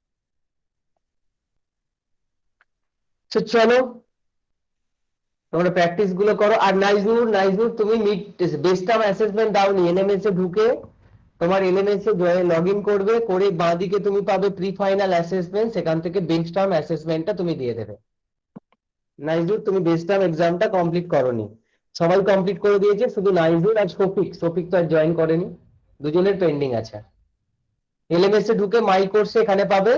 তো চলো তোমরা প্র্যাকটিস গুলো করো। আর নাইজুর নাইজুর তুমি বেস্টাম অ্যাসেসমেন্ট দাওনি, এলএমএস এ ঢুকে তোমার এলএমএস এ লগ ইন করবে, করে বাঁদিকে তুমি পাবে প্রি ফাইনাল অ্যাসেসমেন্ট, সেখান থেকে বেস্টাম অ্যাসেসমেন্টটা তুমি দিয়ে দেবে। নাইজুর তুমি বেস্টাম এক্সামটা কমপ্লিট করোনি, সবাই কমপ্লিট করে দিয়েছে, শুধু নাইজুর আর শফিক, শফিক তো আর জয়েন করেনি, দুজনের পেন্ডিং আছে। এলএমএস এ ঢুকে মাই কোর্সে এখানে পাবে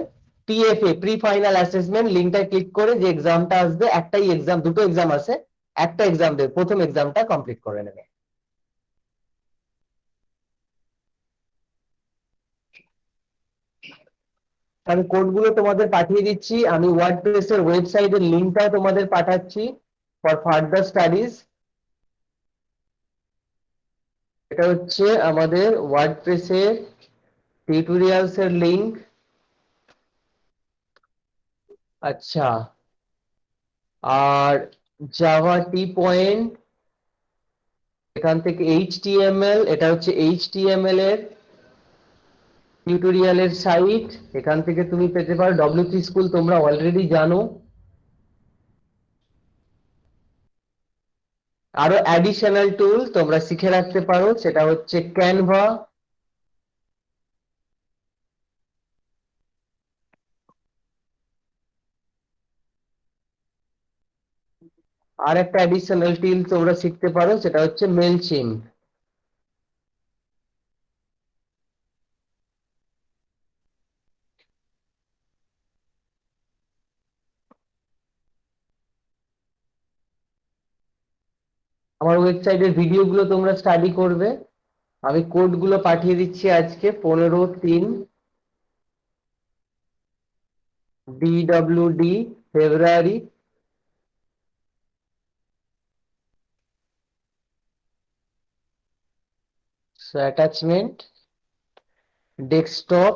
পিএফএ প্রি ফাইনাল অ্যাসেসমেন্ট, লিংকটা ক্লিক করে যে এক্সামটা আসবে, একটাই এক্সাম, দুটো এক্সাম আছে, একটা এক্সাম দেবে, প্রথম এক্সামটা কমপ্লিট করে নেবে। আমি কোডগুলো তোমাদের পাঠিয়ে দিচ্ছি, আমি ওয়ার্ডপ্রেস এর ওয়েবসাইটের লিংকটাও তোমাদের পাঠাচ্ছি ফর ফার্দার স্টাডিজ। এটা হচ্ছে আমাদের ওয়ার্ডপ্রেস এর টিউটোরিয়ালস এর লিংক। আচ্ছা, আর জাভা টি পয়েন্ট, এখান থেকে HTML, এটা হচ্ছে HTML এর টিউটোরিয়ালের সাইট, এখান থেকে তুমি পেতে পারো। W3 স্কুল তোমরা অলরেডি জানো। আরো অ্যাডিশনাল টুল তোমরা শিখে রাখতে পারো, সেটা হচ্ছে ক্যানভা, আর একটা অ্যাডিশনাল টুল তোমরা শিখতে পারো, সেটা হচ্ছে মেলচিম্প। আমার ওয়েবসাইটের ভিডিও গুলো তোমরা স্টাডি করবে। আমি কোড গুলো পাঠিয়ে দিচ্ছি আজকে 15/3 DWD February, attachment, desktop,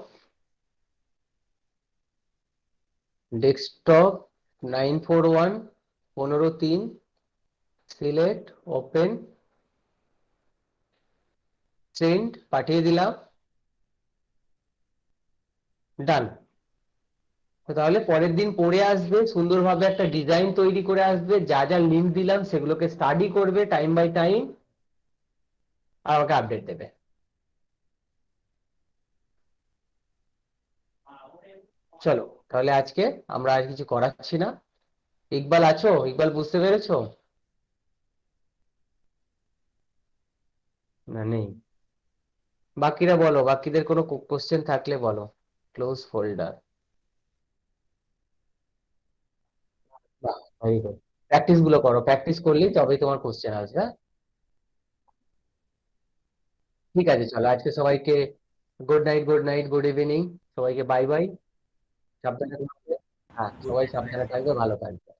941, 15/3, select, open, send, পাঠিয়ে দিলাম, ডান। তাহলে পরের দিন পড়ে আসবে, সুন্দরভাবে একটা ডিজাইন তৈরি করে আসবে, যা যা লিঙ্ক দিলাম সেগুলোকে স্টাডি করবে টাইম বাই টাইম, আর আমাকে আপডেট দেবে। চলো তাহলে আজকে আমরা আর কিছু করাচ্ছি না। ইকবাল আছো? ইকবাল বুঝতে পেরেছো? না, নেই। বাকিরা বলো, বাকিদের কোনো কোশ্চেন থাকলে বলো। Close folder. বাহ, ভেরি গুড। প্র্যাকটিস গুলো করো, প্র্যাকটিস করলেই তবেই তোমার কোশ্চেন আসবে। হ্যাঁ? ঠিক আছে, চলো আজকে সবাইকে good night, good night, good evening, সবাইকে বাই বাই। সাবধানে থাকবে। হ্যাঁ, সবাই সাবধানে থাকবে, ভালো থাকবে।